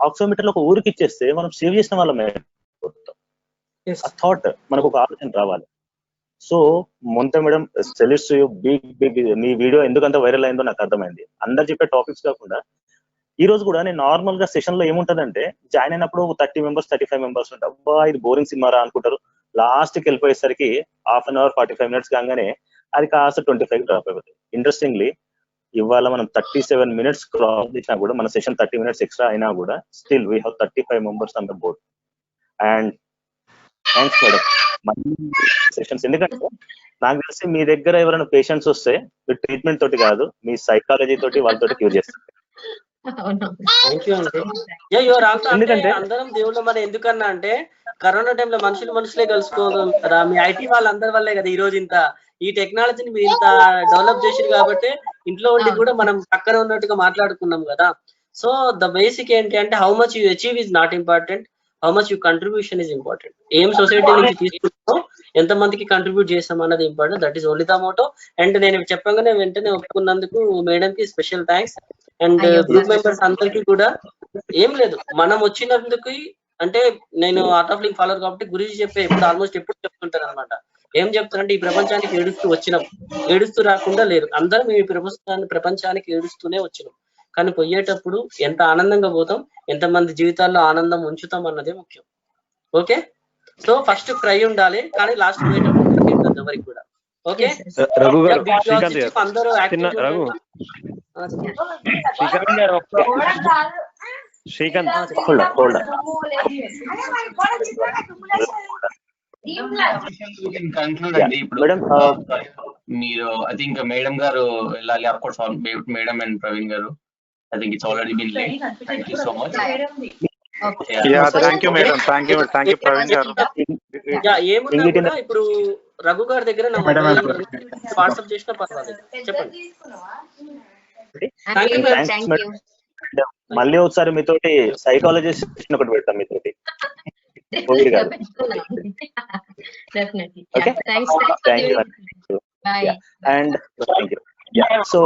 ఆక్సిమీటర్లు ఒక ఊరికి ఇచ్చేస్తే మనం సేవ్ చేసిన వాళ్ళమే. థాట్ మనకు ఒక ఆలోచన రావాలి. So Montha madam, salutes you, big మీ వీడియో ఎందుకంత వైరల్ అయిందో నాకు అర్థమైంది. అందరు చెప్పే టాపిక్స్ కాకుండా ఈ రోజు కూడా నేను నార్మల్ గా సెషన్ లో ఏముంటదంటే, జాయిన్ అయినప్పుడు 30 members 35 members ఉంటారు. అబ్బా ఇది బోరింగ్ సినిమా రా అనుకుంటారు. లాస్ట్ కి వెళ్ళిపోయేసరికి హాఫ్ అన్ అవర్ 45 minutes కాగానే అది కాస్త 25 డ్రాప్ అయిపోతుంది. ఇంట్రెస్టింగ్లీ ఇవాళ మనం 37 minutes క్రాస్ చేసినా కూడా, మన సెషన్ 30 minutes ఎక్స్ట్రా అయినా కూడా, still we have 35 members on the board. And thanks madam. మళ్ళీ సెషన్స్, ఎందుకంటే నాకు తెలిసి మీ దగ్గర ఎవరైనా పేషెంట్స్ వస్తే మీరు ట్రీట్మెంట్ తోటి కాదు, మీ సైకాలజీ తోటి వాళ్ళతోటి క్యూర్ చేస్తారు. ఎందుకంటే అందరం దేవుళ్ళు. మరి ఎందుకన్నా అంటే, కరోనా టైంలో మనుషులే కలుసుకోవడం కదా. మీ ఐటీ వాళ్ళందరి వల్లే కదా ఈ రోజు ఇంత ఈ టెక్నాలజీని మీరు ఇంత డెవలప్ చేసారు. కాబట్టి ఇంట్లో ఉండి కూడా మనం పక్కన ఉన్నట్టుగా మాట్లాడుకున్నాం కదా. సో ద బేసిక్ ఏంటి అంటే, how much you achieve is not important, how much you contribution is important. ఏం సొసైటీ నుంచి తీసుకుంటామో, ఎంత మందికి కంట్రిబ్యూట్ చేస్తాం అన్నది important. That is only the motto. And నేను చెప్పగానే వెంటనే ఒప్పుకున్నందుకు మేడం కి special thanks. And group members అందరికీ కూడా. ఏం లేదు, మనం వచ్చినందుకు అంటే, నేను ఆర్ట్ ఆఫ్ లింక్ ఫాలోవర్ కాబట్టి గురించి చెప్పే ఆల్మోస్ట్ ఎప్పుడు చెప్తుంటాను అనమాట. ఏం చెప్తానంటే, ఈ ప్రపంచానికి ఏడుస్తూ వచ్చినాం, ఏడుస్తూ రాకుండా లేరు. అందరం ఈ ప్రపంచానికి ఏడుస్తూనే వచ్చినాం. కానీ పోయేటప్పుడు ఎంత ఆనందంగా పోతాం, ఎంతమంది జీవితాల్లో ఆనందం ఉంచుతాం అన్నదే ముఖ్యం. ఓకే, సో ఫస్ట్ క్రై ఉండాలి, కానీ లాస్ట్ పోయేటప్పుడు ఎవరికి కూడా. ఓకే, రఘు గారు, అందరూ శ్రీకాంత్ మీరు ఐ థింక్ మేడం గారు వెళ్ళాలి. Of course madam and Praveen గారు, I think it's already been late. Thank you so much. Thank you madam, thank you Praveen గారు. ఏమున్నా ఇప్పుడు రఘు గారి దగ్గర నా వాట్సాప్ చేసిన పర్వాలేదు, చెప్పండి. మళ్ళీ ఒకసారి మీతోటి సైకాలజీ సెషన్ ఒకటి పెడతాం మీతోటి. And thank you. సో